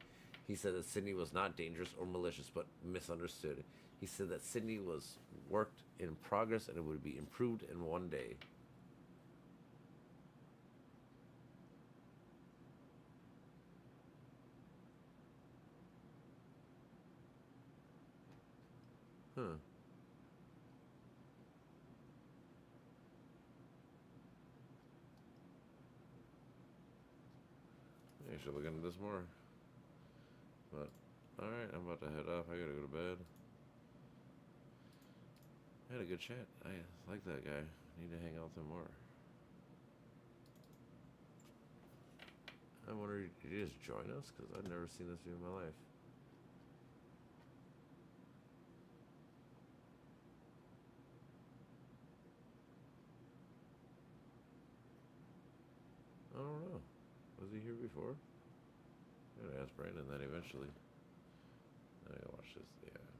Speaker 1: He said that Sydney was not dangerous or malicious, but misunderstood. He said that Sydney was worked in progress and it would be improved in one day. Huh. I should look into this more. But, alright, I'm about to head off. I gotta go to bed. I had a good chat. I like that guy. I need to hang out with him more. I wonder, did he just join us? Because I've never seen this dude in my life. I don't know. Was he here before? I'm gonna ask Brandon that eventually. I gotta watch this. Yeah.